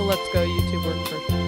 let's go YouTube work first.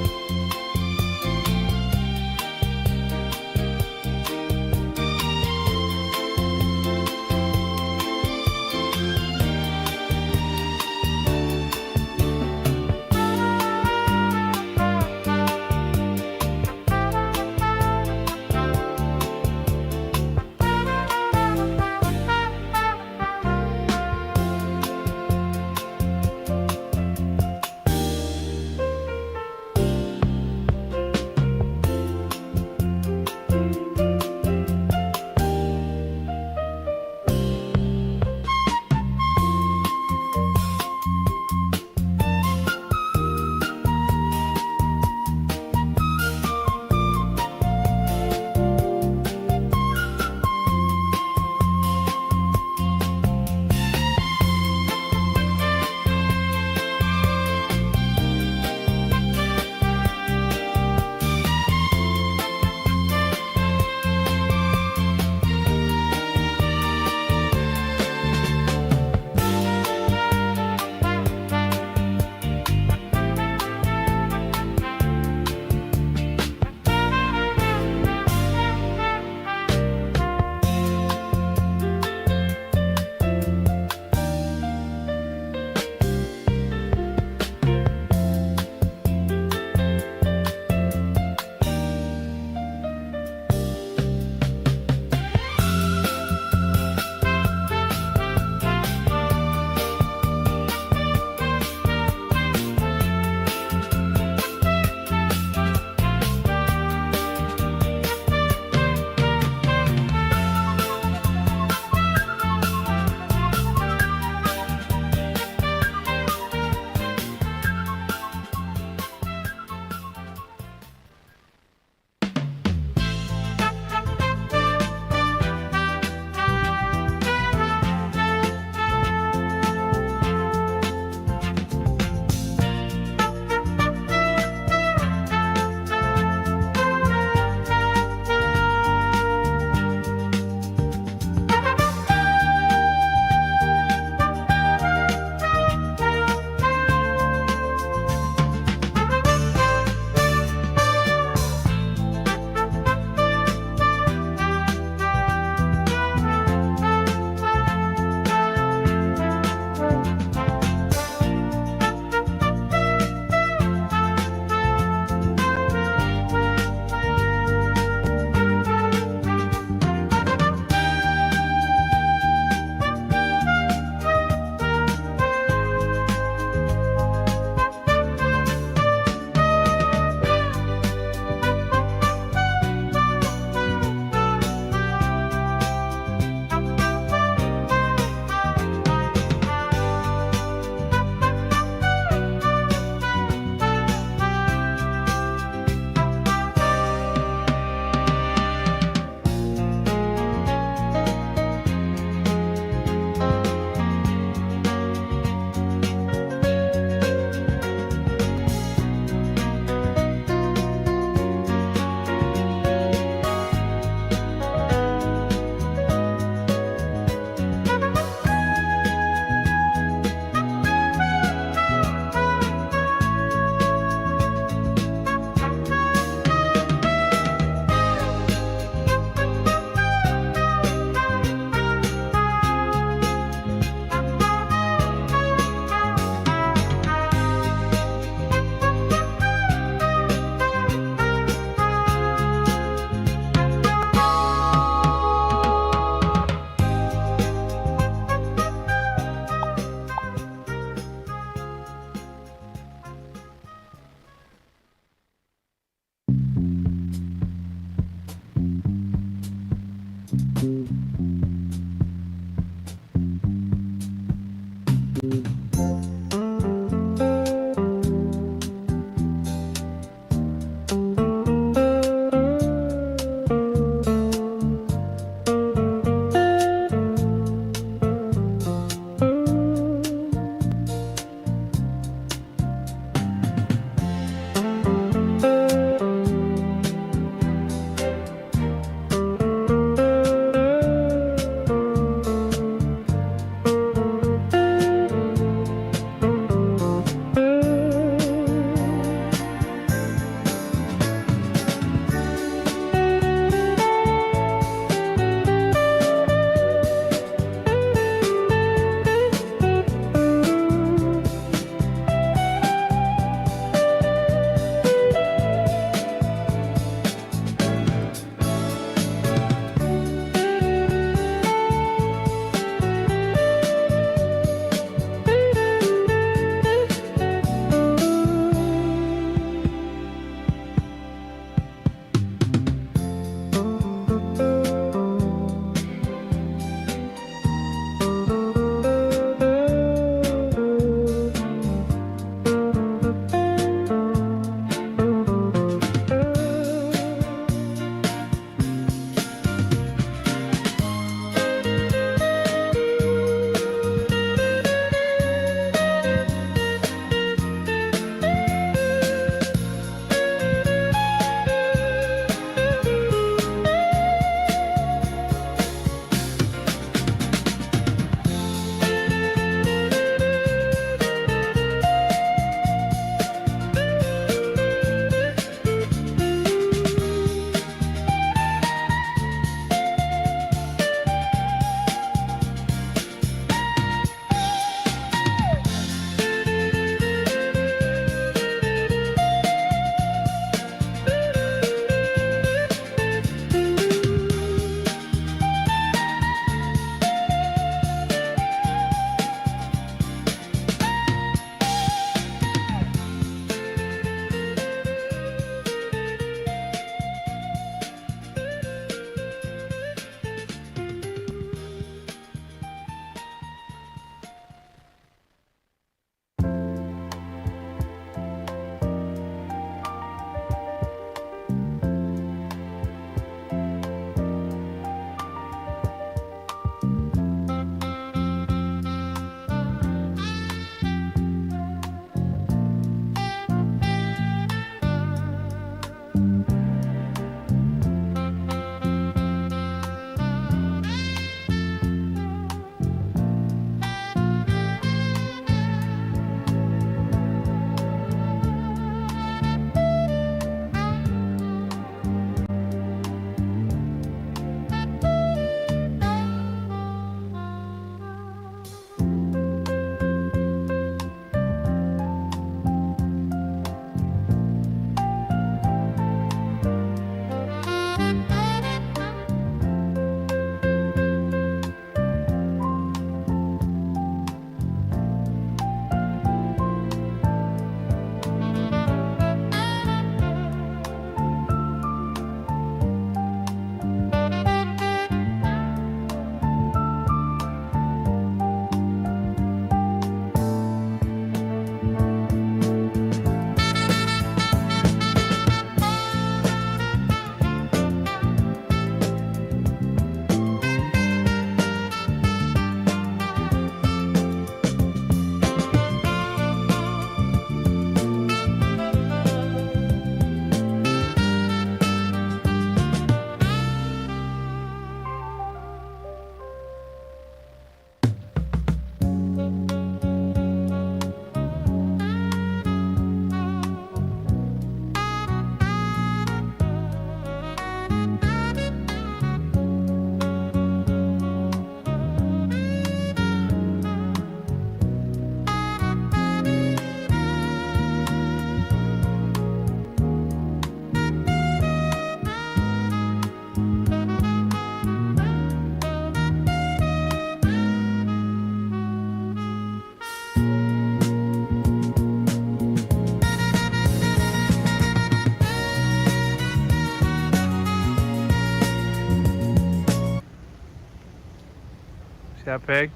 that pig.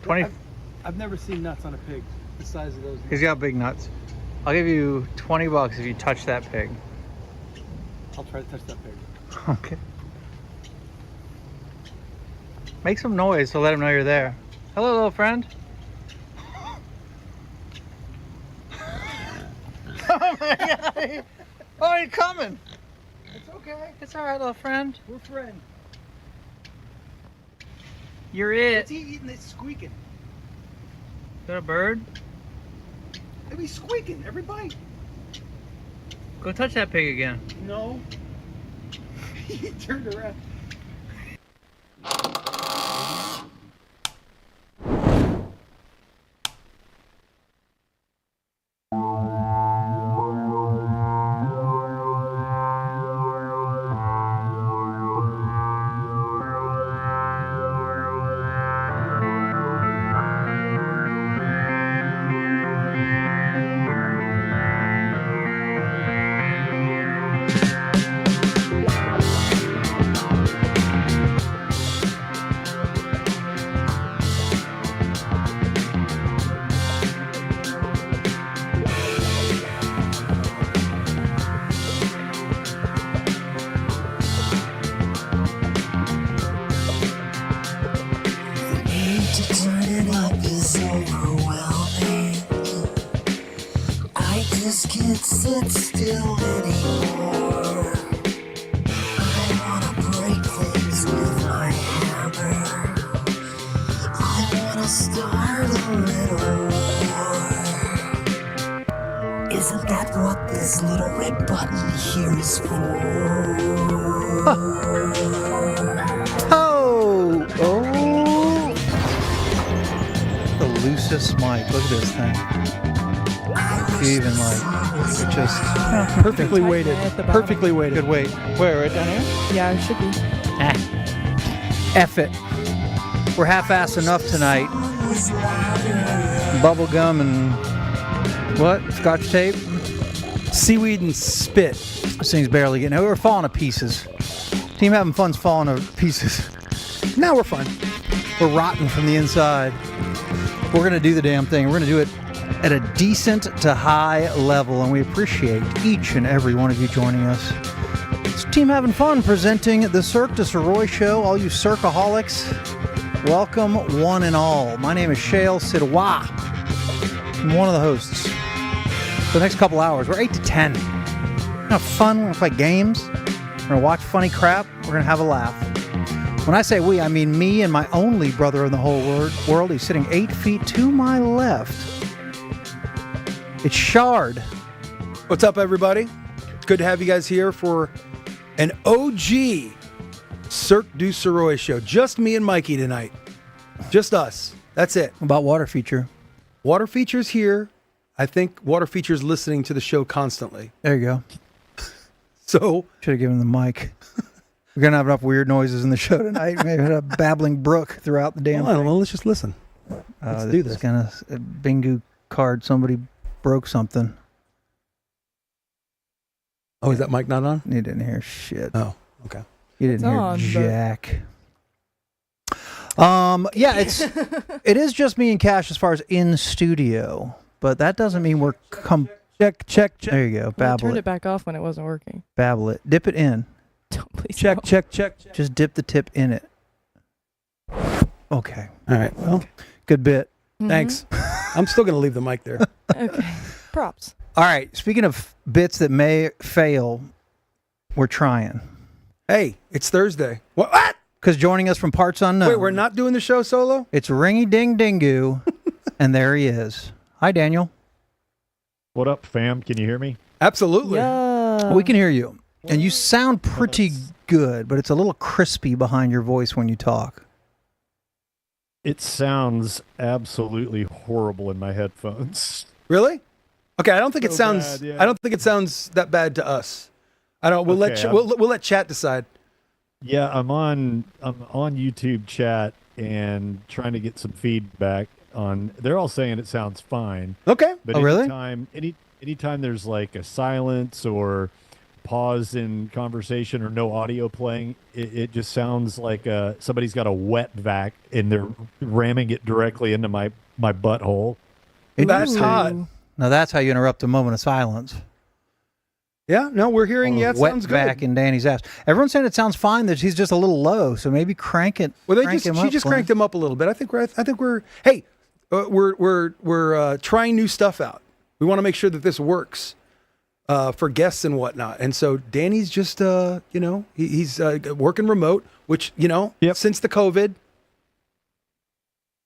20. I've never seen nuts on a pig the size of those. He's got big nuts. I'll give you $20 if you touch that pig. I'll try to touch that pig. Okay. Make some noise to let him know you're there. Hello, little friend. Oh my God! Oh, he's coming. It's okay. It's all right, little friend. We're friends. You're it. What's he eating that's squeaking? Got a bird? He's squeaking every bite. Go touch that pig again. No. He turned around. Can't sit still anymore. I wanna break things with my hammer. I wanna start a little war. Isn't that what this little red button here is for? Oh! Oh! The loosest mic. Look at this thing. Even just Perfectly weighted. Perfectly weighted. good weight. Where, right down here? Yeah, it should be. F it. We're half-assed enough tonight. Bubble gum and what? Scotch tape? Seaweed and spit. This thing's barely getting. We're falling to pieces. Team having fun's falling to pieces. Now we're fine. We're rotten from the inside. We're gonna do the damn thing. We're gonna do it at a decent to high level, and we appreciate each and every one of you joining us. It's Team Having Fun presenting the Cirque Du Sirois show. All you Circaholics, welcome one and all. My name is Cash Sirois. I'm one of the hosts. For the next couple hours, we're 8 to 10. We're gonna have fun. We're gonna play games. We're gonna watch funny crap. We're gonna have a laugh. When I say we, I mean me and my only brother in the whole world. He's sitting 8 feet to my left. It's Shard. What's up, everybody? Good to have you guys here for an OG Cirque Du Sirois show. Just me and Mikey tonight. Just us. That's it. About water feature. Water Feature's here. I think Water Feature's listening to the show constantly. There you go. So Should have given him the mic. We're going to have enough weird noises in the show tonight. Maybe have a babbling brook throughout the damn thing. Well, let's just listen. Let's do this. Kind of a Dingu card. Somebody broke something. Oh, is that mic not on? You didn't hear shit. Oh, okay. You didn't hear on, jack. Yeah, it is just me and Cash as far as in studio, but that doesn't mean we're check. There you go. I Babble turned it. it back off when it wasn't working. Babble it. Dip it in. Don't please. Check. Just dip the tip in it. Okay. All right. Well, Good bit. thanks. I'm still going to leave the mic there. Okay. Props. All right. Speaking of bits that may fail, we're trying. Hey, it's Thursday. What? Because joining us from parts unknown. Wait, we're not doing the show solo? It's Ringy Ding Dingu, and there he is. Hi, Daniel. What up, fam? Can you hear me? Absolutely. Yeah. We can hear you. And you sound pretty good, but it's a little crispy behind your voice when you talk. It sounds absolutely horrible in my headphones. Really? Okay, I don't think it So sounds. bad, yeah. I don't think it sounds that bad to us. I don't. We'll Okay, we'll let chat decide. Yeah, I'm on YouTube chat and trying to get some feedback on. They're all saying it sounds fine. Okay. But Oh, really? anytime there's like a silence or pause in conversation or no audio playing, it just sounds like somebody's got a wet vac and they're ramming it directly into my butthole. That's hot. Now that's how you interrupt a moment of silence. Yeah, no, we're hearing. Yeah, it wet sounds good. vac in Danny's ass. Everyone's saying it sounds fine. That he's just a little low. So maybe crank it. Well, crank him she up, just Glenn. cranked him up a little bit. I think we're. Hey, we're trying new stuff out. We want to make sure that this works for guests and whatnot. And so Danny's just he's working remote, which since the COVID.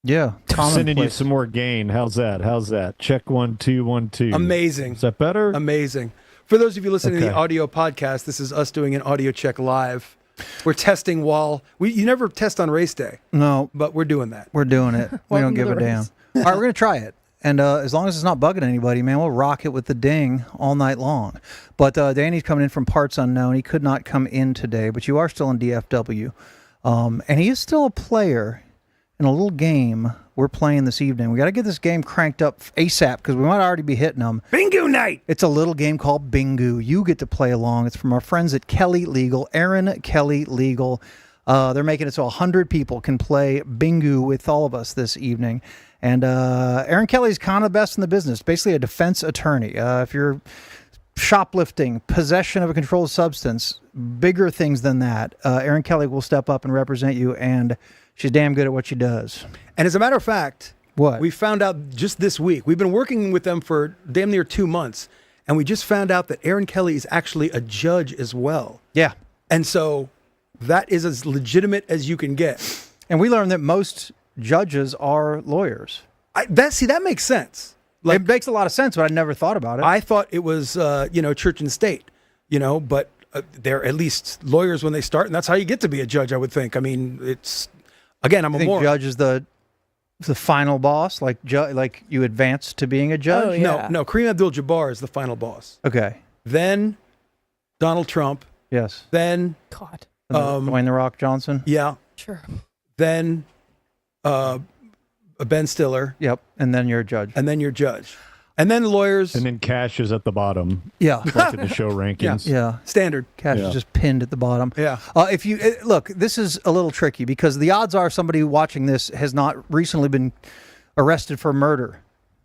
Yeah, Sending you commonplace. some more gain. How's that? Check 1 2 1 2. Amazing. Is that better? Amazing. For those of you listening to Okay. the audio podcast, this is us doing an audio check live. We're testing while you never test on race day, No, but we're doing that. we're doing it. We don't Welcome to give a the damn. race. All right, we're gonna try it, and as long as it's not bugging anybody, man, we'll rock it with the ding all night long. But Danny's coming in from parts unknown. He could not come in today, but you are still in DFW, and he is still a player in a little game we're playing this evening. We got to get this game cranked up ASAP because we might already be hitting them. Bingo night. It's a little game called Dingu. You get to play along. It's from our friends at Kelly Legal, Aaron Kelly Legal. They're making it so 100 people can play Dingu with all of us this evening. And Aaron Kelly's kind of the best in the business, basically a defense attorney. If you're shoplifting, possession of a controlled substance, bigger things than that, Aaron Kelly will step up and represent you, and she's damn good at what she does. And as a matter of fact, What? we found out just this week. We've been working with them for damn near 2 months, and we just found out that Aaron Kelly is actually a judge as well. Yeah. And so that is as legitimate as you can get. And we learned that most judges are lawyers. That makes sense. It makes a lot of sense, but I never thought about it. I thought it was, church and state, but they're at least lawyers when they start, and that's how you get to be a judge, I would think. I mean, it's, again, I'm I a think moron. judge is the final boss, like you advance to being a judge. Oh, yeah. No, Kareem Abdul-Jabbar is the final boss. Okay. Then Donald Trump. Yes. Then, God. Dwayne the Rock Johnson. yeah. Sure. Then Ben Stiller. Yep. And then you're a judge. And then your judge. And then lawyers. And then Cash is at the bottom, Yeah. like in the show rankings. Yeah. Standard. Cash Yeah. is just pinned at the bottom. Yeah. If you look, this is a little tricky because the odds are somebody watching this has not recently been arrested for murder.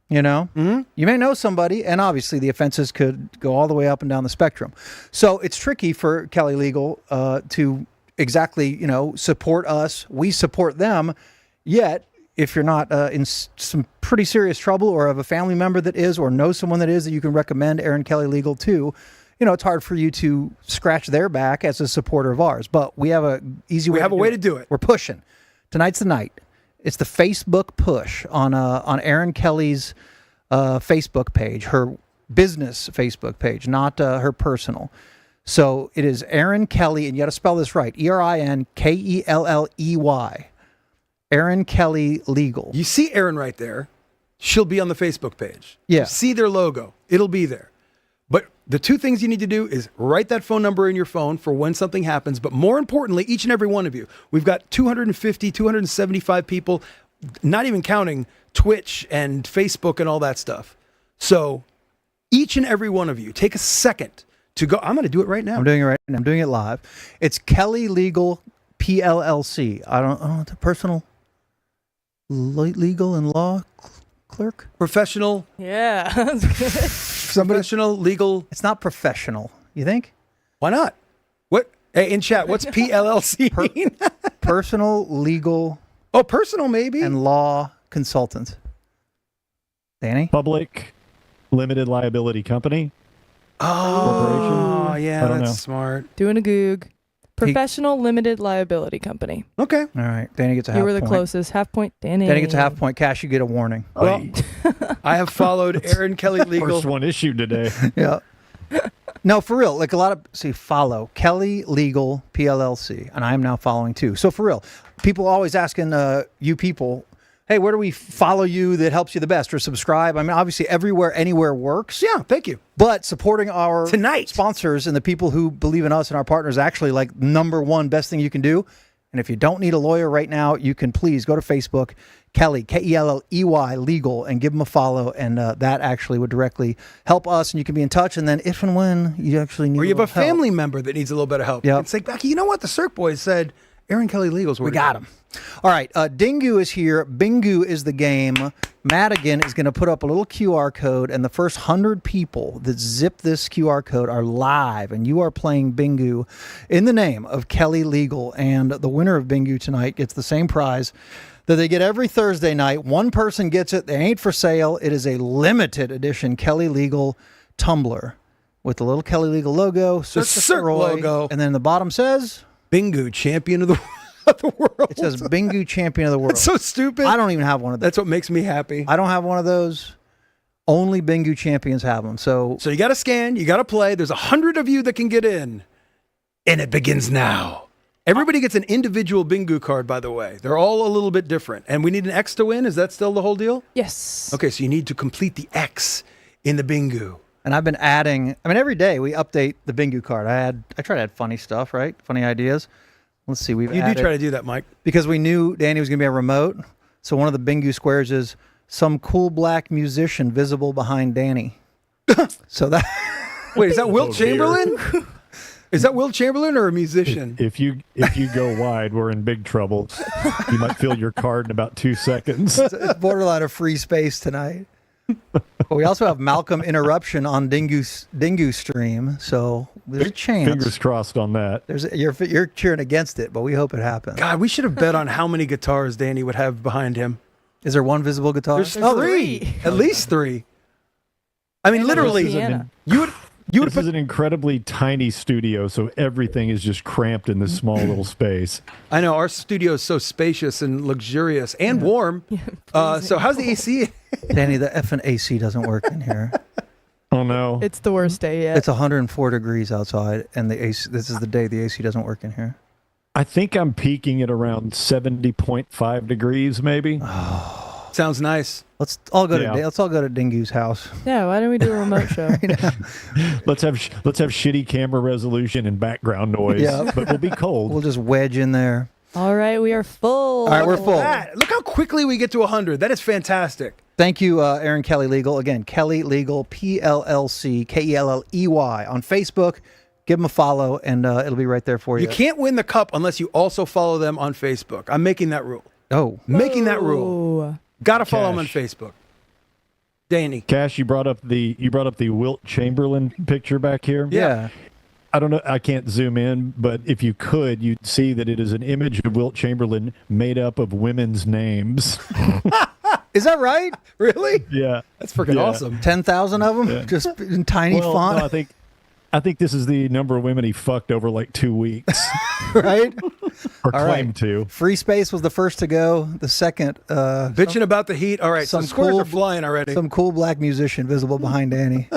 You know, you may know somebody, and obviously the offenses could go all the way up and down the spectrum. So it's tricky for Kelly Legal to exactly, support us. We support them. Yet, if you're not in some pretty serious trouble or have a family member that is or know someone that is that you can recommend Aaron Kelly Legal to, it's hard for you to scratch their back as a supporter of ours. But we have a easy way. We have a way to do it. We're pushing. Tonight's the night. It's the Facebook push on Aaron Kelly's Facebook page, her business Facebook page, not her personal. So it is Aaron Kelly, and you got to spell this right: ERINKELLEY. Aaron Kelly Legal. You see Aaron right there. She'll be on the Facebook page. Yeah. You see their logo. It'll be there. But the two things you need to do is write that phone number in your phone for when something happens. But more importantly, each and every one of you, we've got 250, 275 people, not even counting Twitch and Facebook and all that stuff. So each and every one of you, take a second to go. I'm going to do it right now. I'm doing it right now. I'm doing it live. It's Kelly Legal PLLC. I don't know, the personal legal and law clerk. Professional, Yeah. That's good. professional, legal. It's not professional. You think? Why not? What? Hey, in chat, what's PLLC mean? Personal legal Oh, personal maybe. and law consultant. Danny? Public limited liability company. Oh, Corporation? yeah, I don't that's know. smart. Doing a goog. Professional limited liability company. Okay. All right. Danny gets a half You were the point. closest. Half point, Danny. Danny gets a half point. Cash, you get a warning. Well, I have followed Aaron Kelly Legal. First one issued today. Yeah. No, for real. Like a lot of follow Kelly Legal PLLC, and I am now following too. So for real, people always asking you people, hey, where do we follow you that helps you the best or subscribe? I mean, obviously everywhere, anywhere works. Yeah, thank you. But supporting our Tonight. sponsors and the people who believe in us and our partners, actually like number one best thing you can do. And if you don't need a lawyer right now, you can please go to Facebook, Kelly, Kelley Legal, and give them a follow. And that actually would directly help us. And you can be in touch. And then if and when you actually need Or you have a help, family member that needs a little bit of help. Yep. You can say, Becky, you know what? The Cirque Boys said Aaron Kelly Legal's where we got him. All right. Dingu is here. Bingu is the game. Madigan is going to put up a little QR code, and the first 100 people that zip this QR code are live, and you are playing Bingu in the name of Kelly Legal. And the winner of Bingu tonight gets the same prize that they get every Thursday night. One person gets it. They ain't for sale. It is a limited edition Kelly Legal tumbler with the little Kelly Legal logo, Cirque Du Cirque Sirois, logo. and then the bottom says Bingu, champion of the world. it says Bingu, champion of the world. It's so stupid. I don't even have one of those. That's what makes me happy. I don't have one of those. Only Bingu champions have them. So So you got to scan, you got to play. There's 100 of you that can get in, and it begins now. Everybody gets an individual Bingu card, by the way. They're all a little bit different. And we need an X to win. Is that still the whole deal? Yes. Okay, so you need to complete the X in the Bingu. and I've been adding. I mean, every day we update the Bingu card. I try to add funny stuff, right? Funny ideas. Let's see. You do try to do that, Mike. because we knew Danny was going to be a remote. So one of the Bingu squares is some cool black musician visible behind Danny. So that Wait, is that Wilt Oh, dear. Chamberlain? Is that Wilt Chamberlain or a musician? If you go wide, we're in big trouble. You might fill your card in about 2 seconds. it's borderline of free space tonight. But we also have Malcolm Interruption on Dingu stream, so there's a chance. Fingers crossed on that. You're cheering against it, but we hope it happens. God, we should have bet on how many guitars Danny would have behind him. Is there one visible guitar? There's There's three. three. At least three. I mean, And there's literally, piano. you would This put is an incredibly tiny studio, so everything is just cramped in this small little space. I know our studio is so spacious and luxurious and warm. So how's the AC? Danny, the effing AC doesn't work in here. Oh no! It's the worst day yet. It's 104 degrees outside, and the AC. This is the day the AC doesn't work in here. I think I'm peaking at around 70.5 degrees, maybe. Sounds nice. Let's all go Yeah. Let's all go to Dingu's house. Yeah, why don't we do a remote show? Let's have shitty camera resolution and background noise, Yeah. but we'll be cold. We'll just wedge in there. All right, we are full. All right, we're full. Look how quickly we get to 100. That is fantastic. Thank you, Aaron Kelly Legal. Again, Kelly Legal, PLLC, KELLEY on Facebook. Give them a follow, and it'll be right there for you. You can't win the cup unless you also follow them on Facebook. I'm making that rule. Oh, Making that rule. Oh, Got to follow them on Cash. Facebook. Danny. Cash, you brought up the Wilt Chamberlain picture back here. yeah. I don't know. I can't zoom in, but if you could, you'd see that it is an image of Wilt Chamberlain made up of women's names. Is that right? Really? Yeah, That's freaking Yeah. awesome. 10,000 of them, just in tiny well, font, no, I think this is the number of women he fucked over like 2 weeks, right? or All right. claimed to. Free Space was the first to go. The second, Bitching about the heat. All right, so some squares cool- are flying already. some cool black musician visible behind Danny.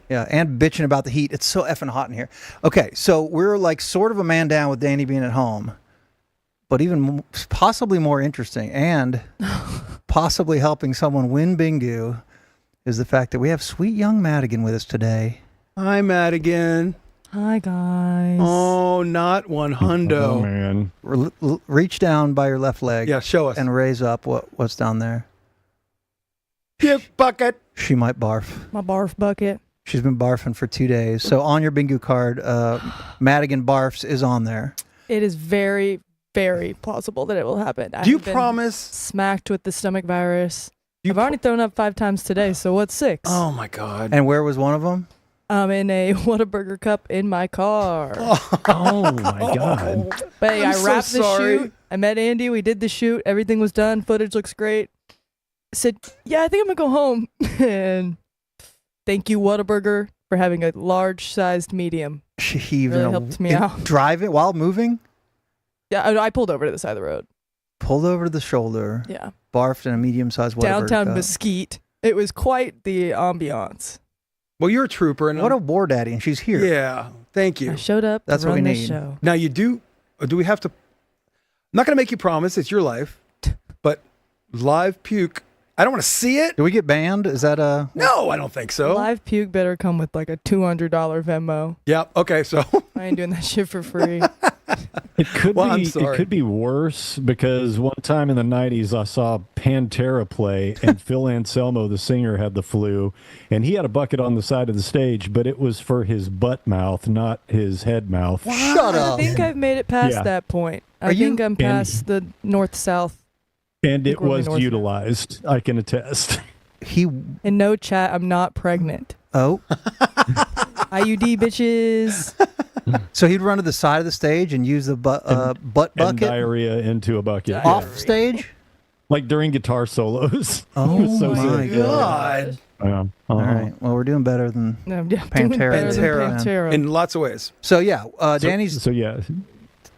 Yeah, and bitching about the heat. It's so effing hot in here. Okay, so we're like sort of a man down with Danny being at home, but even possibly more interesting and possibly helping someone win Bingu is the fact that we have sweet young Madigan with us today. Hi, Madigan. hi guys. Oh, not one Oh hundo. man, Reach down by your left leg Yeah, show us. and raise up what's down there. Give bucket. She might barf. My barf bucket. She's been barfing for 2 days. So on your Bingu card, Madigan barfs is on there. It is very, very plausible that it will happen. Do you I've been promise? smacked with the stomach virus? You I've already thrown up 5 times today, so what's 6? Oh my God. And where was one of them? I'm in a Whataburger cup in my car. oh my god! But hey, I'm I so wrapped the sorry. shoot. I met Andy. We did the shoot. Everything was done. Footage looks great. I said, yeah, I think I'm going to go home. And thank you, Whataburger, for having a large-sized medium. She even Really helped me out. Drive it while moving. Yeah, I pulled over to the side of the road. Pulled over to the shoulder. Yeah. Barfed in a medium-sized Whataburger Downtown cup. Mesquite. It was quite the ambiance. Well, you're a trooper. And What a war daddy, and she's here. Yeah. Thank you. I showed up That's to what run we this need. show. Now you do we have to? I'm not going to make you promise. It's your life, but live puke. I don't want to see it. Do we get banned? Is that a? No, I don't think so. Live puke better come with like a $200 Venmo. Yeah. Okay. So I ain't doing that shit for free. It could Well, I'm be. sorry. It could be worse because one time in the '90s, I saw Pantera play, and Phil Anselmo, the singer, had the flu, and he had a bucket on the side of the stage, but it was for his butt mouth, not his head mouth. Shut I up. think I've made it past Yeah. that point. Are I you- think I'm past the north-south. And it Think we're was north now. utilized. I can attest. He. In no chat, I'm not pregnant. Oh. IUD bitches. So he'd run to the side of the stage and use the butt And bucket diarrhea into a bucket. Diarrhea. off stage. Like during guitar solos. Oh It was so my sick. god! All Uh-huh. right. Well, we're doing better than. No, yeah, Pantera. doing better than Pantera. Pantera. In lots of ways. So yeah, Danny's So yeah,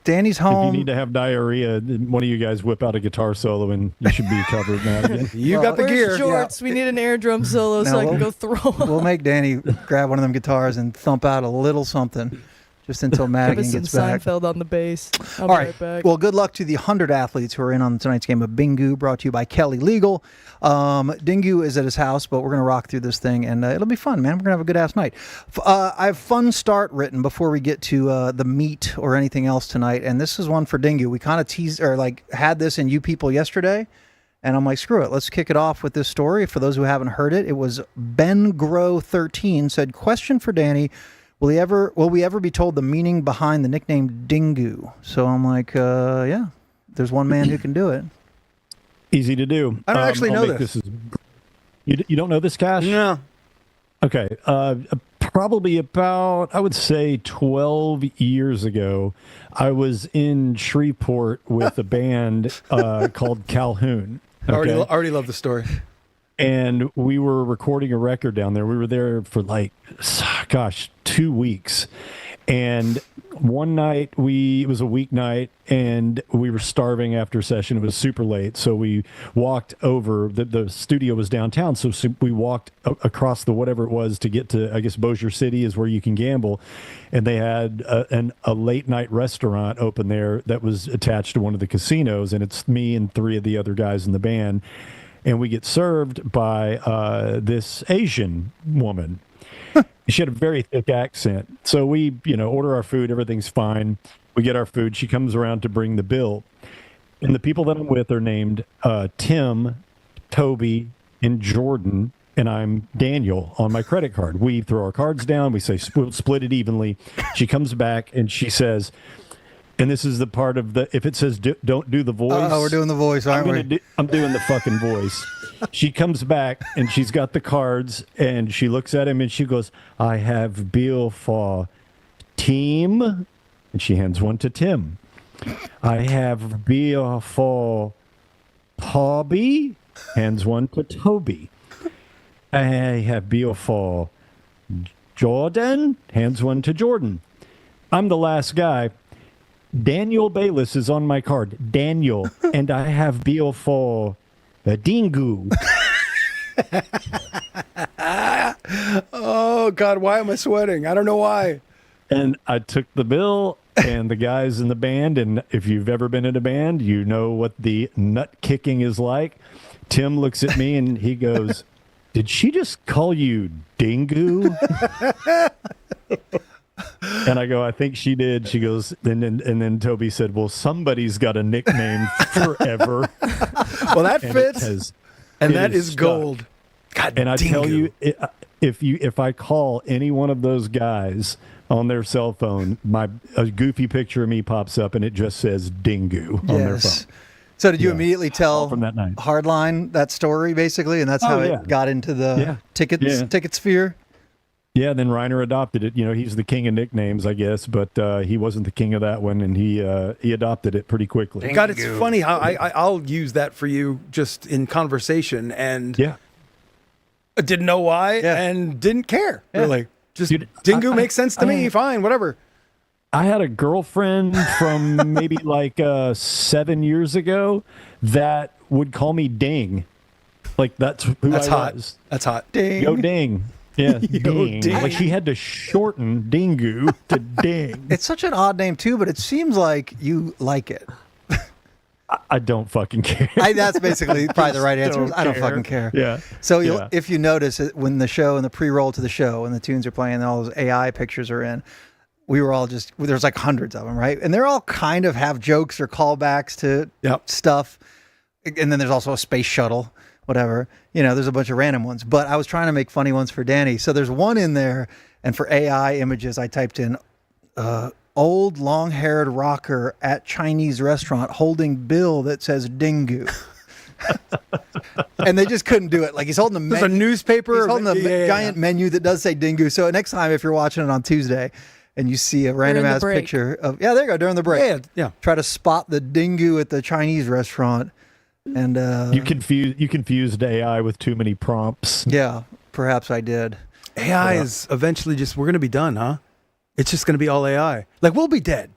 Danny's if you home. need to have diarrhea, one of you guys whip out a guitar solo and you should be covered now. Again. You Well, got the Where's gear. shorts? We need an air drum solo so I can go throw. We'll make Danny grab one of them guitars and thump out a little something, just until Madigan Give us gets some back. Seinfeld on the bass. I'll All be right. right back. Well, good luck to the 100 athletes who are in on tonight's game of Bingu, brought to you by Kelly Legal. Dingu is at his house, but we're going to rock through this thing, and it'll be fun, man. We're going to have a good ass night. I have fun start written before we get to the meat or anything else tonight, and this is one for Dingu. We kind of teased or like had this in You People yesterday, and I'm like, screw it. Let's kick it off with this story. For those who haven't heard it, it was Ben Grow 13 said, question for Danny. Will we ever be told the meaning behind the nickname Dingu? So I'm like, yeah, there's one man who can do it. Easy to do. I don't actually I'll know make this. You don't know this, Cash? No. Okay. Probably about, I would say, 12 years ago, I was in Shreveport with a band called Calhoun. Okay? Already love the story. And we were recording a record down there. We were there for 2 weeks. And one night it was a weeknight, and we were starving after a session. It was super late. So we walked over, the studio was downtown. So we walked across the whatever it was to get to, I guess, Bossier City is where you can gamble. And they had a late night restaurant open there that was attached to one of the casinos. And it's me and three of the other guys in the band. And we get served by this Asian woman. She had a very thick accent. So we, order our food. Everything's fine. We get our food. She comes around to bring the bill. And the people that I'm with are named Tim, Toby, and Jordan. And I'm Daniel on my credit card. We throw our cards down. We say, split it evenly. She comes back and she says, and this is the part of if it says don't do the voice. Oh, we're doing the voice, aren't we? I'm doing the fucking voice. She comes back and she's got the cards and she looks at him and she goes, I have bill for Team. And she hands one to Tim. I have bill for Hobby. Hands one to Toby. I have bill for Jordan. Hands one to Jordan. I'm the last guy. Daniel Balis is on my card. Daniel. And I have bill for Dingu. Oh, God, why am I sweating? I don't know why. And I took the bill, and the guys in the band, and if you've ever been in a band, you know what the nut kicking is like. Tim looks at me and he goes, did she just call you Dingu? And I go, I think she did. She goes, and then Toby said, well, somebody's got a nickname forever. Well, that And fits. And that is stuck. gold. God, And I tell Dingu. you, if I call any one of those guys on their cell phone, a goofy picture of me pops up, and it just says Dingu on their phone. So did you Yeah. immediately tell From that night. Hardline that story, basically, and that's how yeah. it got into the ticket sphere? Yeah, then Reiner adopted it. He's the king of nicknames, I guess, but he wasn't the king of that one, and he adopted it pretty quickly. God, it's funny how I'll use that for you just in conversation and Yeah. didn't know why and didn't care, really. Just Dingu makes sense to me. Fine, whatever. I had a girlfriend from maybe 7 years ago that would call me Ding. That's who That's I hot. was. That's hot. Ding. Yo, Ding. Yeah, Yo, Ding. Ding. She had to shorten Dingu to Ding. It's such an odd name, too, but it seems like you like it. I don't fucking care. That's basically probably the right answer. Don't I don't care. fucking care. Yeah. So Yeah. if you notice it, when the show and the pre-roll to the show and the tunes are playing and all those AI pictures are in, we were all just, there's like hundreds of them, right? And they're all kind of have jokes or callbacks to stuff. And then there's also a space shuttle, whatever. There's a bunch of random ones. But I was trying to make funny ones for Danny. So there's one in there, and for AI images, I typed in old long-haired rocker at Chinese restaurant holding bill that says Dingu. And they just couldn't do it. Like he's holding There's a newspaper. He's holding a giant menu that does say Dingu. So next time, if you're watching it on Tuesday and you see a random ass picture of, there you go, during the break. Yeah. Try to spot the Dingu at the Chinese restaurant. And you confused AI with too many prompts. Yeah, perhaps I did. AI is eventually we're going to be done, huh? It's just going to be all AI. Like we'll be dead.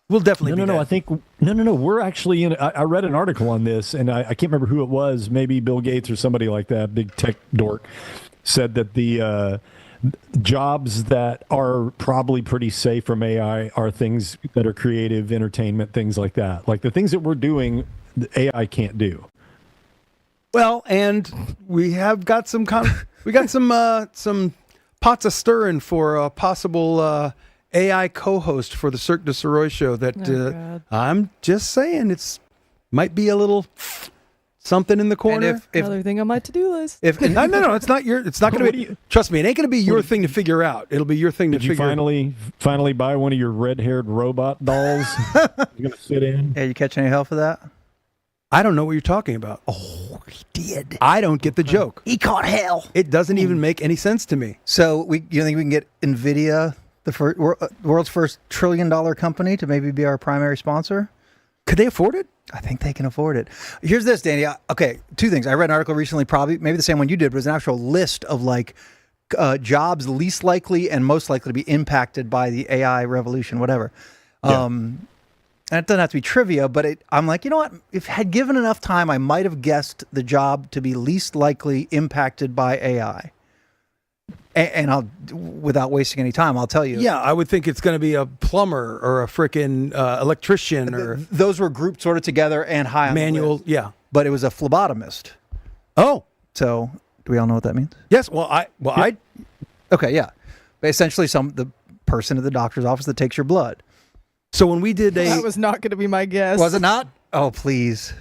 We'll definitely be dead. I think no. We're actually in. I read an article on this, and I can't remember who it was. Maybe Bill Gates or somebody like that, big tech dork, said that the jobs that are probably pretty safe from AI are things that are creative, entertainment, things like that. Like the things that we're doing, the AI can't do. Well, and we have got some some pots a stirring for a possible AI co-host for the Cirque Du Sirois show that I'm just saying might be a little something in the corner. Another thing on my to-do list. No, it's not going to be. Trust me, it ain't going to be your thing to figure out. It'll be your thing to figure. Did you finally buy one of your red-haired robot dolls? You're going to sit in. Yeah, you catch any hell for that? I don't know what you're talking about. Oh, he did. I don't get the joke. He caught hell. It doesn't even make any sense to me. So you think we can get NVIDIA, the world's first $1 trillion company, to maybe be our primary sponsor? Could they afford it? I think they can afford it. Here's this, Danny. Okay, two things. I read an article recently, probably maybe the same one you did, but it was an actual list of like jobs least likely and most likely to be impacted by the AI revolution, whatever. Yeah. And it doesn't have to be trivia, but I'm like, you know what? If I had given enough time, I might have guessed the job to be least likely impacted by AI. And I'll, without wasting any time, I'll tell you. Yeah, I would think it's going to be a plumber or a freaking electrician or those were grouped sort of together and high on manual. the list. Yeah, but it was a phlebotomist. Oh, so do we all know what that means? Yes. Well, Okay, yeah. But essentially, the person at the doctor's office that takes your blood. So when we did that was not going to be my guess. Was it not? Oh, please.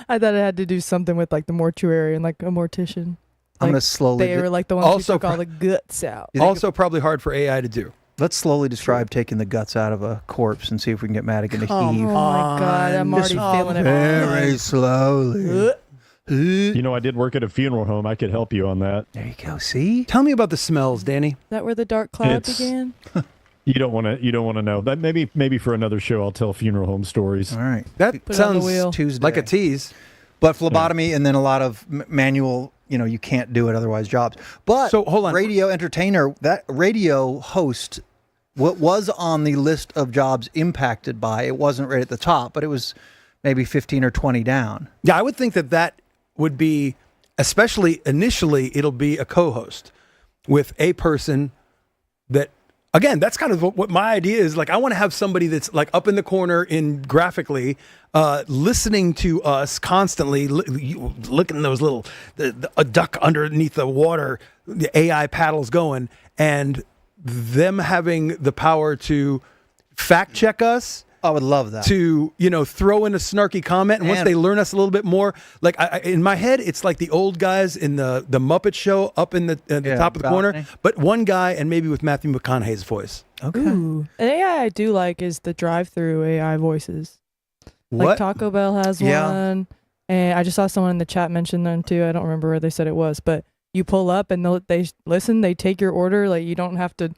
I thought it had to do something with like the mortuary and like a mortician. I'm going to slowly. They were like the ones who took all the guts out. Also, probably hard for AI to do. Let's slowly describe taking the guts out of a corpse and see if we can get Madigan to heave. Oh my God, I'm already feeling it. Very slowly. I did work at a funeral home. I could help you on that. There you go. See? Tell me about the smells, Danny. Is that where the dark cloud began? You don't want to know. That maybe for another show I'll tell funeral home stories. All right. That sounds Tuesday. like a tease. But phlebotomy and then a lot of manual, you can't do it otherwise jobs. But so hold on. Radio entertainer, that radio host, what was on the list of jobs impacted by, it wasn't right at the top, but it was maybe 15 or 20 down. Yeah, I would think that would be, especially initially, it'll be a co-host with a person that, again, that's kind of what my idea is. Like, I want to have somebody that's like up in the corner graphically, listening to us constantly, looking at those little, a duck underneath the water, the AI paddles going, and them having the power to fact check us. I would love that. To, throw in a snarky comment. And once they learn us a little bit more, like in my head, it's like the old guys in the Muppet Show up in the top of the corner, but one guy and maybe with Matthew McConaughey's voice. Okay. Ooh. An AI I do like is the drive-through AI voices. What? Like Taco Bell has one. And I just saw someone in the chat mention them too. I don't remember where they said it was, but you pull up and they listen, they take your order. Like you don't have to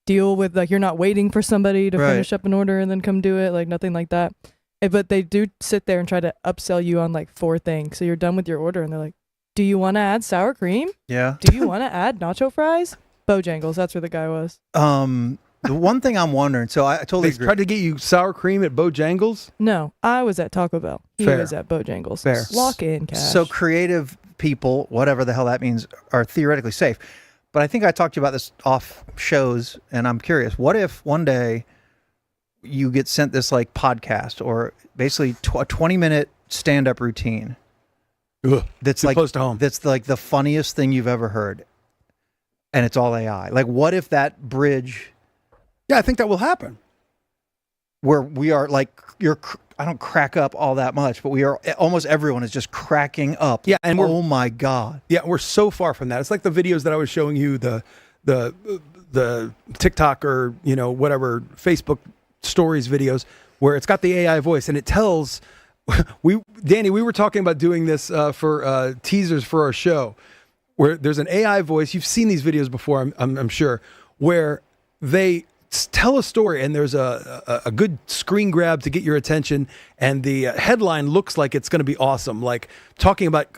deal with, like, you're not waiting for somebody to finish up an order and then come do it, like nothing like that. But they do sit there and try to upsell you on like 4 things. So you're done with your order and they're like, do you want to add sour cream? Yeah. Do you want to add nacho fries? Bojangles, that's where the guy was. The one thing I'm wondering, so I totally agree. Tried to get you sour cream at Bojangles? No, I was at Taco Bell. He was at Bojangles. Fair. Lock in, Cash. So creative people, whatever the hell that means, are theoretically safe. But I think I talked to you about this off shows, and I'm curious. What if one day you get sent this like podcast or basically a 20-minute stand-up routine that's like close to home. That's like the funniest thing you've ever heard, and it's all AI. Like, what if that bridge Yeah, I think that will happen. Where we are like, I don't crack up all that much, but we are, almost everyone is just cracking up. Yeah, and oh my God. Yeah, we're so far from that. It's like the videos that I was showing you, the TikTok or, whatever, Facebook stories videos, where it's got the AI voice and it tells, Danny, we were talking about doing this for teasers for our show, where there's an AI voice. You've seen these videos before, I'm sure, where they tell a story and there's a good screen grab to get your attention, and the headline looks like it's going to be awesome, like talking about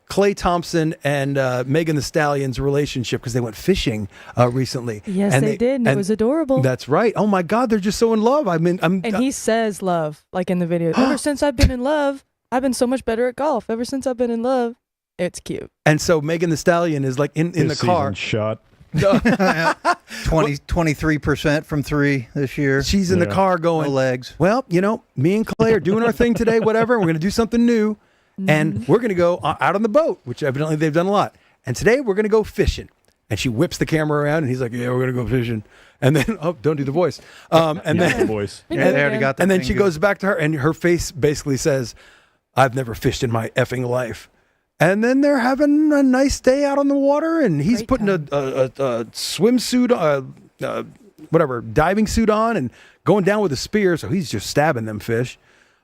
Klay Thompson and Megan Thee Stallion's relationship because they went fishing recently. Yes, and they did, and it was adorable. That's right. Oh my God, they're just so in love. And he says love, like in the video. Ever since I've been in love, I've been so much better at golf. Ever since I've been in love, it's cute. And so Megan Thee Stallion is like in the car. Shot. 23% from 3 this year. She's in the car going, no legs. Well, me and Clay are doing our thing today, whatever. We're going to do something new. And we're going to go out on the boat, which evidently they've done a lot. And today we're going to go fishing. And she whips the camera around and he's like, yeah, we're going to go fishing. And then, don't do the voice. And then the voice. Yeah, they already got that. And then she goes back to her and her face basically says, I've never fished in my effing life. And then they're having a nice day out on the water, and he's putting a swimsuit, whatever, diving suit on, and going down with a spear. So he's just stabbing them fish.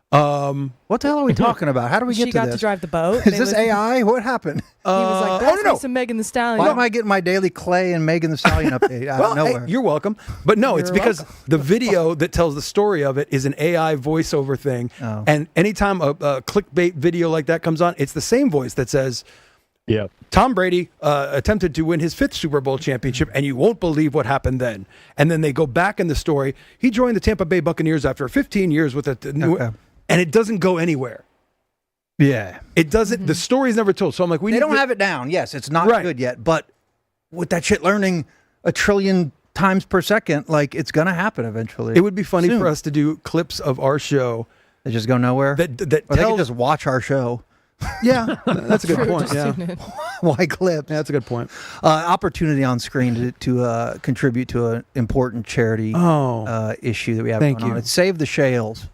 What the hell are we talking about? How do we get to She this? got to drive the boat. Is this AI? What happened? He was like, that's me some Megan Thee Stallion. Why am I getting my daily Clay and Megan Thee Stallion update out of nowhere? Hey, you're welcome. But no, it's because the video that tells the story of it is an AI voiceover thing. Oh. And anytime a clickbait video like that comes on, it's the same voice that says, yeah, Tom Brady attempted to win his 5th Super Bowl championship, and you won't believe what happened then. And then they go back in the story. He joined the Tampa Bay Buccaneers after 15 years with a new... Okay. And it doesn't go anywhere. Yeah. It doesn't. The story's never told. So I'm like, they don't have it down. Yes, it's not good yet. But with that shit learning a trillion times per second, like, it's going to happen eventually. It would be funny for us to do clips of our show. They just go nowhere? Or they can just watch our show. Yeah, that's a good point. Yeah. Why clips? Yeah, that's a good point. Opportunity on screen to contribute to an important charity issue that we have going on. It's Save the Shales.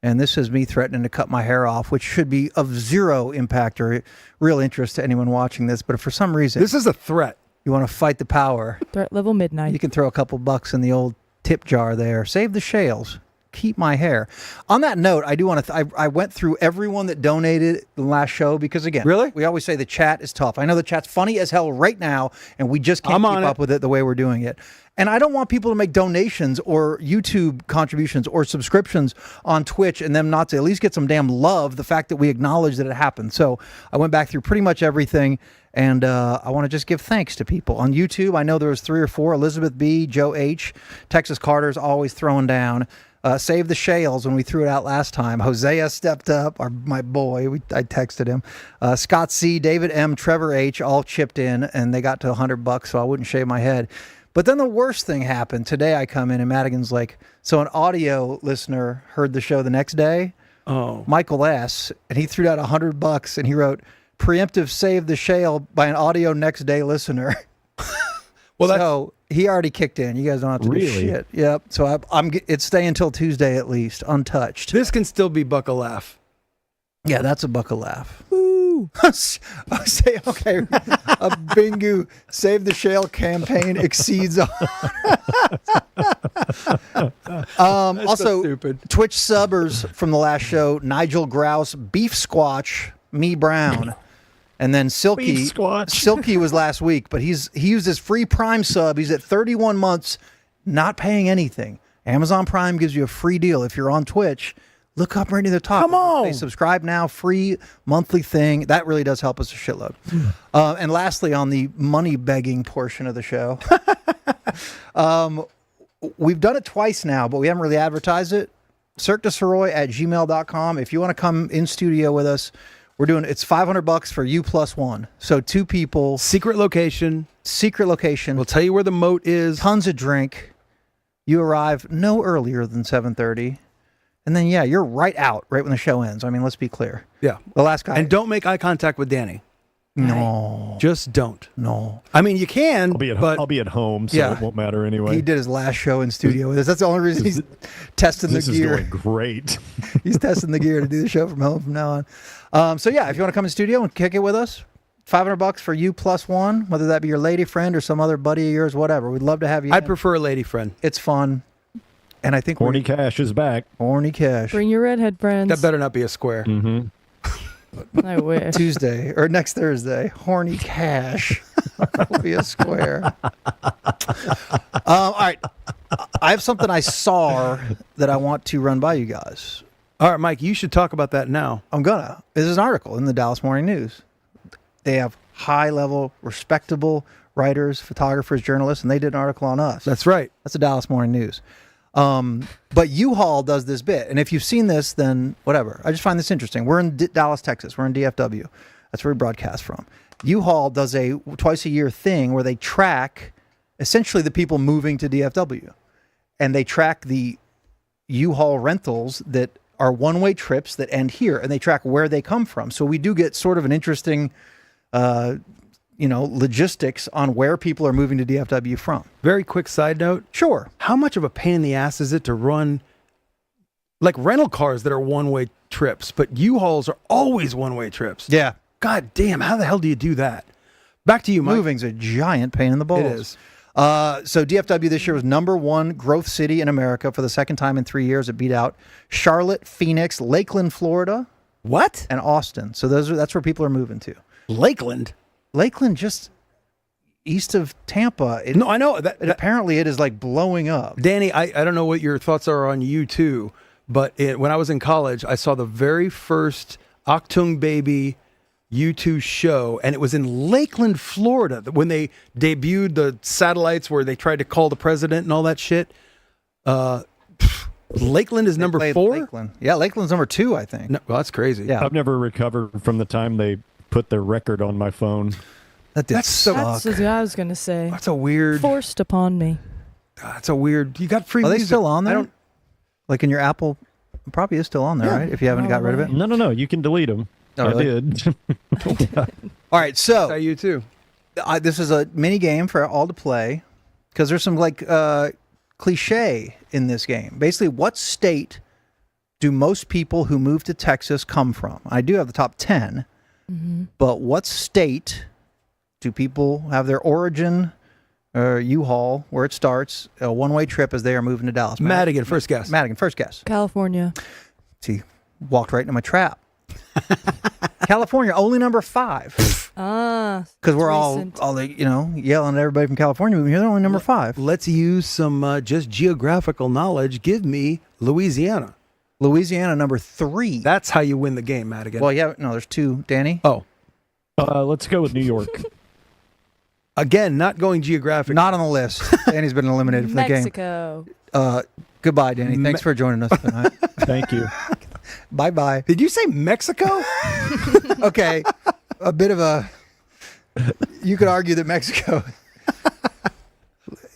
And this is me threatening to cut my hair off, which should be of zero impact or real interest to anyone watching this. But if for some reason... This is a threat. You want to fight the power. Threat level midnight. You can throw a couple bucks in the old tip jar there. Save the Shales. Keep my hair. On that note, I do want to... I went through everyone that donated the last show because, again... Really? We always say the chat is tough. I know the chat's funny as hell right now, and we just can't keep up with it the way we're doing it. And I don't want people to make donations or YouTube contributions or subscriptions on Twitch and them not to at least get some damn love, the fact that we acknowledge that it happened. So I went back through pretty much everything, and I want to just give thanks to people. On YouTube, I know there was 3 or 4. Elizabeth B., Joe H., Texas Carter's always throwing down. Save the Shales when we threw it out last time. Hosea stepped up, my boy. I texted him. Scott C., David M., Trevor H. all chipped in, and they got to $100, so I wouldn't shave my head. But then the worst thing happened. Today I come in and Madigan's like, so an audio listener heard the show the next day. Oh. Michael S. And he threw out $100 and he wrote, preemptive Save the Shale by an audio next day listener. Well, so he already kicked in. You guys don't have to do shit. Yep. So it's staying until Tuesday at least, untouched. This can still be buck a laugh. Yeah, that's a buck a laugh. Say okay. A Dingu Save the Shale campaign exceeds. Also, stupid. Twitch subbers from the last show: Nigel Grouse, Beef Squatch, Me Brown, and then Silky. Silky was last week, but he used his free Prime sub. He's at 31 months, not paying anything. Amazon Prime gives you a free deal if you're on Twitch. Look up right near the top. Come on. Say subscribe now, free monthly thing. That really does help us a shitload. And lastly, on the money begging portion of the show, we've done it twice now, but we haven't really advertised it. Cirque Du Sirois at gmail.com. If you want to come in studio with us, it's $500 for you plus one. So 2 people. Secret location. We'll tell you where the moat is. Tons of drink. You arrive no earlier than 7:30. And then, yeah, you're right when the show ends. I mean, let's be clear. Yeah. The last guy. And don't make eye contact with Danny. No. Just don't. No. I mean, you can, but I'll be at home, so Yeah. it won't matter anyway. He did his last show in studio with us. That's the only reason he's testing the This is gear. going great. He's testing the gear to do the show from home from now on. So yeah, if you want to come in studio and kick it with us, $500 for you plus one, whether that be your lady friend or some other buddy of yours, whatever. We'd love to have you. I'd prefer a lady friend. It's fun, and I think Horny Cash is back. Horny Cash. Bring your redhead friends. That better not be a square. Mm-hmm. I wish. Tuesday or next Thursday, Horny Cash will be a square. All right, I have something I saw that I want to run by you guys. All right, Mike, you should talk about that now. I'm gonna. This is an article in the Dallas Morning News. They have high-level, respectable writers, photographers, journalists, and they did an article on us. That's right. That's the Dallas Morning News. But U-Haul does this bit, and if you've seen this, then whatever. I just find this interesting. We're in Dallas, Texas. We're in DFW. That's where we broadcast from. U-Haul does a twice-a-year thing where they track essentially the people moving to DFW, and they track the U-Haul rentals that are one-way trips that end here, and they track where they come from. So we do get sort of an interesting, logistics on where people are moving to DFW from. Very quick side note. Sure. How much of a pain in the ass is it to run like rental cars that are one-way trips, but U-Hauls are always one-way trips? Yeah. God damn, how the hell do you do that? Back to you, Mike. Moving's a giant pain in the balls. It is. So DFW this year was #1 growth city in America for the second time in 3 years. It beat out Charlotte, Phoenix, Lakeland, Florida, What? and Austin. So that's where people are moving to. Lakeland? Lakeland, just east of Tampa. No, I know. Apparently, it is like blowing up. Danny, I don't know what your thoughts are on U2, but when I was in college, I saw the very first Achtung Baby U2 show, and it was in Lakeland, Florida, when they debuted the satellites where they tried to call the president and all that shit. Lakeland is number 4? Lakeland. Yeah, Lakeland's #2, I think. No, well, that's crazy. Yeah. I've never recovered from the time they put their record on my phone. That's so. That's what I was gonna say. That's a weird. Forced upon me. That's a weird. You got free. Are they music. still on there? I don't. Like in your Apple, it probably is still on there, Yeah. right? If you haven't got rid of it. No. You can delete them. Oh, really? I did. All right, so U2. this is a mini game for all to play because there's some cliche in this game. Basically, what state do most people who move to Texas come from? I do have the top 10, but what state do people have their origin U-Haul, where it starts, a one-way trip as they are moving to Dallas? Madigan, first guess. Madigan, first guess. California. See, walked right into my trap. California, only number 5. Because we're recent. all yelling at everybody from California moving here. They're only number 5. Let's use some just geographical knowledge. Give me Louisiana. Louisiana, number 3. That's how you win the game, Madigan. Well, yeah, no, there's 2. Danny? Oh, Let's go with New York. again, not going geographic. Not on the list. Danny's been eliminated from the game. Mexico. Goodbye, Danny. Thanks for joining us tonight. Thank you. Bye-bye. Did you say Mexico? Okay, a bit of a... You could argue that Mexico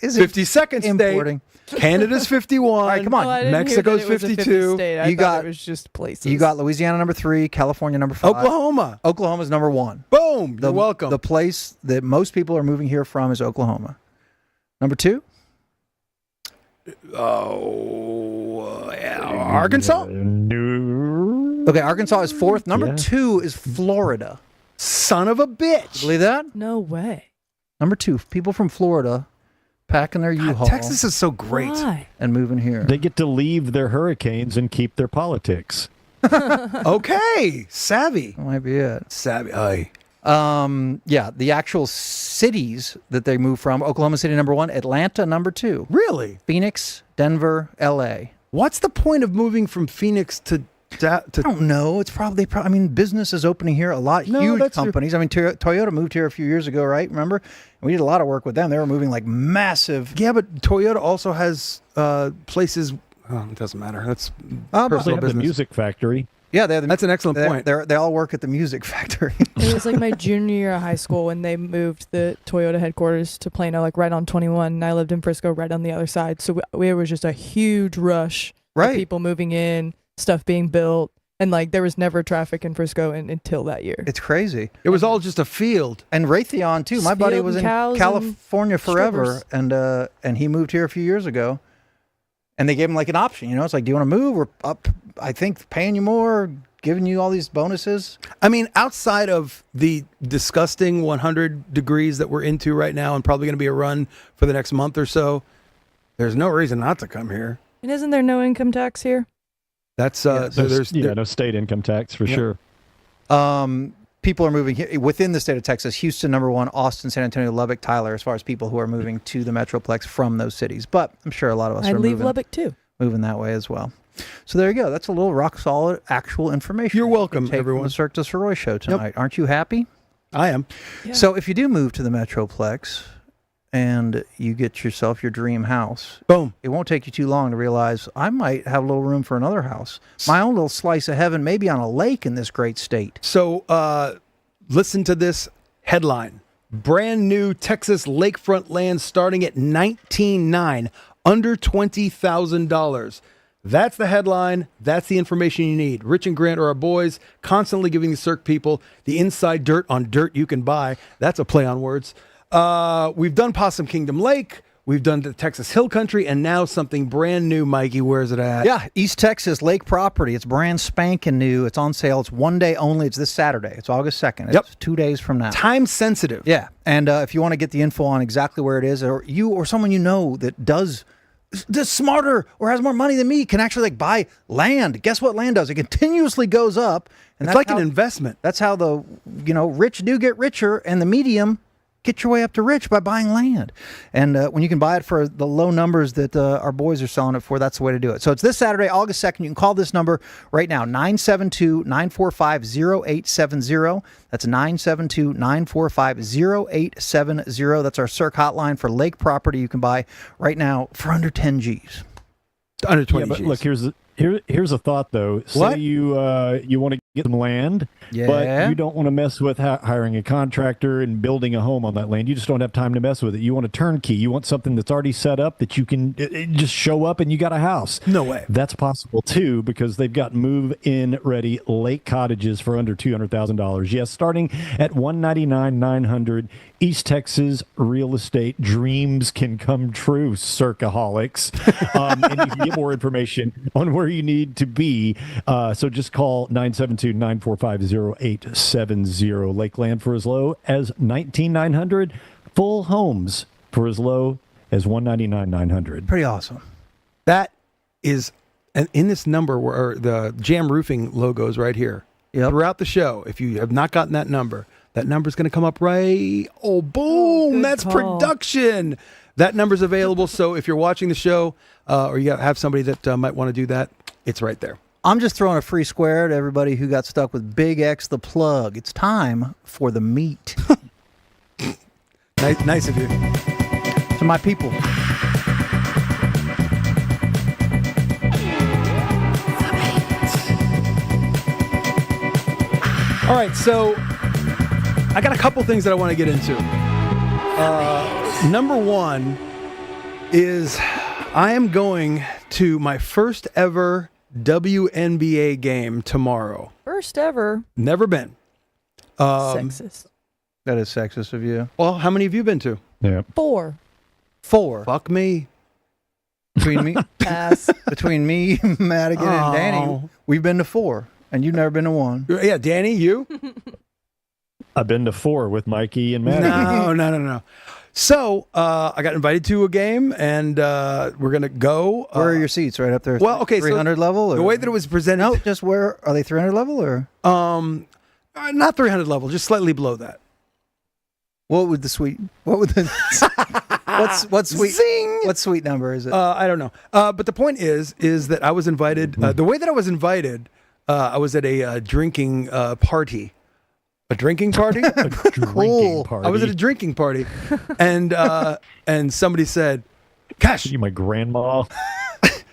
is 52nd importing. state. Canada's 51. All right, come on. Oh, I didn't Mexico's hear that it was a 50 52. state. I You thought got- it was just places. You got Louisiana number 3, California number 5. Oklahoma. Oklahoma's number 1. Boom. You're welcome. The place that most people are moving here from is Oklahoma. Number 2? Arkansas? No. Okay, Arkansas is 4th. Number Yeah. 2 is Florida. Son of a bitch. Believe that? No way. Number 2, people from Florida packing their U-Haul Texas is so great. Why? and moving here. They get to leave their hurricanes and keep their politics. Okay. Savvy. That might be it. Savvy. Aye. Yeah, the actual cities that they move from: Oklahoma City number 1, Atlanta number 2, Really? Phoenix, Denver, L.A. What's the point of moving from Phoenix to I don't know. It's probably. I mean, business is opening here. A lot No, huge that's companies. I mean, Toyota moved here a few years ago, right? Remember? And we did a lot of work with them. They were moving like massive. Yeah, but Toyota also has places. Oh, it doesn't matter. That's They personal have the business. music factory. Yeah, they have That's an excellent point. They all work at the music factory. It was like my junior year of high school when they moved the Toyota headquarters to Plano, like right on 21. And I lived in Frisco, right on the other side. So it was just a huge rush. Right. Of people moving in, stuff being built. And like there was never traffic in Frisco until that year. It's crazy. It was all just a field. And Raytheon too. My buddy Field was and in cows California and forever, strippers. and he moved here a few years ago. And they gave him like an option, you know. It's like, do you want to move? We're up, I think, paying you more, giving you all these bonuses. I mean, outside of the disgusting 100 degrees that we're into right now, and probably going to be a run for the next month or so, there's no reason not to come here. And isn't there no income tax here? That's so there's no state income tax for sure. People are moving here within the state of Texas. Houston, number one. Austin, San Antonio, Lubbock, Tyler, as far as people who are moving to the Metroplex from those cities. But I'm sure a lot of us I'd are leave moving, Lubbock too. moving that way as well. So there you go. That's a little rock solid actual information. You're welcome, you take everyone. From the Cirque Du Sirois show tonight. Aren't you happy? I am. Yeah. So if you do move to the Metroplex and you get yourself your dream house, Boom. it won't take you too long to realize I might have a little room for another house. My own little slice of heaven, maybe on a lake in this great state. So listen to this headline. Brand new Texas lakefront land starting at $19,900, under $20,000. That's the headline. That's the information you need. Rich and Grant are our boys, constantly giving the Cirque people the inside dirt on dirt you can buy. That's a play on words. We've done Possum Kingdom Lake. We've done the Texas Hill Country, and now something brand new. Mikey, where's it at? Yeah, East Texas Lake property. It's brand spanking new. It's on sale. It's one day only. It's this Saturday. It's August 2nd. It's Yep. 2 days from now. Time sensitive. Yeah, and if you want to get the info on exactly where it is, or you or someone you know that does smarter or has more money than me can actually like buy land. Guess what land does? It continuously goes up. And It's that's like how, an investment. That's how the rich do get richer, and the medium get your way up to rich by buying land. And when you can buy it for the low numbers that our boys are selling it for, that's the way to do it. So it's this Saturday, August 2nd. You can call this number right now, 972-945-0870. That's 972-945-0870. That's our Cirque hotline for lake property you can buy right now for under 10 G's. Under 20 But Gs. look, here's a thought though. What? Say you want to get some land, Yeah. but you don't want to mess with hiring a contractor and building a home on that land. You just don't have time to mess with it. You want a turnkey. You want something that's already set up that you can just show up and you got a house. No way. That's possible too, because they've got move-in ready lake cottages for under $200,000. Yes, starting at $199,900. East Texas real estate dreams can come true, Circaholics. And you can get more information on where you need to be. So just call 972-945-0870. Lakeland for as low as $19,900. Full homes for as low as $199,900. Pretty awesome. That is, and in this number where the Jam Roofing logo is right here. Yep. Throughout the show, if you have not gotten that number is going to come up right. Oh, boom. Good That's call. production. That number's available. So if you're watching the show or you have somebody that might want to do that, it's right there. I'm just throwing a free square to everybody who got stuck with Big X the plug. It's time for the meat. Nice of you. To my people. All right, so I got a couple things that I want to get into. Number one is I am going to my first ever WNBA game tomorrow. First ever. Never been. Sexist. That is sexist of you. Well, how many have you been to? Yeah. 4. 4. Fuck me. Between me, Pass. Madigan, and Danny, Oh. we've been to 4, and you've never been to 1. Yeah, Danny, you? I've been to 4 with Mikey and Matt. No. So I got invited to a game, and we're going to go. Where are your seats? Right up there? Well, okay, so 300 level? Or? The way that it was presented. No, just where? Are they 300 level or? Not 300 level, just slightly below that. What would the what's sweet? Zing! What suite number is it? I don't know. But the point is that I was invited. The way that I was invited, I was at a drinking party. A drinking party? Drinking party. I was at a drinking party, and somebody said, "Cash, You, my grandma.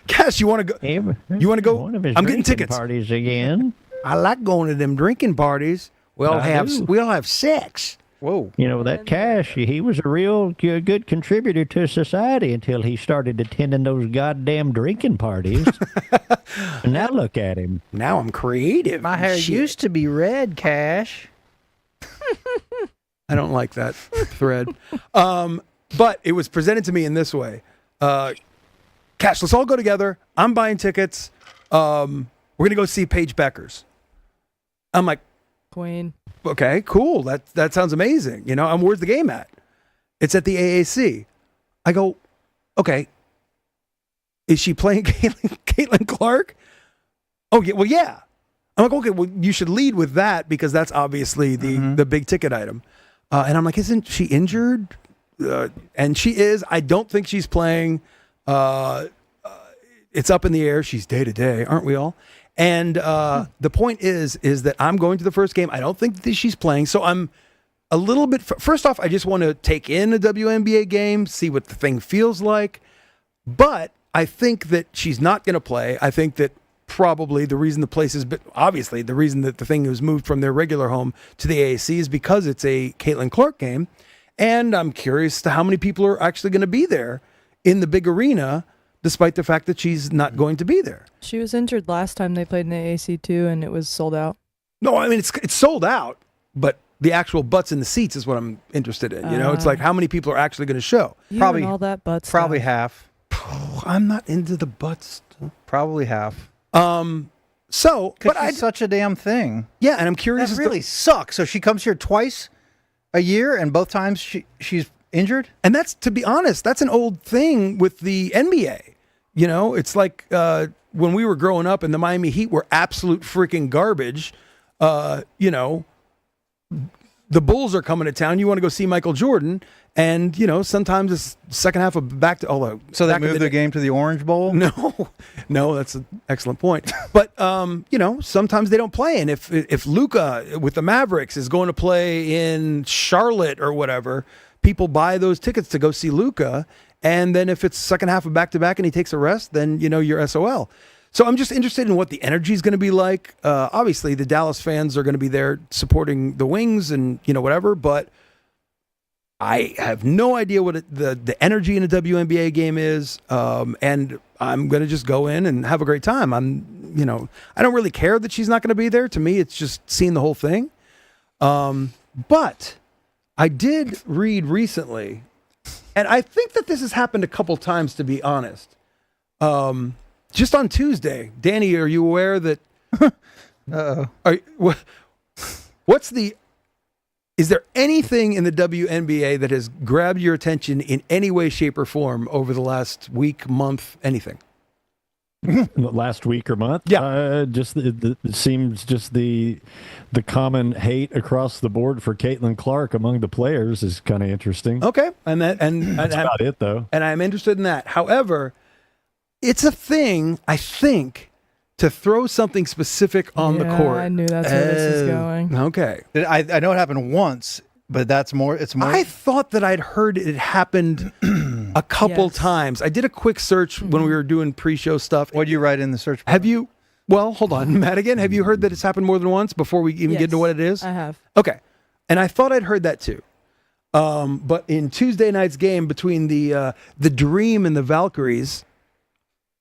Cash, you want to go? You want to go? One of his I'm getting drinking tickets. parties again. I like going to them drinking parties. We all I have do. sex. Whoa. You know, that Cash, he was a real good contributor to society until he started attending those goddamn drinking parties. And now look at him. Now I'm creative. My hair Shit. used to be red, Cash. I don't like that thread. But it was presented to me in this way. Cash, let's all go together. I'm buying tickets. We're going to go see Paige Beckers. I'm like, Queen. okay, cool. That sounds amazing. You know, where's the game at? It's at the AAC. I go, okay. Is she playing Caitlin Clark? Oh, yeah. Well, yeah. I'm like, okay, well, you should lead with that because that's obviously the big ticket item. And I'm like, isn't she injured? And she is. I don't think she's playing. It's up in the air. She's day to day, aren't we all? And the point is that I'm going to the first game. I don't think that she's playing. So I'm a little bit. First off, I just want to take in a WNBA game, see what the thing feels like. But I think that she's not going to play. I think that probably the reason the place is, obviously the reason that the thing was moved from their regular home to the AAC is because it's a Caitlin Clark game. And I'm curious to how many people are actually going to be there in the big arena, despite the fact that she's not going to be there. She was injured last time they played in the AAC too, and it was sold out. No, I mean, it's sold out, but the actual butts in the seats is what I'm interested in. You know, it's like how many people are actually going to show. Probably all that butt stuff. Probably half. I'm not into the butts. Probably half. So, but it's such a damn thing. Yeah, and I'm curious. That really sucks. So she comes here twice a year, and both times she's injured? And that's, to be honest, that's an old thing with the NBA. You know, it's like when we were growing up and the Miami Heat were absolute freaking garbage, you know, the Bulls are coming to town. You want to go see Michael Jordan. And, you know, sometimes it's second half of back to, although. So they moved their game to the Orange Bowl? No, that's an excellent point. But, you know, sometimes they don't play. And if Luka with the Mavericks is going to play in Charlotte or whatever, people buy those tickets to go see Luka. And then if it's second half of back-to-back and he takes a rest, then, you know, you're SOL. So I'm just interested in what the energy is going to be like. Obviously, the Dallas fans are going to be there supporting the Wings and, you know, whatever. But I have no idea what the energy in a WNBA game is. And I'm going to just go in and have a great time. You know, I don't really care that she's not going to be there. To me, it's just seeing the whole thing. But I did read recently, and I think that this has happened a couple times, to be honest. Just on Tuesday, Danny, are you aware that? Is there anything in the WNBA that has grabbed your attention in any way, shape, or form over the last week, month, anything? Last week or month? Yeah. Just it seems just the common hate across the board for Caitlin Clark among the players is kind of interesting. Okay, and that's about it, though. And I'm interested in that. However, it's a thing, I think, to throw something specific on the court. I knew that's where this is going. Okay. I know it happened once, but it's more. I thought that I'd heard it happened a couple times. I did a quick search when we were doing pre-show stuff. What did you write in the search bar? Have you? Well, hold on, Madigan. Have you heard that it's happened more than once before we even get into what it is? I have. Okay. And I thought I'd heard that too. But in Tuesday night's game between the Dream and the Valkyries,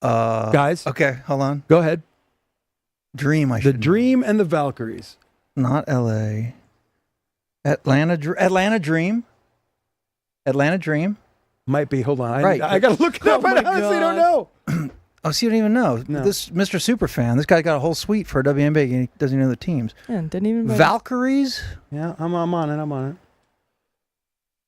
guys. Okay, hold on. Go ahead. Dream, The Dream and the Valkyries. Not L.A. Atlanta Dream. Atlanta Dream. Might be. Hold on. Right. I got to look it up. I honestly don't know. Oh, so you don't even know. No. This Mr. Superfan, this guy got a whole suite for a WNBA and he doesn't even know the teams. Yeah, didn't even Valkyries? Yeah, I'm on it.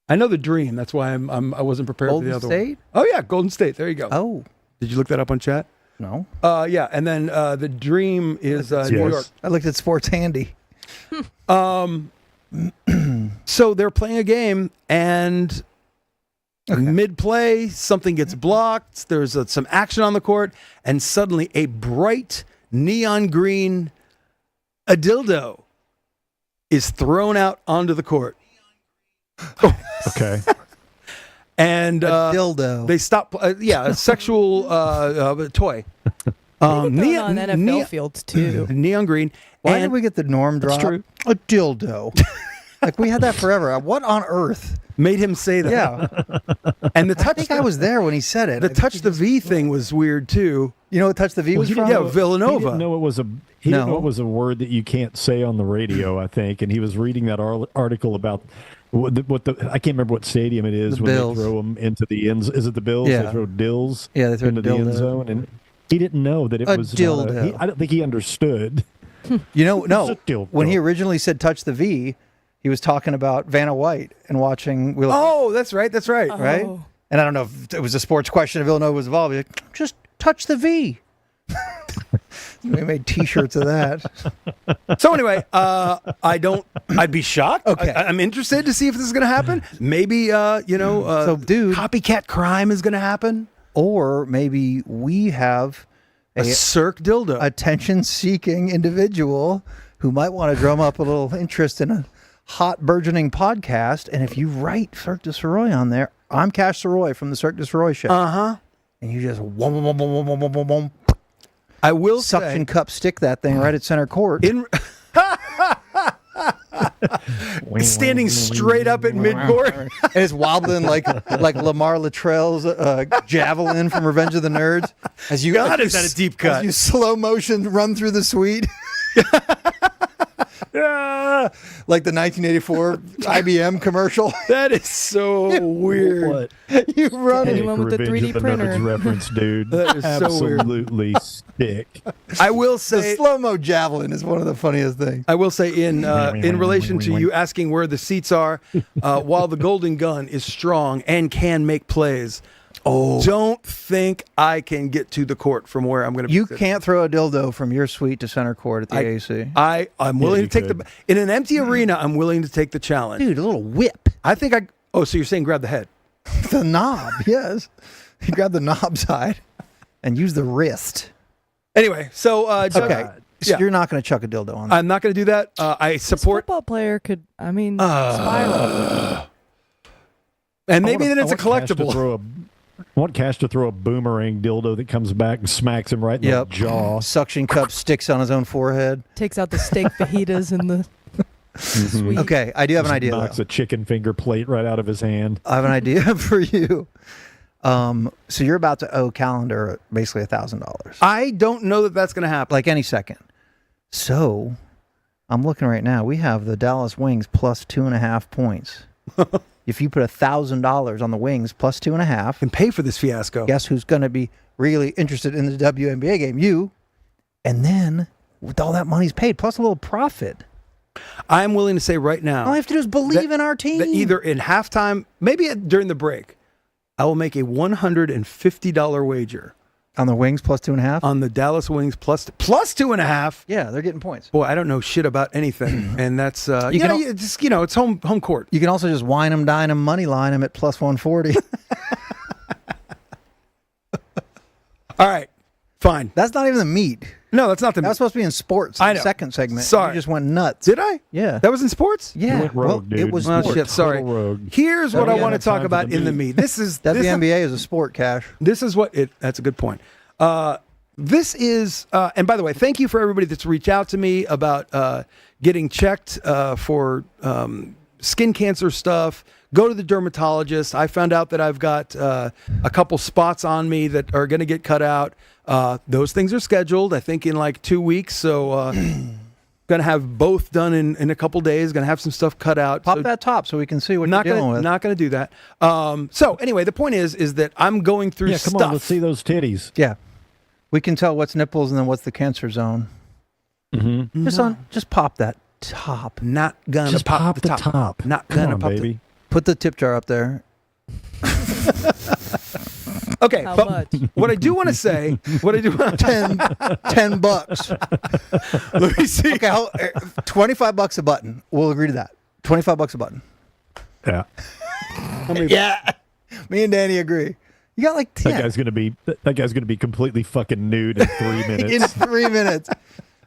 I know the Dream. That's why I wasn't prepared for the other State? one. Oh, yeah. Golden State. There you go. Oh. Did you look that up on chat? No. Yeah. And then the Dream is New York. I looked at Sports Handy. So they're playing a game, and mid-play, something gets blocked. There's some action on the court, and suddenly a bright neon green dildo is thrown out onto the court. Okay. And dildo. They stop. A sexual toy. on NFL fields too. Neon green. Why did we get the norm drop? True. A dildo. Like we had that forever. What on earth made him say that? Yeah. And the I touch, think I was there when he said it. the touch the V thing was weird too. You know what touch the V was he from? didn't Yeah, Villanova. He didn't know it was a. He No. didn't know it was a word that you can't say on the radio. I think, and he was reading that article about what the I can't remember what stadium it is The when Bills. they throw them into the end. Is it the Bills? Yeah. They throw dills. Yeah, they throw into the end dildo. zone, and he didn't know that it A was dildo. I don't think he understood. You know, no. It's a dildo. When he originally said touch the V, he was talking about Vanna White and watching. Oh, that's right. That's right. Right? Oh. And I don't know if it was a sports question if Villanova was involved. He's like, just touch the V. We made T-shirts of that. So anyway, I'd be shocked. Okay. I'm interested to see if this is going to happen. Maybe, So, dude- copycat crime is going to happen. Or maybe we have A Cirque dildo. attention-seeking individual who might want to drum up a little interest in a hot burgeoning podcast. And if you write Cirque Du Sirois on there, I'm Cash Sirois from the Cirque Du Sirois show. Uh-huh. And you just wom, I will suction say, cup stick that thing right at center court. in standing straight up at mid-court. And it's wobbling like Lamar Latrell's javelin from Revenge of the Nerds. As you God, as is you that a deep As cut? you slow motion run through the suite. Like the 1984 IBM commercial. That is so weird. What? You run it. Anyone with a Revenge 3D of the printer. Nerds reference, dude. That is so weird. Absolutely sick. I will The say, slow-mo javelin is one of the funniest things. in relation to you asking where the seats are, while the Golden Gun is strong and can make plays, don't think I can get to the court from where I'm going to be You sitting. can't throw a dildo from your suite to center court at the AC. I'm willing you to take could. in an empty arena. I'm willing to take the challenge. Dude, a little whip. I think I. Oh, so you're saying grab the head? The knob, yes. You grab the knob side and use the wrist. Anyway, so Okay. So yeah. you're not going to chuck a dildo on that. I'm not going to do that. I This support, football player could, spiral. and maybe then it's a I want Cash to collectible. I want Cash to throw a boomerang dildo that comes back and smacks him right in Yep. the jaw. Suction cup sticks on his own forehead. Takes out the steak fajitas in the suite. Okay, I do have an Just idea. knocks though. a chicken finger plate right out of his hand. I have an idea for you. So you're about to owe Calendar basically $1,000, I don't know that that's going to happen. like any second. So I'm looking right now. We have the Dallas Wings plus 2.5 points. If you put $1,000 on the Wings plus 2.5, Can pay for this fiasco. guess who's going to be really interested in the WNBA game? You. And then with all that money's paid, plus a little profit, I'm willing to say right now all I have to do is believe in our team. that either in halftime, maybe during the break, I will make a $150 wager on the Wings plus 2.5. on the Dallas Wings plus 2.5. Yeah, they're getting points. Boy, I don't know shit about anything, and that's You can al- it's home court. You can also just wine them, dine them, money line them at plus 140. All right, fine. That's not even the meat. No, that's not the. That was supposed to be in sports. I the know. second segment. Sorry. You just went nuts. Did I? Yeah. That was in sports. Yeah. went rogue, well, it dude. was Well, sport. shit. Sorry. Total rogue. Here's what Oh, I yeah, want to that's time talk for about the in the meat. meat. This is That this, WNBA is a sport, Cash. This is what it. That's a good point. This is, and by the way, thank you for everybody that's reached out to me about getting checked for skin cancer stuff. Go to the dermatologist. I found out that I've got a couple spots on me that are going to get cut out. Those things are scheduled, I think, in like 2 weeks. So, going to have both done in a couple days. Going to have some stuff cut out. Pop So that top so we can see what not you're dealing gonna with. not going to do that. So anyway, the point is that I'm going through Yeah, come stuff. on, let's see those titties. Yeah. We can tell what's nipples and then what's the cancer zone. Mm-hmm. Just pop that top. Not gonna Just pop the top. Not Come gonna on, pop baby. Put the tip jar up there. Okay, How but much? what I do want to say, what I do want to $10. let me see. Okay, $25 a button. We'll agree to that. $25 a button. Yeah. Yeah. Me and Danny agree. You got like 10 That guy's gonna be completely fucking nude in 3 minutes. in 3 minutes.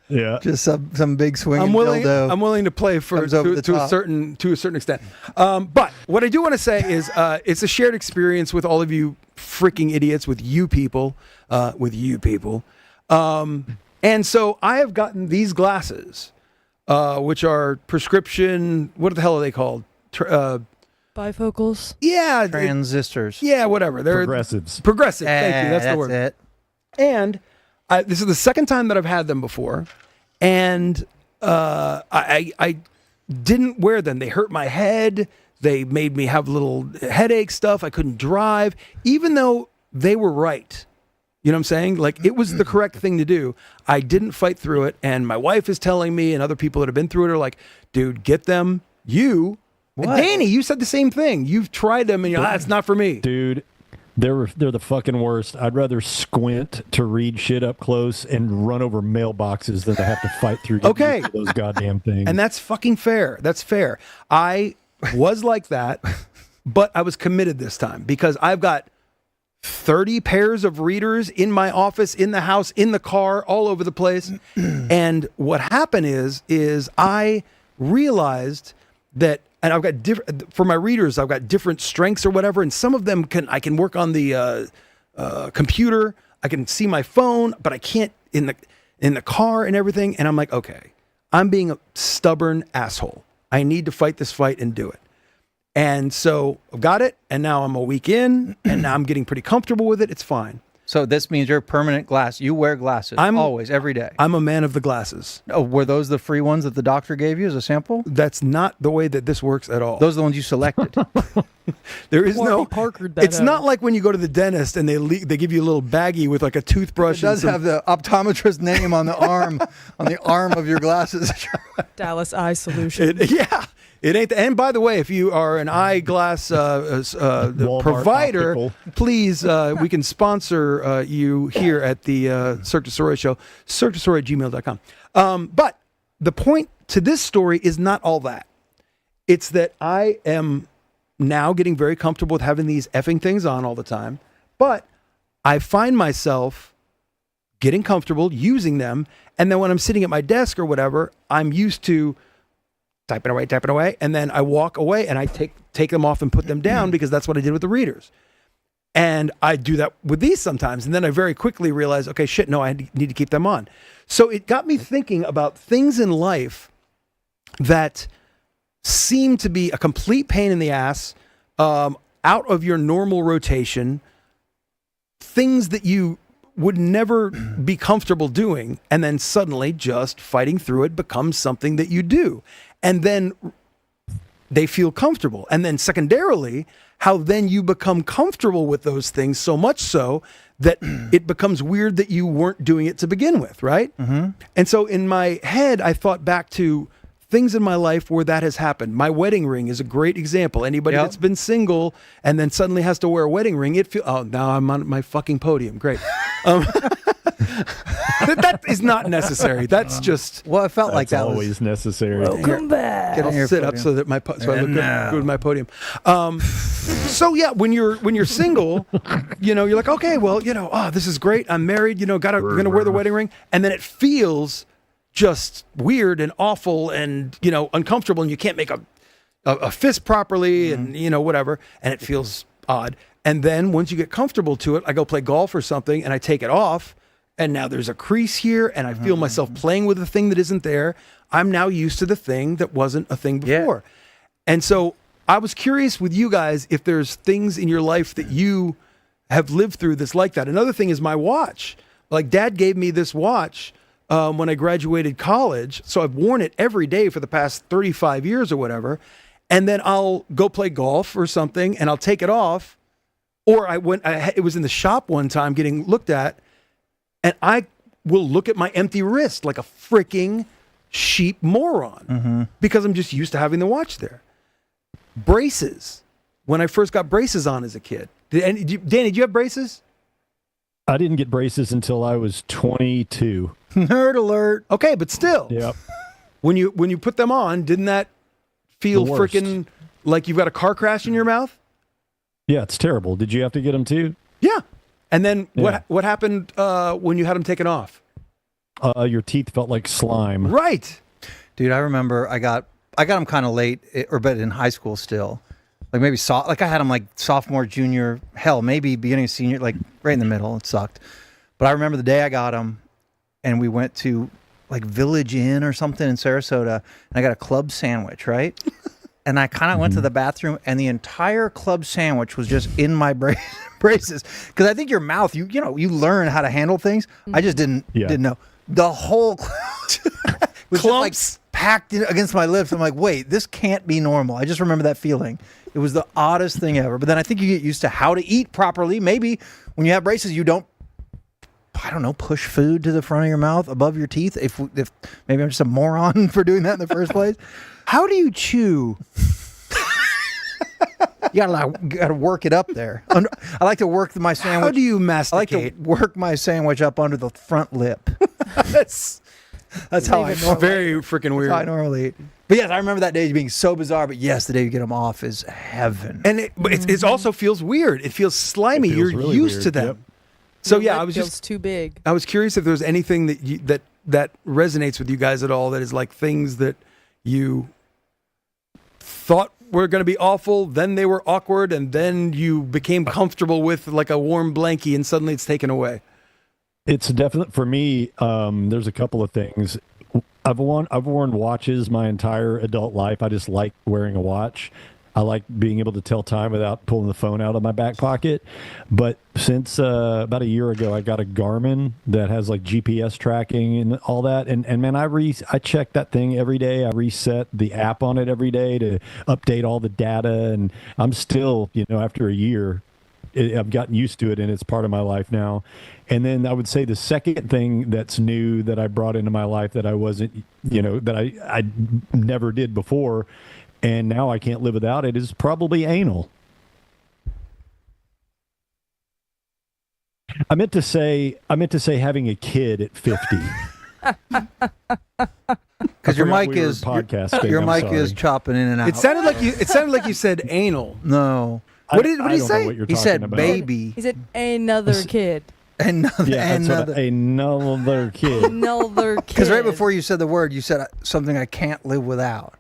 Yeah. Just some big swinging I'm willing. dildo. I'm willing to play for Comes over the to a top. certain extent. But what I do want to say is, it's a shared experience with all of you freaking idiots, with you people. And so I have gotten these glasses which are prescription. What the hell are they called? Bifocals. Yeah, Transistors. yeah, whatever. They're Progressives. progressive. Thank you. That's the word. It. And this is the second time that I've had them before, and I didn't wear them. They hurt my head. They made me have little headache stuff. I couldn't drive, even though they were right. You know what I'm saying? Like, it was the correct thing to do. I didn't fight through it, and my wife is telling me, and other people that have been through it are like, dude, get them. Danny, you said the same thing. You've tried them, and you're like, it's not for me. Dude, they're the fucking worst. I'd rather squint to read shit up close and run over mailboxes than to have to fight through those goddamn things. And that's fucking fair. That's fair. I was like that, but I was committed this time because I've got 30 pairs of readers in my office, in the house, in the car, all over the place. And what happened is I realized that, and I've got different, for my readers, I've got different strengths or whatever. And some of them I can work on the computer. I can see my phone, but I can't in the car and everything. And I'm like, okay, I'm being a stubborn asshole. I need to fight this fight and do it. And so I've got it, and now I'm a week in, and now I'm getting pretty comfortable with it. It's fine. So this means you're permanent glass. You wear glasses always, every day. I'm a man of the glasses. Oh, were those the free ones that the doctor gave you as a sample? That's not the way that this works at all. Those are the ones you selected. There is no. Parkered that It's out. not like when you go to the dentist and they give you a little baggie with like a toothbrush. It does have the optometrist name on the arm of your glasses. Dallas Eye Solution. Yeah. It ain't. And by the way, if you are an eyeglass provider, Optical. please, we can sponsor you here at the Cirque Du Sirois show, cirquedusirois@gmail.com. But the point to this story is not all that. It's that I am now getting very comfortable with having these effing things on all the time. But I find myself getting comfortable using them. And then when I'm sitting at my desk or whatever, I'm used to typing away, and then I walk away and I take them off and put them down because that's what I did with the readers. And I do that with these sometimes, and then I very quickly realize, okay, shit, no, I need to keep them on. So it got me thinking about things in life that seem to be a complete pain in the ass, out of your normal rotation, things that you would never be comfortable doing, and then suddenly just fighting through it becomes something that you do. And then they feel comfortable. And then secondarily, how then you become comfortable with those things so much so that it becomes weird that you weren't doing it to begin with, right? Mm-hmm. And so in my head, I thought back to things in my life where that has happened. My wedding ring is a great example. Anybody that's been single and then suddenly has to wear a wedding ring, now I'm on my fucking podium. Great. That is not necessary. That's just. Well, it felt like that always necessary. Welcome back. I'll sit up so that I look good with my podium. So yeah, when you're single, you're like, okay, well, this is great. I'm married. Gonna wear the wedding ring, and then it feels just weird and awful and uncomfortable, and you can't make a fist properly, and whatever, and it feels odd. And then once you get comfortable to it, I go play golf or something, and I take it off. And now there's a crease here, and I feel myself playing with a thing that isn't there. I'm now used to the thing that wasn't a thing before. Yeah. And so I was curious with you guys if there's things in your life that you have lived through that's like that. Another thing is my watch. Like, Dad gave me this watch when I graduated college, so I've worn it every day for the past 35 years or whatever. And then I'll go play golf or something, and I'll take it off. Or it was in the shop one time getting looked at, and I will look at my empty wrist like a freaking sheep moron because I'm just used to having the watch there. Braces. When I first got braces on as a kid. Danny, did you have braces? I didn't get braces until I was 22. Nerd alert. Okay, but still. Yep. When you put them on, didn't that feel freaking like you've got a car crash in your mouth? Yeah, it's terrible. Did you have to get them too? Yeah. And then what happened when you had them taken off? Your teeth felt like slime. Right. Dude, I remember I got them kind of late, but in high school still. Like maybe I had them like sophomore, junior, hell, maybe beginning of senior, like right in the middle. It sucked. But I remember the day I got them, and we went to like Village Inn or something in Sarasota, and I got a club sandwich, right? And I kind of went to the bathroom, and the entire club sandwich was just in my braces. Because I think your mouth, you learn how to handle things. I just didn't know. The whole was just like packed against my lips. I'm like, wait, this can't be normal. I just remember that feeling. It was the oddest thing ever. But then I think you get used to how to eat properly. Maybe when you have braces, you don't, I don't know, push food to the front of your mouth above your teeth. If maybe I'm just a moron for doing that in the first place. How do you chew? You gotta work it up there. I like to work my sandwich. How do you masticate? I like to work my sandwich up under the front lip. That's how I normally. Very freaking weird. That's how I normally eat. But yes, I remember that day being so bizarre. But yes, the day you get them off is heaven. And it also feels weird. It feels slimy. You're really used weird. to them. Yep. So Your yeah, lip I was feels just too big. I was curious if there was anything that resonates with you guys at all. That is like things that you thought were going to be awful, then they were awkward, and then you became comfortable with like a warm blankie, and suddenly it's taken away. It's definitely for me. There's a couple of things. I've worn watches my entire adult life. I just like wearing a watch. I like being able to tell time without pulling the phone out of my back pocket. But since about a year ago, I got a Garmin that has like GPS tracking and all that. And man, I check that thing every day. I reset the app on it every day to update all the data. And I'm still, after a year, I've gotten used to it, and it's part of my life now. And then I would say the second thing that's new that I brought into my life that I wasn't, that I never did before, and now I can't live without it, is probably anal. I meant to say having a kid at 50. Because your mic is podcasting. your I'm mic sorry. is chopping in and out. It sounded like you said anal. No. What did he I don't know say? what you're He talking said about. baby. He said another kid. Another. Another kid. Another kid. Because right before you said the word, you said something I can't live without.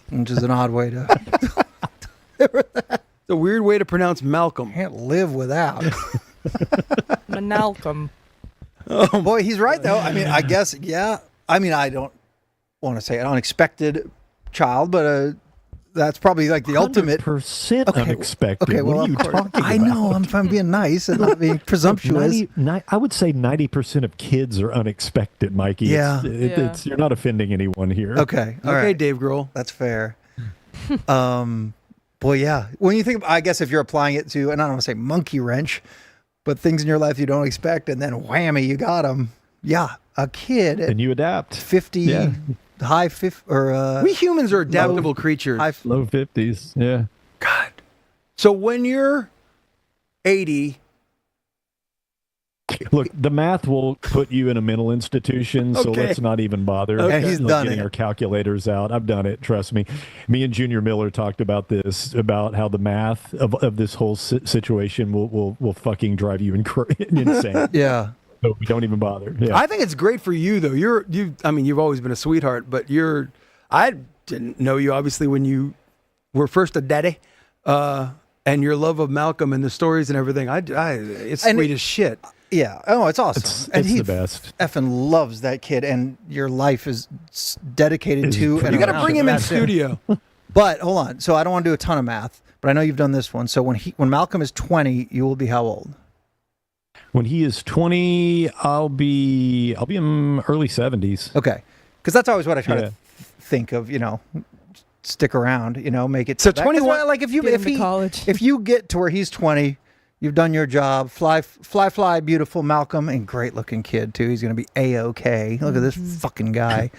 Which is an odd way to. It's a weird way to pronounce Malcolm. Can't live without. Malcolm. Oh boy, he's right though. I mean, I guess yeah. I mean, I don't want to say an unexpected child, but that's probably like the ultimate. 100% unexpected. Okay, well, what are you of course. talking I about? know. I'm being nice and not being presumptuous. I would say 90% of kids are unexpected, Mikey. Yeah. It's you're not offending anyone here. Okay, all Okay, right. Dave Grohl. That's fair. Boy, yeah. When you think, I guess if you're applying it to, and I don't want to say monkey wrench, but things in your life you don't expect, and then whammy, you got them. Yeah, a kid at And you adapt. 50, Yeah. high 50, or We humans are adaptable creatures. high. Low 50s. Yeah. God. So when you're 80, Look, the math will put you in a mental institution, so Okay. let's not even bother. And he's done getting it. our calculators out. I've done it. Trust me. Me and Junior Miller talked about this, about how the math of this whole situation will fucking drive you insane. Yeah. So we don't even bother. Yeah. I think it's great for you though. You've always been a sweetheart, but I didn't know you obviously when you were first a daddy, and your love of Malcolm and the stories and everything. It's And sweet as shit. Yeah. Oh, it's awesome. It's the best. Effing loves that kid, and your life is dedicated to. And You got to around bring him in that. studio. But hold on. So I don't want to do a ton of math, but I know you've done this one. So when Malcolm is 20, you will be how old? When he is 20, I'll be in early 70s. Okay, because that's always what I try Yeah. to think of. Stick around. Make it So that- 'cause 21 Like if you Get if him to he college. if you get to where he's 20, you've done your job. Fly, beautiful Malcolm, and great looking kid too. He's gonna be a-okay. Look at this fucking guy.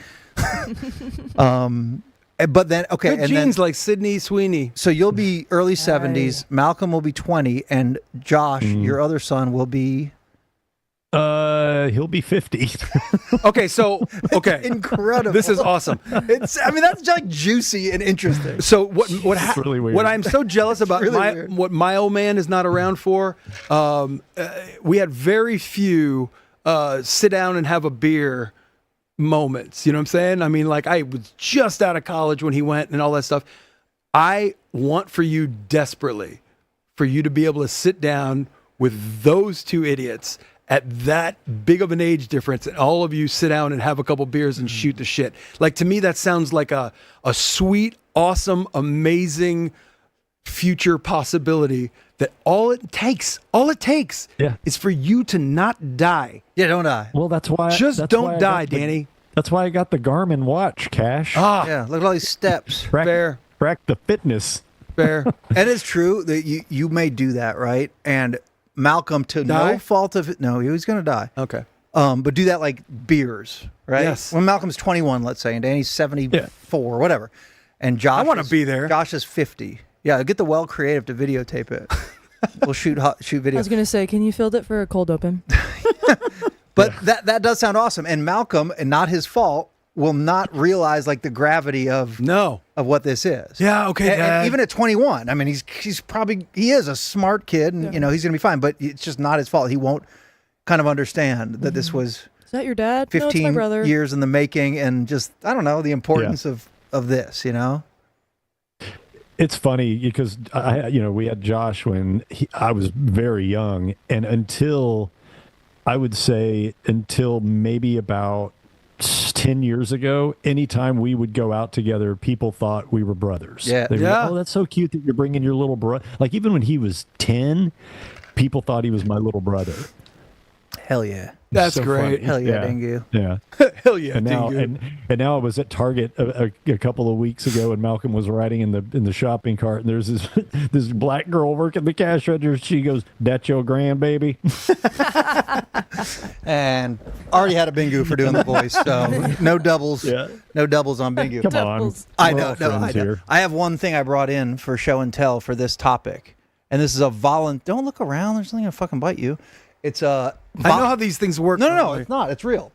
But then okay, Good and genes then like Sydney Sweeney. so you'll be early 70s. Malcolm will be 20, and Josh, your other son, will be He'll be 50. Okay, so incredible. This is awesome. That's like juicy and interesting. So what really weird. what I'm so jealous about really weird. what my old man is not around for. We had very few sit down and have a beer moments. You know what I'm saying? I mean, like I was just out of college when he went and all that stuff. I want for you desperately for you to be able to sit down with those two idiots at that big of an age difference, and all of you sit down and have a couple beers and shoot the shit. Like, to me, that sounds like a sweet, awesome, amazing future possibility that all it takes is for you to not die. Yeah, don't die. Well, that's why. Just don't die, Danny. That's why I got the Garmin watch, Cash. Yeah, look at all these steps. Fair. Track the fitness. Fair. It is true that you may do that, right? And Malcolm, to Die? no fault of it, no, he was going to die. Okay. But do that like beers, right? Yes. When Malcolm's 21, let's say, and Danny's 74, whatever, and Josh, I wanna be there. Josh is 50. Yeah, get the Well Creative to videotape it. We'll shoot video. I was gonna say, can you field it for a cold open? But that does sound awesome. And Malcolm, and not his fault, will not realize like the gravity of what this is. Yeah, okay, And Dad. even at 21, I mean, he is a smart kid, and he's gonna be fine. But it's just not his fault. He won't kind of understand that this was Is that your dad? 15 No, it's my brother. years in the making, and just I don't know the importance of this. It's funny because we had Josh when I was very young, and until maybe about 10 years ago, anytime we would go out together, people thought we were brothers. Yeah. They were Yeah. like, oh, that's so cute that you're bringing your little brother. Like, even when he was 10, people thought he was my little brother. Hell yeah. That's So great. funny. Hell yeah, Dingu. Yeah. Hell yeah, And now, Dingu. and now I was at Target a couple of weeks ago, and Malcolm was riding in the shopping cart, and there's this black girl working the cash register. She goes, "That's your grandbaby." And already had a Bingu for doing the voice, so no doubles. Yeah. No doubles on Bingu. Come on, Doubles. I We're know. all No, friends I know. here. I have one thing I brought in for show and tell for this topic, and this is a Don't look around. There's nothing gonna fucking bite you. It's a. I know how these things work. No, it's not. It's real.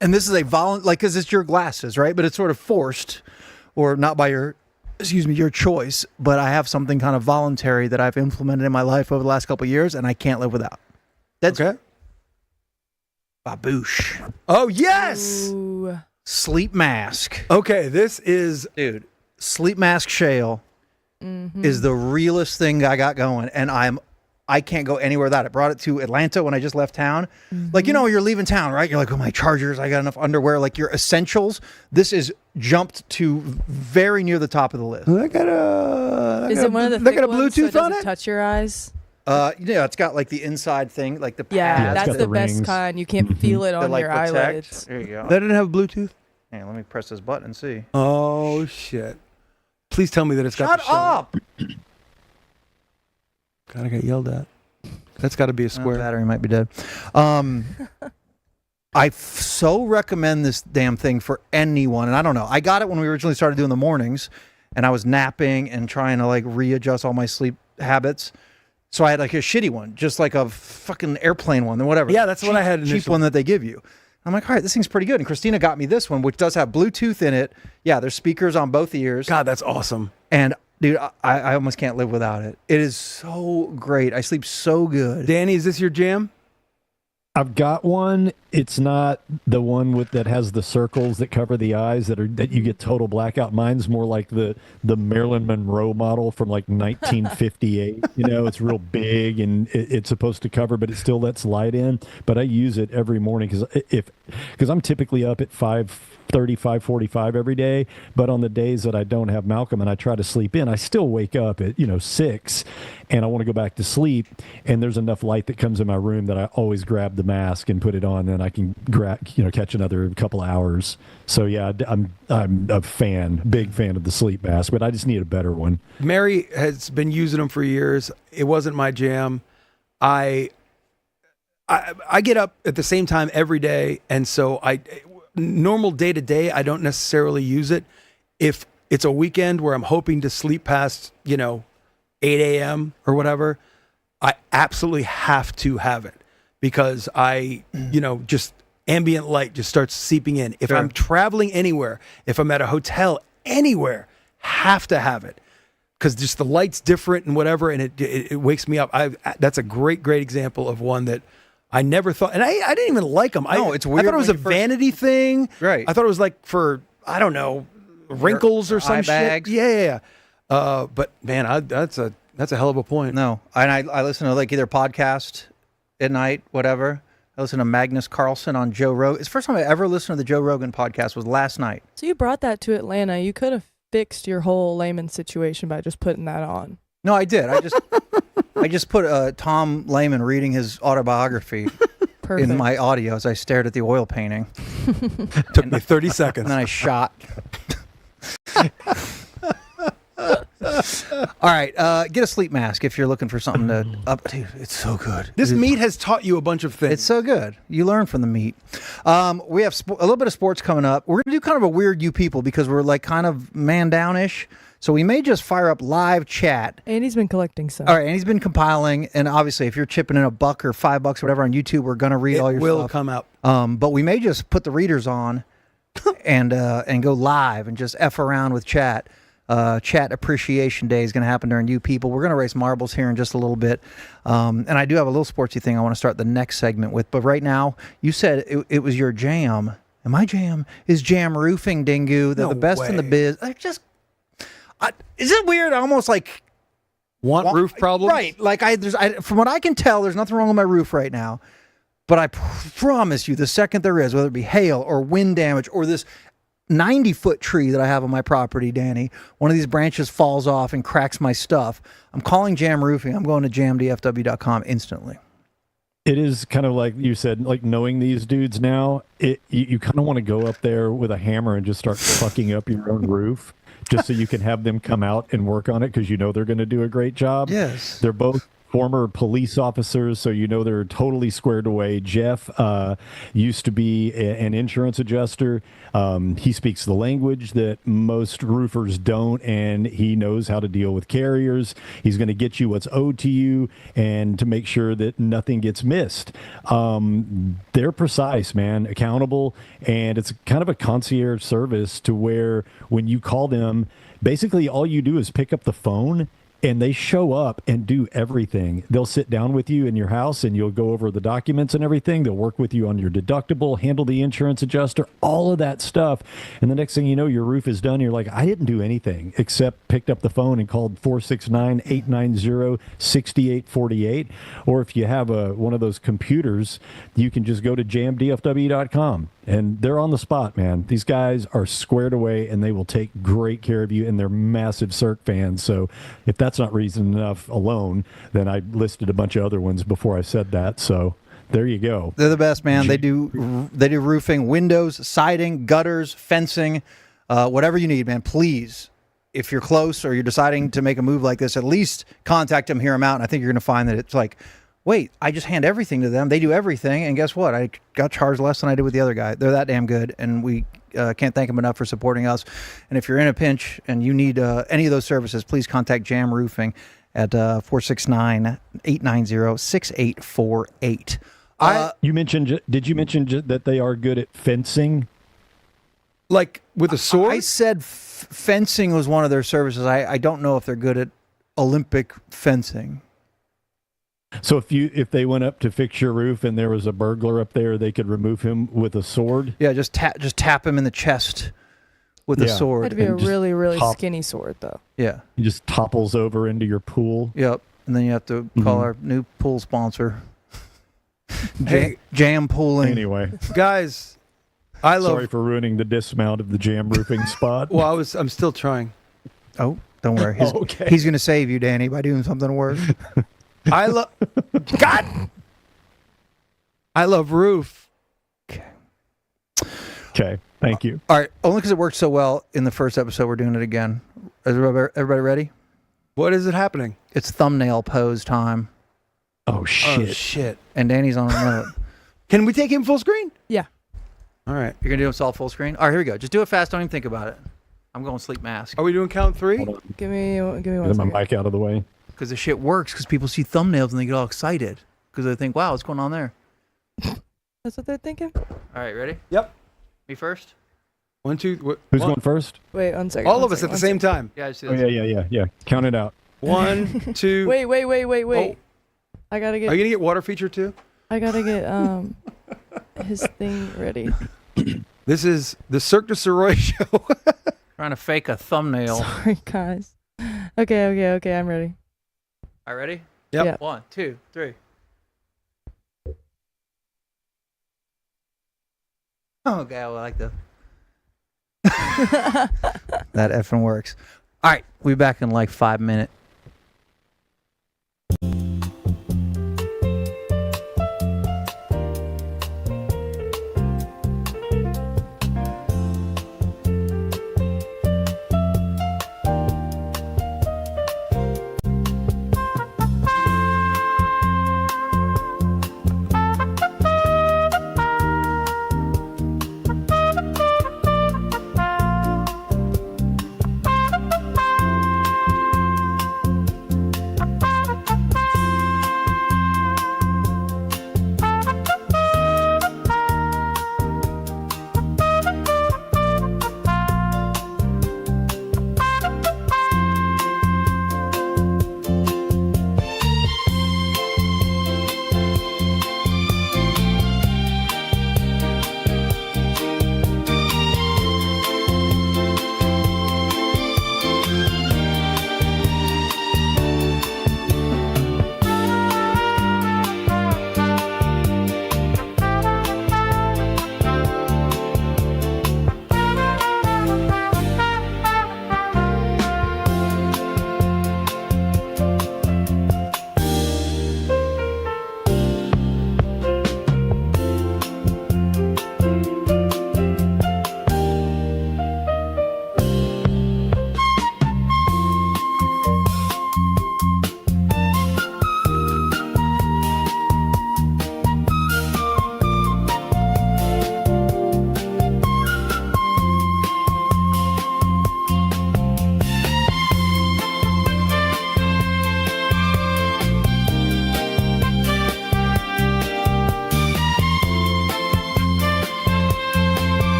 And this is a because it's your glasses, right? But it's sort of forced, or not by your choice. But I have something kind of voluntary that I've implemented in my life over the last couple of years, and I can't live without. That's Okay. baboosh. Oh, yes. Ooh. Sleep mask. Okay, this is Dude, sleep mask shale is the realest thing I got going, and I can't go anywhere without it. Brought it to Atlanta when I just left town. Like, you're leaving town, right? You're like, oh, my chargers, I got enough underwear, like your essentials. This is jumped to very near the top of the list. Is it one of the they thick got a ones so Bluetooth it doesn't on it? touch your eyes? It's got like the inside thing, like the pad. Yeah, it's that's got the the best rings. kind. You can't feel it that, on like, your protect. eyelids. There you go. That didn't have Bluetooth? Hey, let me press this button and see. Oh, shut. Please tell me that it's got Shut up! God, I got yelled at. That's got to be a square. Battery might be dead. I so recommend this damn thing for anyone. And I don't know. I got it when we originally started doing the mornings, and I was napping and trying to like readjust all my sleep habits. So I had like a shitty one, just like a fucking airplane one or whatever. Yeah, that's what I had Cheap initially. one that they give you. I'm like, all right, this thing's pretty good. And Christina got me this one, which does have Bluetooth in it. Yeah, there's speakers on both ears. God, that's awesome. And dude, I almost can't live without it. It is so great. I sleep so good. Danny, is this your jam? I've got one. It's not the one that has the circles that cover the eyes that you get total blackout. Mine's more like the Marilyn Monroe model from like 1958. It's real big and it's supposed to cover, but it still lets light in. But I use it every morning because I'm typically up at 5:30, 5:45 every day. But on the days that I don't have Malcolm and I try to sleep in, I still wake up at 6, and I want to go back to sleep. And there's enough light that comes in my room that I always grab the mask and put it on, and I can catch another couple hours. So yeah, I'm a big fan of the sleep mask, but I just need a better one. Mary has been using them for years. It wasn't my jam. I get up at the same time every day, and so normal day to day, I don't necessarily use it. If it's a weekend where I'm hoping to sleep past 8 a.m. or whatever, I absolutely have to have it because just ambient light just starts seeping in. If I'm traveling anywhere, if I'm at a hotel anywhere, have to have it because just the light's different and whatever, and it wakes me up. That's a great example of one that I never thought, and I didn't even like them. No, it's weird I thought it was a when you first- vanity thing. Right. I thought it was like for, I don't know, wrinkles or some eye shit. bags. Yeah. But man, that's a hell of a point. No, and I listen to like either podcast at night, whatever. I listened to Magnus Carlsen on Joe Rogan. It's the first time I ever listened to the Joe Rogan podcast was last night. So you brought that to Atlanta. You could have fixed your whole Layman situation by just putting that on. No, I did. I just put Tom Lehman reading his autobiography Perfect. in my audio as I stared at the oil painting. Took me 30 seconds. And then I shot. All right, get a sleep mask if you're looking for something to up. Dude, it's so good. This meat has taught you a bunch of things. It's so good. You learn from the meat. We have a little bit of sports coming up. We're gonna do kind of a weird you people because we're like kind of man down-ish. So we may just fire up live chat. Andy's been collecting some. All right, and he's been compiling. And obviously, if you're chipping in $1 or $5 or whatever on YouTube, we're gonna read all your stuff. It will stuff. come out. But we may just put the readers on and go live and just F around with chat. Chat Appreciation Day is going to happen during you people. We're going to race marbles here in just a little bit. And I do have a little sportsy thing I want to start the next segment with. But right now, you said it was your jam. And my jam is jam roofing, Dingu. They're the best in the biz. Is it weird? I almost like... Want roof problems? Right. Like, from what I can tell, there's nothing wrong with my roof right now. But I promise you, the second there is, whether it be hail or wind damage or this 90-foot tree that I have on my property, Danny, one of these branches falls off and cracks my stuff, I'm calling Jam Roofing. I'm going to jamdfw.com instantly. It is kind of like you said, like knowing these dudes now, you kind of want to go up there with a hammer and just start fucking up your own roof just so you can have them come out and work on it because you know they're going to do a great job. Yes. They're both former police officers, so you know they're totally squared away. Jeff used to be an insurance adjuster. He speaks the language that most roofers don't, and he knows how to deal with carriers. He's going to get you what's owed to you and to make sure that nothing gets missed. They're precise, man, accountable, and it's kind of a concierge service to where when you call them, basically all you do is pick up the phone and they show up and do everything. They'll sit down with you in your house and you'll go over the documents and everything. They'll work with you on your deductible, handle the insurance adjuster, all of that stuff. And the next thing you know, your roof is done. You're like, I didn't do anything except picked up the phone and called 469-890-6848. Or if you have one of those computers, you can just go to jamdfw.com. And they're on the spot, man. These guys are squared away, and they will take great care of you, and they're massive Cirque fans. So if that's not reason enough alone, then I listed a bunch of other ones before I said that. So there you go. They're the best, man. They do roofing, windows, siding, gutters, fencing, whatever you need, man. Please, if you're close or you're deciding to make a move like this, at least contact them, hear them out, and I think you're going to find that it's like, wait, I just hand everything to them. They do everything, and guess what? I got charged less than I did with the other guy. They're that damn good, and we can't thank them enough for supporting us. And if you're in a pinch and you need any of those services, please contact Jam Roofing at 469-890-6848. Did you mention that they are good at fencing? Like with a sword? I said fencing was one of their services. I don't know if they're good at Olympic fencing. So if they went up to fix your roof and there was a burglar up there, they could remove him with a sword? Yeah, just tap him in the chest with a sword. It'd be a really, really skinny sword, though. Yeah. He just topples over into your pool. Yep. And then you have to call our new pool sponsor, Jam Pooling. Anyway. Guys, Sorry for ruining the dismount of the Jam Roofing spot. Well, I'm still trying. Oh, don't worry. He's going to save you, Danny, by doing something worse. I love roof. Okay, thank you. All right, only because it worked so well in the first episode, we're doing it again. Is everybody ready? What is it happening? It's thumbnail pose time. Oh, shit. Oh, shit. And Danny's on remote. Can we take him full screen? Yeah. All right. You're going to do it all full screen? All right, here we go. Just do it fast. Don't even think about it. I'm going sleep mask. Are we doing count 3? Give me one Get my second. mic out of the way. Because the shit works because people see thumbnails and they get all excited because they think, wow, what's going on there? That's what they're thinking? All right, ready? Yep. Me first? 1, 2. Who's going first? Wait, 1 second. All of us at the same time. Yeah, I see Oh, yeah. Count it out. 1, 2. Wait. Oh. I gotta Are you get. gonna get water feature too? I gotta get his thing ready. This is the Cirque du Sirois show. Trying to fake a thumbnail. Sorry, guys. Okay. I'm ready. All right, ready? Yep. Yeah. 1, 2, 3. Okay, well, I like the. That effing works. All right, we'll be back in like 5 minutes.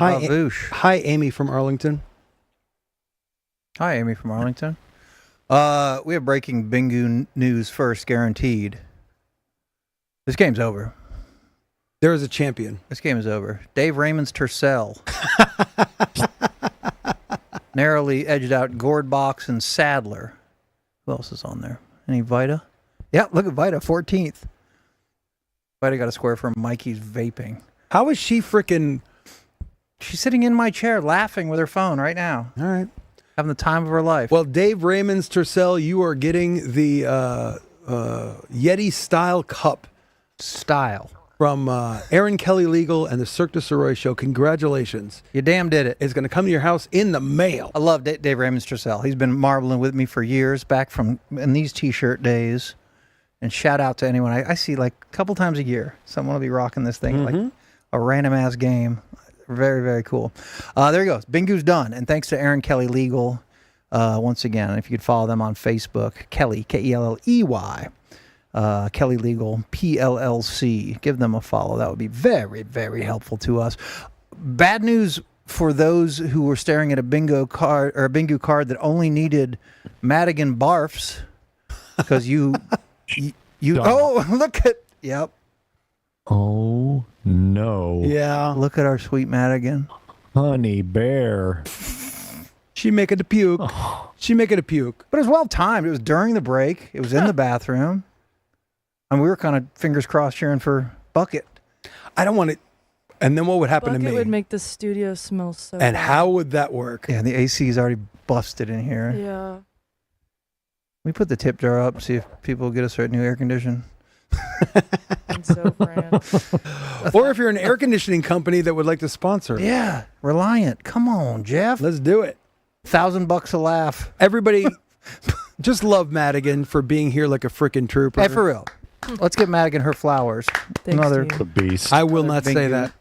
Hi, Boosh. hi, Amy from Arlington. Hi, Amy from Arlington. We have breaking Dingu news first, guaranteed. This game's over. There is a champion. This game is over. Dave Raymond's Tercel narrowly edged out Gordbox and Sadler. Who else is on there? Any Vita? Yeah, look at Vita, 14th. Vita got a square from Mikey's vaping. How is she freaking... She's sitting in my chair laughing with her phone right now. All right. Having the time of her life. Well, Dave Raymond's Tercel, you are getting the Yeti style cup Style. from Aaron Kelly Legal and the Cirque Du Sirois show. Congratulations. You damn did it. It's going to come to your house in the mail. I love Dave Raymond's Tercel. He's been marbling with me for years, back from in these T-shirt days. And shout out to anyone. I see like a couple times a year, someone will be rocking this thing like a random-ass game. Very, very cool. There he goes. Dingu's done. And thanks to Aaron Kelly Legal once again. If you could follow them on Facebook, Kelly, K-E-L-L-E-Y. Kelly Legal, PLLC. Give them a follow. That would be very, very helpful to us. Bad news for those who were staring at a bingo card or a Dingu card that only needed Madigan barfs because you oh, look at, yep. Oh, no. Yeah. Look at our sweet Madigan. Honey bear. She make it a puke. She make it a puke. But it was well timed. It was during the break. It was in the bathroom. And we were kind of fingers crossed cheering for Bucket. I don't want it. And then what would happen Bucket to me? would make the studio smell so And bad. how would that work? Yeah, the AC is already busted in here. Yeah. We put the tip jar up, see if people will get us a new air condition. And so brand. Or if you're an air conditioning company that would like to sponsor. Yeah, Reliant. Come on, Jeff. Let's do it. $1,000 a laugh. Everybody just love Madigan for being here like a freaking trooper. Hey, for real. Let's get Madigan her flowers. Thanks, Another. Steve. The beast. I will not say Dingu. that.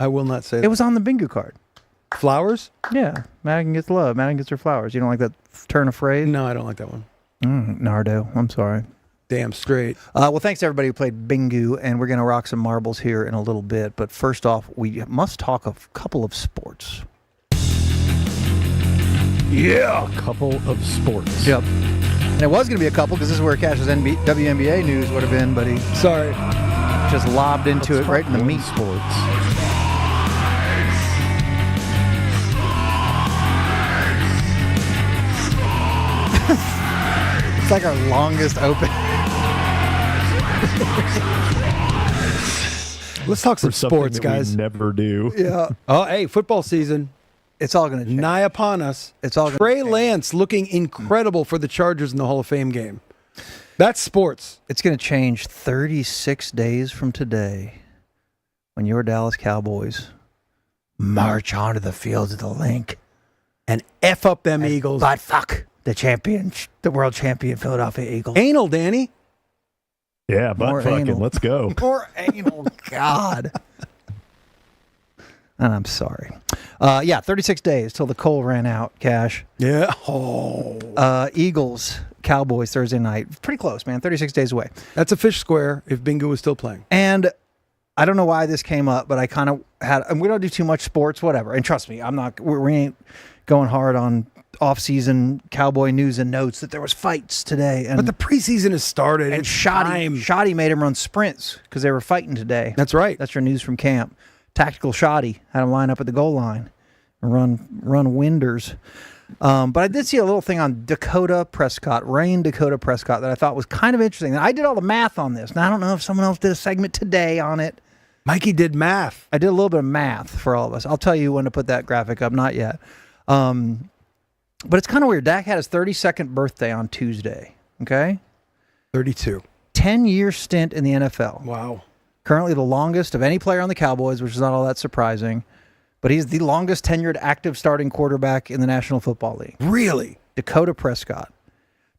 I will not say It that. was on the Dingu card. Flowers? Yeah, Madigan gets love. Madigan gets her flowers. You don't like that turn of phrase? No, I don't like that one. Nardo. I'm sorry. Damn straight. Well, thanks to everybody who played Dingu, and we're going to rock some marbles here in a little bit. But first off, we must talk a couple of sports. Yeah. A couple of sports. Yep. And it was going to be a couple because this is where Cash's WNBA news would have been, but he Sorry. just lobbed into Let's it right in the talk meat. sports. It's like our longest open. Let's talk some For something sports, that guys. we never do. Yeah. Oh, hey, football season It's all going to change. nigh upon us. It's all gonna Trey change. Lance looking incredible for the Chargers in the Hall of Fame game. That's sports. It's going to change 36 days from today when your Dallas Cowboys march onto the fields of the Link. And F up them Eagles. But fuck the world champion Philadelphia Eagles. Anal, Danny. Yeah, More butt fucking. anal. Let's go. Poor anal God. And I'm sorry. 36 days till the coal ran out, Cash. Yeah. Oh. Eagles, Cowboys Thursday night. Pretty close, man. 36 days away. That's a fish square if Dingu was still playing. And I don't know why this came up, but I kind of had, and we don't do too much sports, whatever. And trust me, we ain't going hard on off-season Cowboy news and notes that there was fights today. And, But the preseason has started. and It's Shoddy time. made him run sprints because they were fighting today. That's right. That's your news from camp. Tactical Shoddy had him line up at the goal line and run winders. But I did see a little thing on Dakota Prescott that I thought was kind of interesting. And I did all the math on this. Now, I don't know if someone else did a segment today on it. Mikey did math. I did a little bit of math for all of us. I'll tell you when to put that graphic up. Not yet. But it's kind of weird. Dak had his 32nd birthday on Tuesday. Okay? 32. 10-year stint in the NFL. Wow. Currently the longest of any player on the Cowboys, which is not all that surprising. But he's the longest tenured active starting quarterback in the National Football League. Really? Dakota Prescott.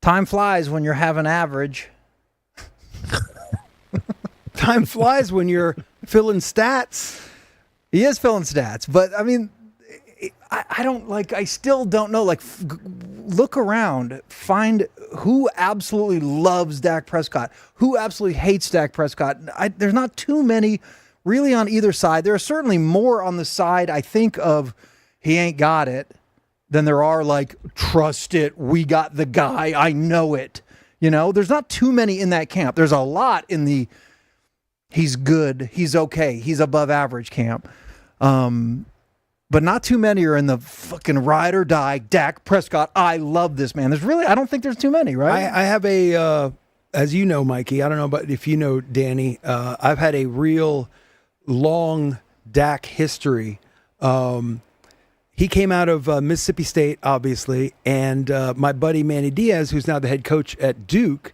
Time flies when you're having average. Time flies when you're filling stats. He is filling stats, but I mean, I still don't know. Like, look around, find who absolutely loves Dak Prescott, who absolutely hates Dak Prescott. There's not too many really on either side. There are certainly more on the side, I think, of he ain't got it than there are like, trust it, we got the guy, I know it. You know, there's not too many in that camp. There's a lot in the he's good, he's okay, he's above average camp. But not too many are in the fucking ride or die, Dak Prescott, I love this man. I don't think there's too many, right? I have a, as you know, Mikey, I don't know about if you know Danny, I've had a real long Dak history. He came out of Mississippi State, obviously, and my buddy Manny Diaz, who's now the head coach at Duke,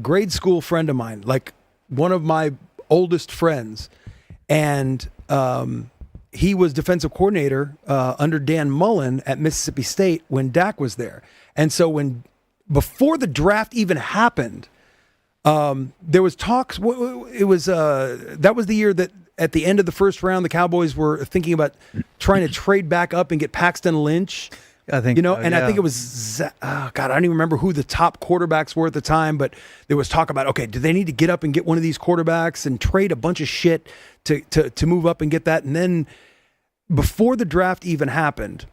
grade school friend of mine, like one of my oldest friends, and he was defensive coordinator under Dan Mullen at Mississippi State when Dak was there. And so before the draft even happened, there was talks. It was that was the year that at the end of the first round, the Cowboys were thinking about trying to trade back up and get Paxton Lynch. I think, I think it was, God, I don't even remember who the top quarterbacks were at the time, but there was talk about, okay, do they need to get up and get one of these quarterbacks and trade a bunch of shit to move up and get that? And then before the draft even happened,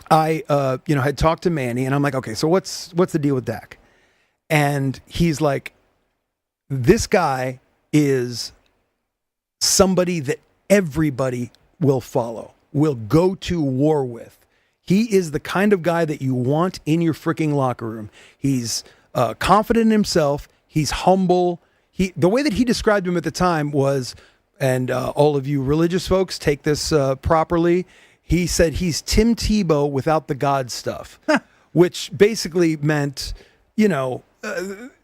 I, had talked to Manny and I'm like, okay, so what's the deal with Dak? And he's like, this guy is somebody that everybody will follow, will go to war with. He is the kind of guy that you want in your freaking locker room. He's confident in himself. He's humble. The way that he described him at the time was, and all of you religious folks take this properly, he said he's Tim Tebow without the God stuff, which basically meant,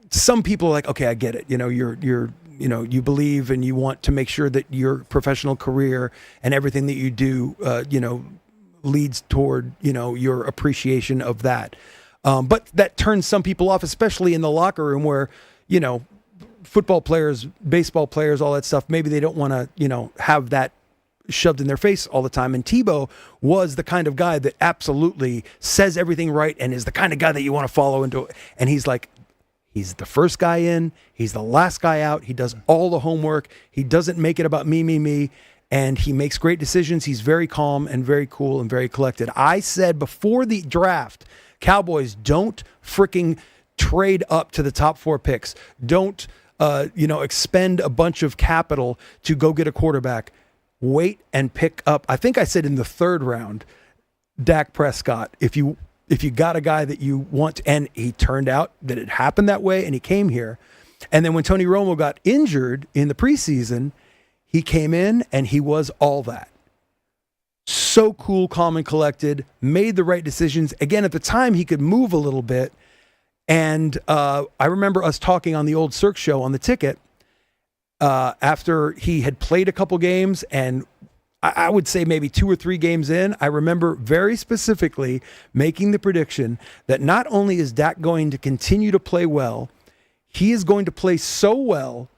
some people are like, okay, I get it. You believe and you want to make sure that your professional career and everything that you do, leads toward, your appreciation of that. But that turns some people off, especially in the locker room where, football players, baseball players, all that stuff, maybe they don't want to, have that shoved in their face all the time. And Tebow was the kind of guy that absolutely says everything right and is the kind of guy that you want to follow into. And he's like, he's the first guy in, he's the last guy out. He does all the homework. He doesn't make it about me. And he makes great decisions. He's very calm and very cool and very collected. I said before the draft, Cowboys, don't freaking trade up to the top 4 picks. Don't, expend a bunch of capital to go get a quarterback. Wait and pick up. I think I said in the 3rd round, Dak Prescott, if you got a guy that you want, and he turned out that it happened that way and he came here. And then when Tony Romo got injured in the preseason, he came in and he was all that. So cool, calm, and collected, made the right decisions. Again, at the time, he could move a little bit. And I remember us talking on the old Cirque show on the ticket after he had played a couple games, and I would say maybe 2 or 3 games in, I remember very specifically making the prediction that not only is Dak going to continue to play well, he is going to play so well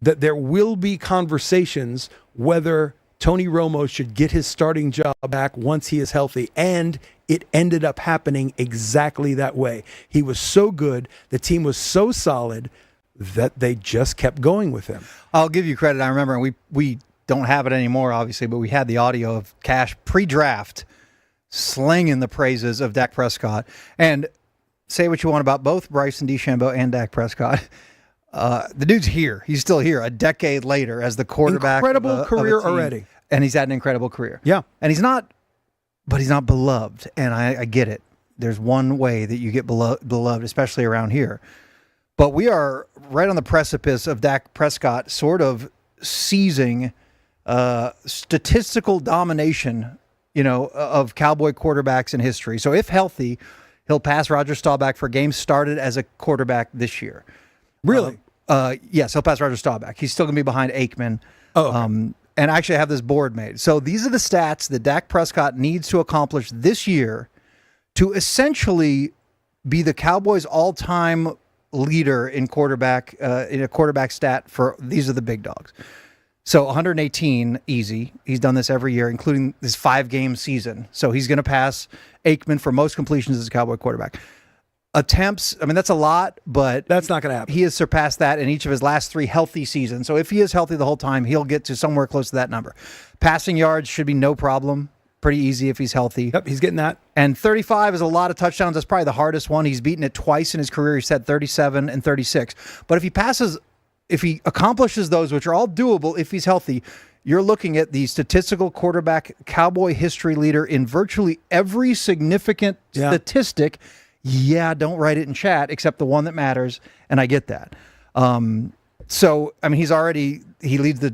that there will be conversations whether Tony Romo should get his starting job back once he is healthy. And it ended up happening exactly that way. He was so good, the team was so solid that they just kept going with him. I'll give you credit. I remember we don't have it anymore, obviously, but we had the audio of Cash pre-draft slinging the praises of Dak Prescott. And say what you want about both Bryson DeChambeau and Dak Prescott. The dude's here. He's still here a decade later as the quarterback. Incredible career already. And he's had an incredible career. Yeah. And he's not beloved. And I get it. There's one way that you get beloved, especially around here. But we are right on the precipice of Dak Prescott sort of seizing statistical domination, of Cowboy quarterbacks in history. So if healthy, he'll pass Roger Staubach for games started as a quarterback this year. Really? Yes, he'll pass Roger Staubach. He's still going to be behind Aikman. Oh, okay. And actually I have this board made. So these are the stats that Dak Prescott needs to accomplish this year to essentially be the Cowboys' all-time leader in a quarterback stat for these are the big dogs. So 118, easy. He's done this every year, including this 5-game season. So he's going to pass Aikman for most completions as a Cowboy quarterback. attempts. I mean, that's a lot, but That's not going to happen. he has surpassed that in each of his last 3 healthy seasons. So if he is healthy the whole time, he'll get to somewhere close to that number. Passing yards should be no problem. Pretty easy if he's healthy. Yep, he's getting that. And 35 is a lot of touchdowns. That's probably the hardest one. He's beaten it twice in his career. He's had 37 and 36. But if he accomplishes those, which are all doable if he's healthy, you're looking at the statistical quarterback Cowboy history leader in virtually every significant statistic. Yeah, don't write it in chat, except the one that matters, and I get that. So, I mean, he leads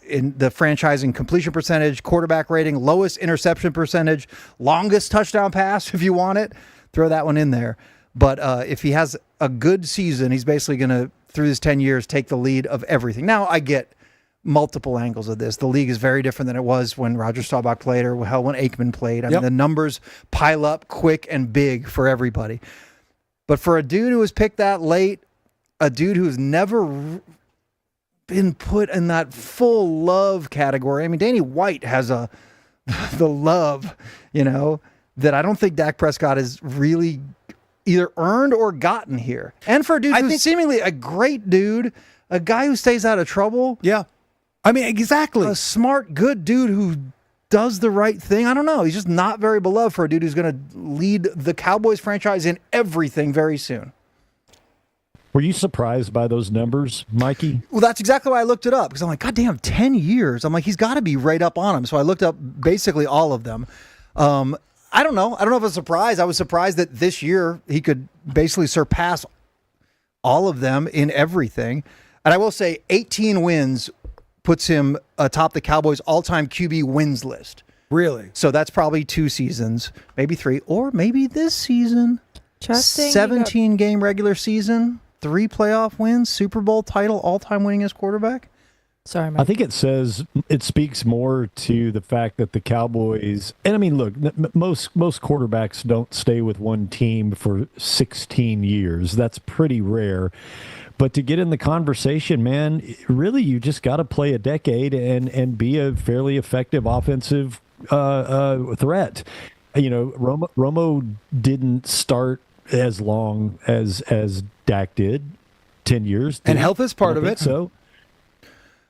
in the franchise in completion percentage, quarterback rating, lowest interception percentage, longest touchdown pass, if you want it. Throw that one in there. But if he has a good season, he's basically going to, through his 10 years, take the lead of everything. Now, I get multiple angles of this. The league is very different than it was when Roger Staubach played or hell, when Aikman played. I mean, the numbers pile up quick and big for everybody. But for a dude who was picked that late, a dude who's never been put in that full love category. I mean, Danny White has the love, that I don't think Dak Prescott has really either earned or gotten here. And for a dude who's seemingly a great dude, a guy who stays out of trouble. Yeah. I mean, exactly. A smart, good dude who does the right thing. I don't know. He's just not very beloved for a dude who's going to lead the Cowboys franchise in everything very soon. Were you surprised by those numbers, Mikey? Well, that's exactly why I looked it up, because I'm like, God damn, 10 years. I'm like, he's got to be right up on him. So I looked up basically all of them. I don't know. I don't know if it's a surprise. I was surprised that this year he could basically surpass all of them in everything. And I will say 18 wins puts him atop the Cowboys' all-time QB wins list. Really? So that's probably 2 seasons, maybe 3, or maybe this season. 17-game regular season. 3 playoff wins, Super Bowl title, all-time winningest quarterback. Sorry, Mike. I think it speaks more to the fact that the Cowboys, and I mean, look, most quarterbacks don't stay with one team for 16 years. That's pretty rare. But to get in the conversation, man, really, you just got to play a decade and be a fairly effective offensive threat. Romo didn't start as long as Dak did, 10 years. And health is part of it. So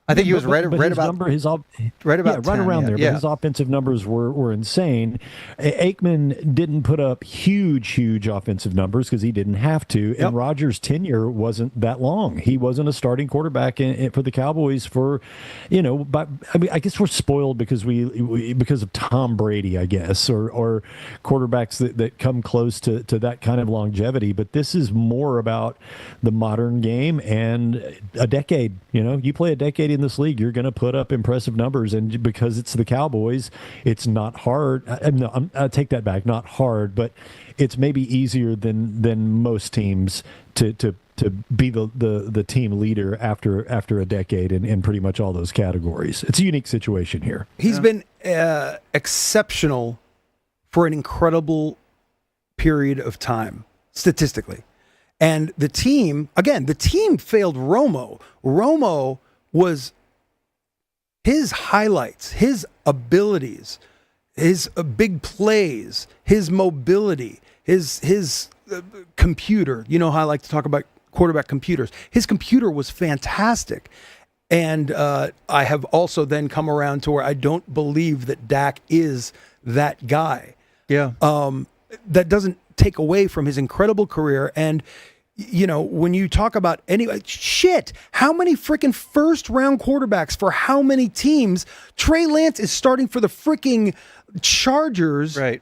I think he was right about 10, around there. Yeah. But his offensive numbers were insane. Aikman didn't put up huge offensive numbers because he didn't have to. Yep. And Rodgers' tenure wasn't that long. He wasn't a starting quarterback for the Cowboys for, but I mean, I guess we're spoiled because because of Tom Brady, I guess, or quarterbacks that come close to that kind of longevity. But this is more about the modern game and a decade. You play a decade in this league, you're going to put up impressive numbers, and because it's the Cowboys, it's not hard. I take that back, not hard, but it's maybe easier than most teams to be the team leader after a decade in pretty much all those categories. It's a unique situation here. He's been exceptional for an incredible period of time, statistically. And the team failed Romo. Romo was his highlights, his abilities, his big plays, his mobility, his computer. You know how I like to talk about quarterback computers. His computer was fantastic. And I have also then come around to where I don't believe that Dak is that guy. Yeah. That doesn't take away from his incredible career. And when you talk about how many freaking first round quarterbacks for how many teams? Trey Lance is starting for the freaking Chargers, right?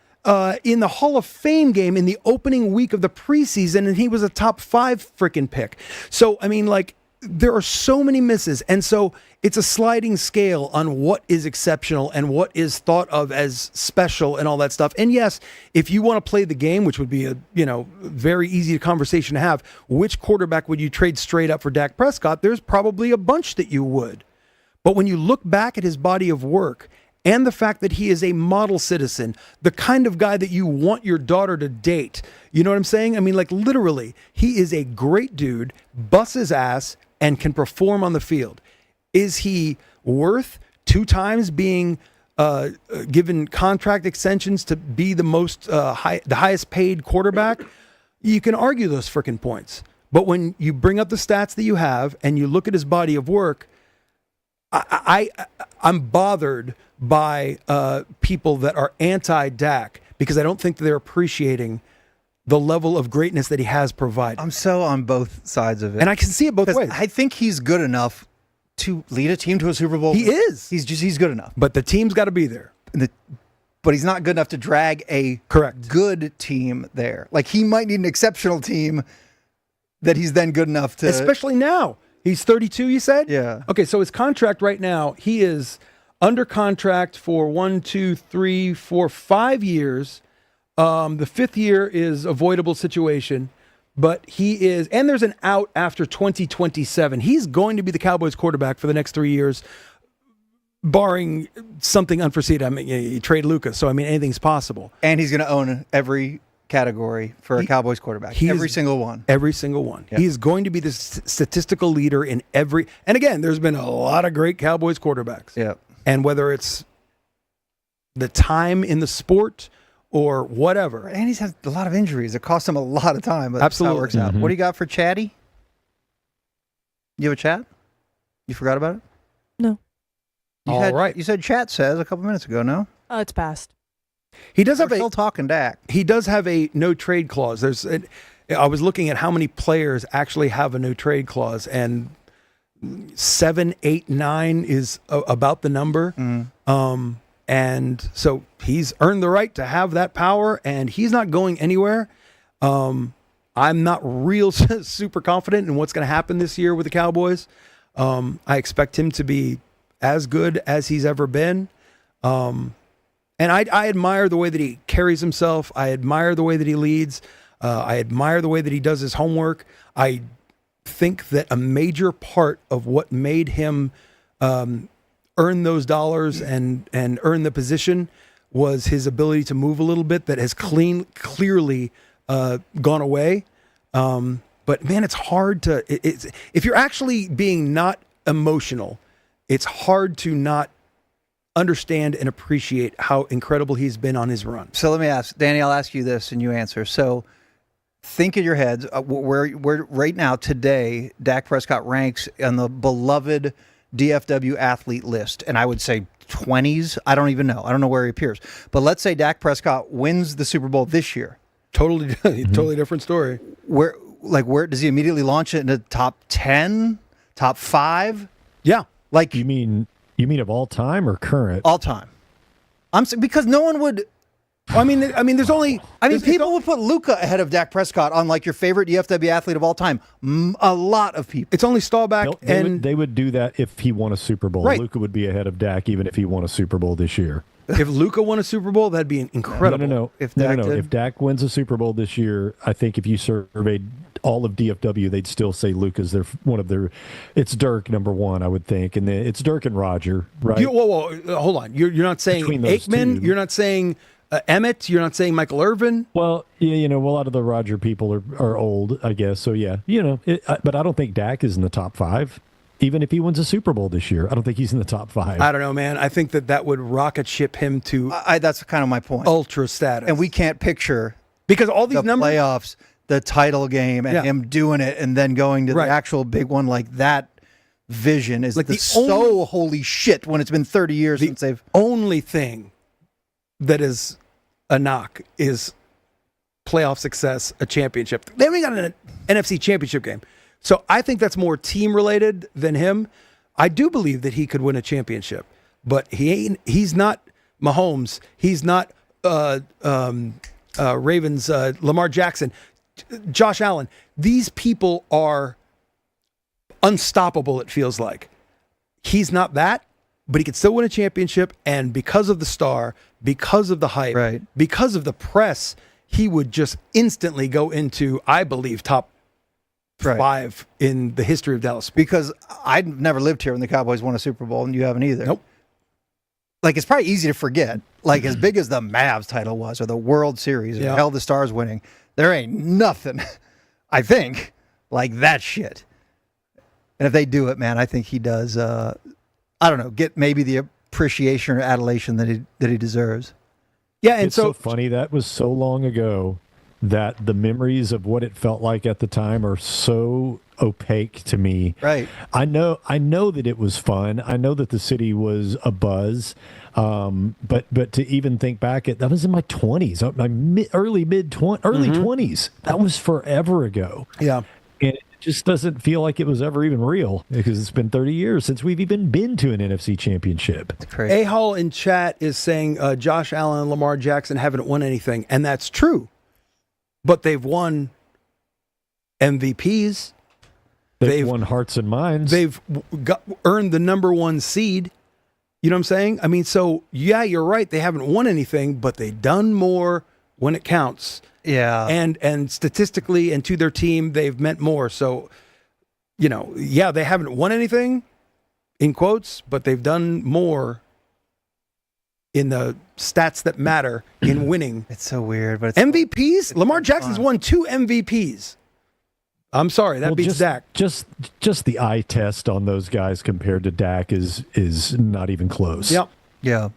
In the Hall of Fame game in the opening week of the preseason, and he was a top 5 freaking pick. So, I mean, there are so many misses. And so it's a sliding scale on what is exceptional and what is thought of as special and all that stuff. And yes, if you want to play the game, which would be a, very easy conversation to have, which quarterback would you trade straight up for Dak Prescott? There's probably a bunch that you would. But when you look back at his body of work and the fact that he is a model citizen, the kind of guy that you want your daughter to date, you know what I'm saying? I mean, literally, he is a great dude, busts his ass, and can perform on the field. Is he worth 2 times being given contract extensions to be the highest paid quarterback? you can argue those frickin' points. But when you bring up the stats that you have and you look at his body of work, I'm bothered by people that are anti-Dak because I don't think they're appreciating the level of greatness that he has provided. I'm so on both sides of it. And I can see it both ways. I think he's good enough to lead a team to a Super Bowl. He is. He's good enough. But the team's got to be there. But he's not good enough to drag a good team there. Like, he might need an exceptional team that he's then good enough to... Especially now. He's 32, you said? Yeah. Okay, so his contract right now, he is under contract for 5 years. The fifth year is avoidable situation, but he is, and there's an out after 2027. He's going to be the Cowboys quarterback for the next 3 years, barring something unforeseen. I mean, you trade Lucas, so I mean, anything's possible. And he's going to own every category for a Cowboys quarterback. Every single one. Every single one. Yep. He's going to be the statistical leader in every, and again, there's been a lot of great Cowboys quarterbacks. Yeah. And whether it's the time in the sport or whatever. And he's had a lot of injuries. It cost him a lot of time. But Absolutely. That's how it works out. What do you got for Chatty? You have a chat? You forgot about it? No. You said chat says a couple minutes ago, no? Oh, it's passed. He does have still talking Dak. He does have a no trade clause. I was looking at how many players actually have a no trade clause, and 7, 8, 9 is about the number. And so he's earned the right to have that power, and he's not going anywhere. I'm not real super confident in what's going to happen this year with the Cowboys. I expect him to be as good as he's ever been. And I admire the way that he carries himself. I admire the way that he leads. I admire the way that he does his homework. I think that a major part of what made him earn those dollars and earn the position was his ability to move a little bit that has clearly gone away. But man, it's hard to, if you're actually being not emotional, it's hard to not understand and appreciate how incredible he's been on his run. So let me ask, Danny, I'll ask you this and you answer. So think in your heads, where right now, today, Dak Prescott ranks on the beloved DFW athlete list. And I would say 20s. I don't even know. I don't know where he appears. But let's say Dak Prescott wins the Super Bowl this year. Totally different story. Where does he immediately launch it into top 10, top 5? Yeah. Like you mean of all time or current? All time. Because no one would. I mean, there's only. People would put Luka ahead of Dak Prescott on like your favorite DFW athlete of all time. A lot of people. It's only Staubach they would do that if he won a Super Bowl. Right. Luka would be ahead of Dak even if he won a Super Bowl this year. If Luka won a Super Bowl, that'd be incredible. No. If Dak wins a Super Bowl this year, I think if you surveyed all of DFW, they'd still say Luka's it's Dirk number one, I would think, and then it's Dirk and Roger, right? Whoa, hold on. You're not saying Aikman. You're not saying Emmett. You're not saying Michael Irvin. Well, yeah, a lot of the Roger people are old, I guess. So yeah, but I don't think Dak is in the top 5. Even if he wins a Super Bowl this year, I don't think he's in the top 5. I don't know, man. I think that would rocket ship him to that's kind of my point. Ultra status. And we can't picture because all these numbers, playoffs, the title game, and him doing it, and then going to the actual big one like that. Vision is like holy shit when it's been 30 years since they've. Only thing that is a knock is playoff success, a championship. They haven't got an NFC championship game. So I think that's more team related than him. I do believe that he could win a championship, but he's not Mahomes. He's not Ravens, Lamar Jackson, Josh Allen. These people are unstoppable, it feels like. He's not that, but he could still win a championship. And because of the star, because of the hype, because of the press, he would just instantly go into, I believe, top 5 in the history of Dallas. Because I've never lived here when the Cowboys won a Super Bowl, and you haven't either. Nope. Like, it's probably easy to forget. Like, as big as the Mavs title was, or the World Series, or hell, the Stars winning, there ain't nothing, I think, like that shit. And if they do it, man, I think he does, I don't know, get maybe the appreciation or adulation that he deserves. Yeah, and it's so funny. That was so long ago that the memories of what it felt like at the time are so opaque to me. Right. I know that it was fun. I know that the city was a buzz. But to even think back, that was in my 20s, my early 20s. That was forever ago. Yeah. And it just doesn't feel like it was ever even real because it's been 30 years since we've even been to an NFC championship. It's crazy. A-Hall in chat is saying Josh Allen and Lamar Jackson haven't won anything, and that's true. But they've won MVPs. They've won hearts and minds. They've earned the number 1 seed. You know what I'm saying? I mean, so, yeah, you're right. They haven't won anything, but they've done more when it counts. Yeah. And statistically and to their team, they've meant more. So, you know, yeah, they haven't won anything, in quotes, but they've done more in the stats that matter in winning. It's so weird, but it's MVPs? Lamar Jackson's won 2 MVPs. I'm sorry, that beats Dak. Just the eye test on those guys compared to Dak is not even close. Yep. Yeah.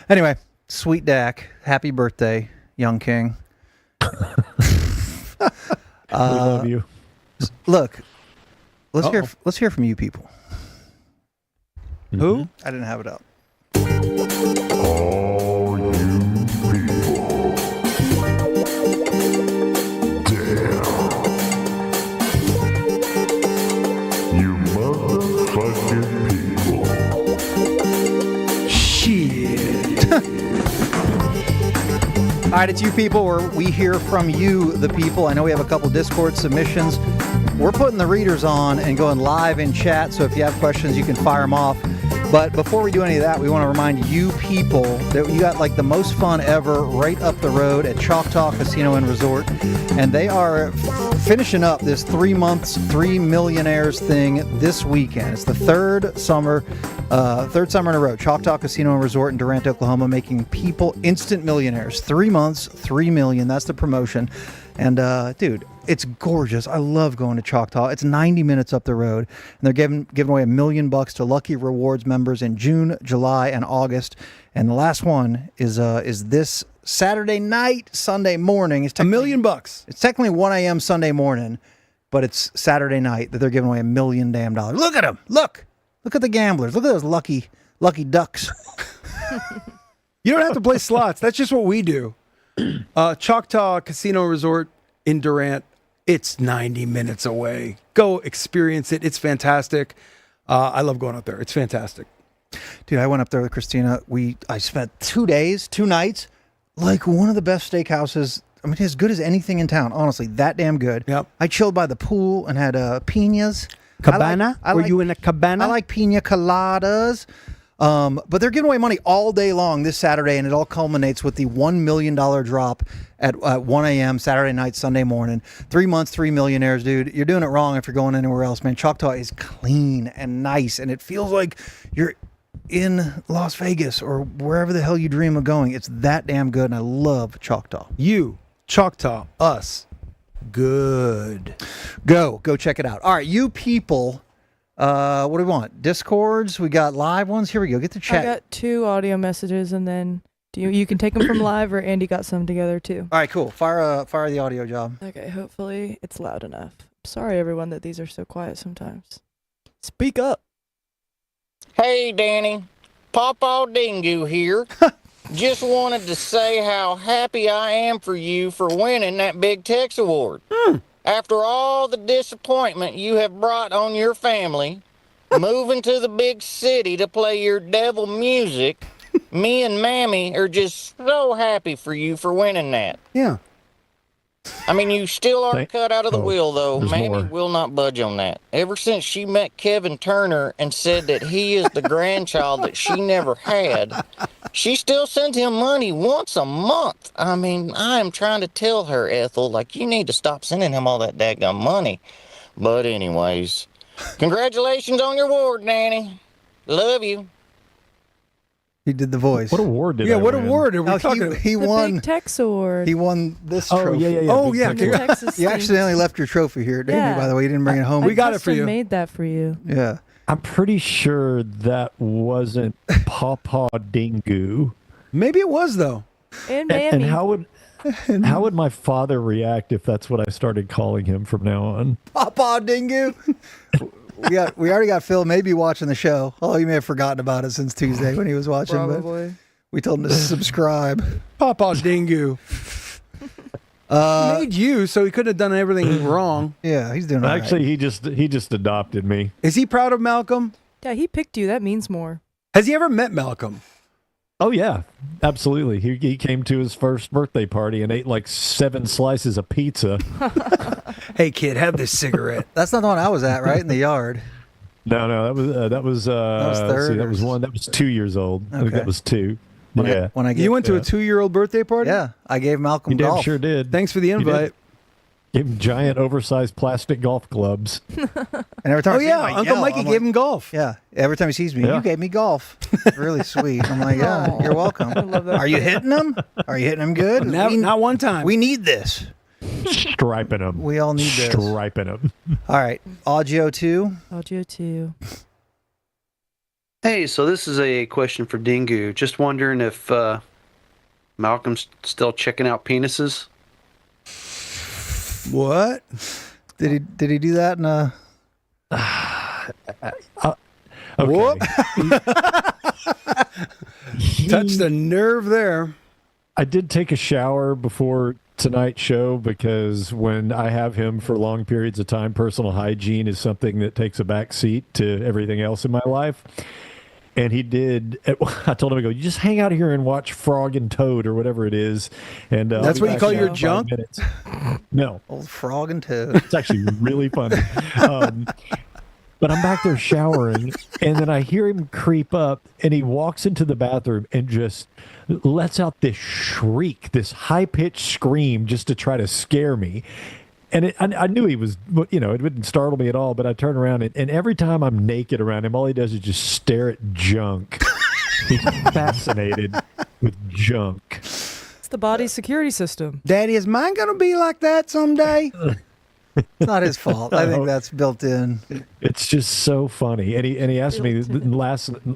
Anyway, sweet Dak, happy birthday, young king. We love you. Look, let's hear from you people. Who? I didn't have it up. All you people. Damn. You motherfucking people. Shit. All right, it's you people, where we hear from you, the people. I know we have a couple Discord submissions. We're putting the readers on and going live in chat, so if you have questions, you can fire them off. But before we do any of that, we want to remind you people that you got like the most fun ever right up the road at Choctaw Casino and Resort. And they are finishing up this 3 months, 3 millionaires thing this weekend. It's the third summer in a row. Choctaw Casino and Resort in Durant, Oklahoma, making people instant millionaires. 3 months, 3 million. That's the promotion. And, dude, it's gorgeous. I love going to Choctaw. It's 90 minutes up the road. And they're giving away $1 million to Lucky Rewards members in June, July, and August. And the last one is this Saturday night, Sunday morning. It's $1 million. It's technically 1 a.m. Sunday morning, but it's Saturday night that they're giving away $1 million. Look at them. Look at the gamblers. Look at those lucky ducks. You don't have to play slots. That's just what we do. Choctaw Casino Resort in Durant. It's 90 minutes away. Go experience it. It's fantastic. I love going up there. It's fantastic. Dude, I went up there with Christina. I spent 2 days, 2 nights, like one of the best steakhouses. I mean, as good as anything in town. Honestly, that damn good. Yep. I chilled by the pool and had piñas. Cabana? Were you in a cabana? I like piña coladas. But they're giving away money all day long this Saturday, and it all culminates with the $1 million drop at 1 a.m. Saturday night, Sunday morning. 3 months, 3 millionaires, dude. You're doing it wrong if you're going anywhere else, man. Choctaw is clean and nice, and it feels like you're in Las Vegas or wherever the hell you dream of going. It's that damn good, and I love Choctaw. You, Choctaw, us, good. Go check it out. All right, you people. What do we want? Discords? We got live ones. Here we go. Get the chat. I got 2 audio messages, and then you can take them from live, or Andy got some together too. All right, cool. Fire the audio job. Okay, hopefully it's loud enough. Sorry, everyone, that these are so quiet sometimes. Speak up. Hey, Danny. Pawpaw Dingu here. Just wanted to say how happy I am for you for winning that Big Tex Award. After all the disappointment you have brought on your family, moving to the big city to play your devil music, me and Mammy are just so happy for you for winning that. Yeah. I mean, you still are cut out of the wheel, though. There's Mammy more. will not budge on that. Ever since she met Kevin Turner and said that he is the grandchild that she never had, she still sends him money once a month. I mean, I am trying to tell her, Ethel, like, you need to stop sending him all that daggum money. But anyways, congratulations on your award, Nanny. Love you. He did the voice. What award did I What win? award are we talking about? He The won. Big Tex Award. He won this Oh, trophy. yeah. Oh, Big yeah. Tex The Award. Texas You accidentally left your trophy here, didn't you, by the way? You didn't bring it home. We got it for custom you. made that for you. Yeah. I'm pretty sure that wasn't Pawpaw Dingu. Maybe it was, though. And And Mammy. How would my father react if that's what I started calling him from now on? Papa Dingu. we already got Phil maybe watching the show. Oh, he may have forgotten about it since Tuesday when he was watching. Probably. But we told him to subscribe. Papa Dingu. Made you, so he couldn't have done everything wrong. Yeah, he's doing all right. Actually, he just adopted me. Is he proud of Malcolm? Yeah, he picked you. That means more. Has he ever met Malcolm? Oh yeah, absolutely. He came to his first birthday party and ate like 7 slices of pizza. Hey kid, have this cigarette. That's not the one I was at, right? In the yard. No, that was third. that was one. That was 2 years old. I think Okay. that was 2. When Yeah. You went to a 2-year-old birthday party? Yeah, I gave Malcolm You damn golf. sure did. Thanks for the invite. Gave him giant, oversized plastic golf clubs. And every time Oh I see him, yeah, I Uncle yell. Mikey I'm gave him golf. Yeah, every time he sees me, Yeah. you gave me golf. Really sweet. I'm like, yeah, Aw. you're welcome. I love that. Are you hitting him? Are you hitting him good? Not one time. We need this. Striping them. We all need this. Striping them. All right, Audio 2. Audio 2. Hey, so this is a question for Dingu. Just wondering if Malcolm's still checking out penises. What? Did he do that in a... Okay. Whoop. Touched a nerve there. I did take a shower before tonight's show because when I have him for long periods of time, personal hygiene is something that takes a back seat to everything else in my life. And he did. I told him, I go, you just hang out here and watch Frog and Toad or whatever it is. And I'll That's be what you back call in your 5 junk? minutes. No, Old Frog and Toad. it's actually really funny. But I'm back there showering, and then I hear him creep up, and he walks into the bathroom and just lets out this shriek, this high-pitched scream just to try to scare me. And I knew he was, it wouldn't startle me at all, but I turn around, and every time I'm naked around him, all he does is just stare at junk. He's fascinated with junk. It's the body's security system. Daddy, is mine going to be like that someday? It's not his fault. I think that's built in. It's just so funny. And he asked me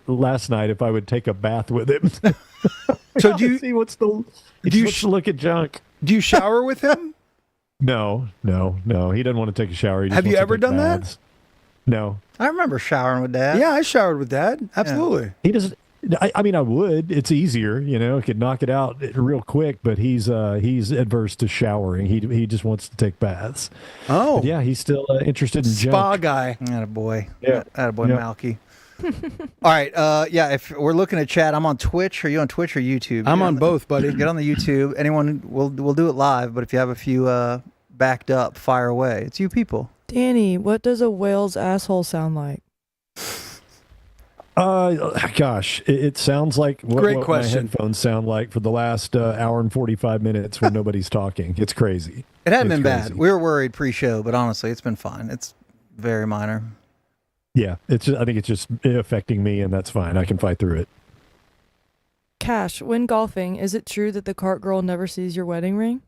last night if I would take a bath with him. So do you He wants to look at junk. do you shower with him? No. He doesn't want to take a shower. He just Have you wants to ever take done that? baths. No. I remember showering with Dad. Yeah, I showered with Dad. Absolutely. He doesn't. I mean, I would. It's easier, could knock it out real quick. But he's adverse to showering. He just wants to take baths. Oh, But yeah, he's still interested in spa junk. guy. Attaboy. Yeah. Attaboy, Yeah. Malky. All right. Yeah, if we're looking at chat, I'm on Twitch. Are you on Twitch or YouTube? I'm Get on the- both, buddy. Get on the YouTube. Anyone, we'll do it live, but if you have a few backed up, fire away. It's you people. Danny, what does a whale's asshole sound like? Gosh, it sounds like Great what question. my headphones sound like for the last hour and 45 minutes when nobody's talking. It's crazy. It hadn't It's been bad. crazy. We were worried pre-show, but honestly, it's been fine. It's very minor. Yeah, I think it's just affecting me, and that's fine. I can fight through it. Cash, when golfing, is it true that the cart girl never sees your wedding ring?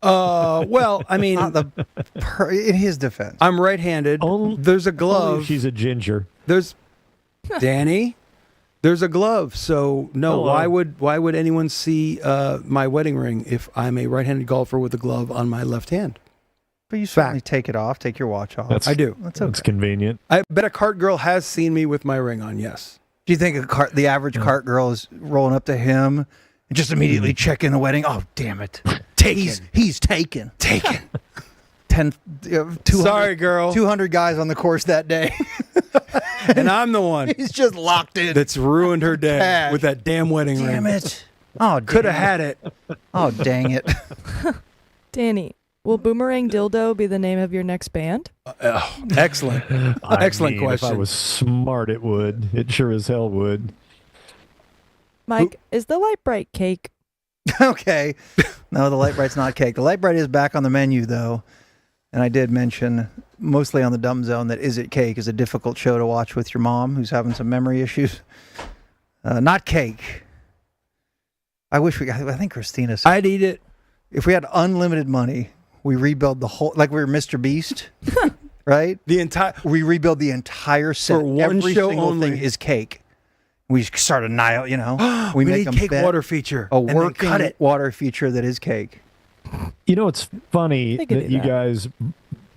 Well, I mean, In his defense. I'm right-handed. There's a Only glove. if she's a ginger. There's Danny. There's a glove. So no, Hello. why would anyone see my wedding ring if I'm a right-handed golfer with a glove on my left hand? But you certainly take it off, take your watch off. I do. That's okay. That's convenient. I bet a cart girl has seen me with my ring on. Yes. Do you think the average cart girl is rolling up to him and just immediately checking the wedding? Oh, damn it. He's taken. 10, 200, Sorry, girl. 200 guys on the course that day. And I'm the one He's just locked in. that's ruined her day Cash. with that damn wedding Damn ring. it. Oh, Could have damn had it. Oh, dang it. Danny, will Boomerang Dildo be the name of your next band? Excellent. Excellent If I question. was smart, it would. It sure as hell would. Mike, is the light bright cake? Okay. No, the Light Bright's not cake. The Light Bright is back on the menu, though. And I did mention, mostly on the Dumb Zone, that Is It Cake is a difficult show to watch with your mom who's having some memory issues. Not cake. I think Christina said, I'd eat it. if we had unlimited money, we rebuild the whole, like we were Mr. Beast, right? The entire. We rebuild the entire set. For one Every show single only. thing is cake. We start a Nile, you know. We make need them cake bet water feature. a and then working cut it. water feature that is cake. You know, it's funny They could that do you that. guys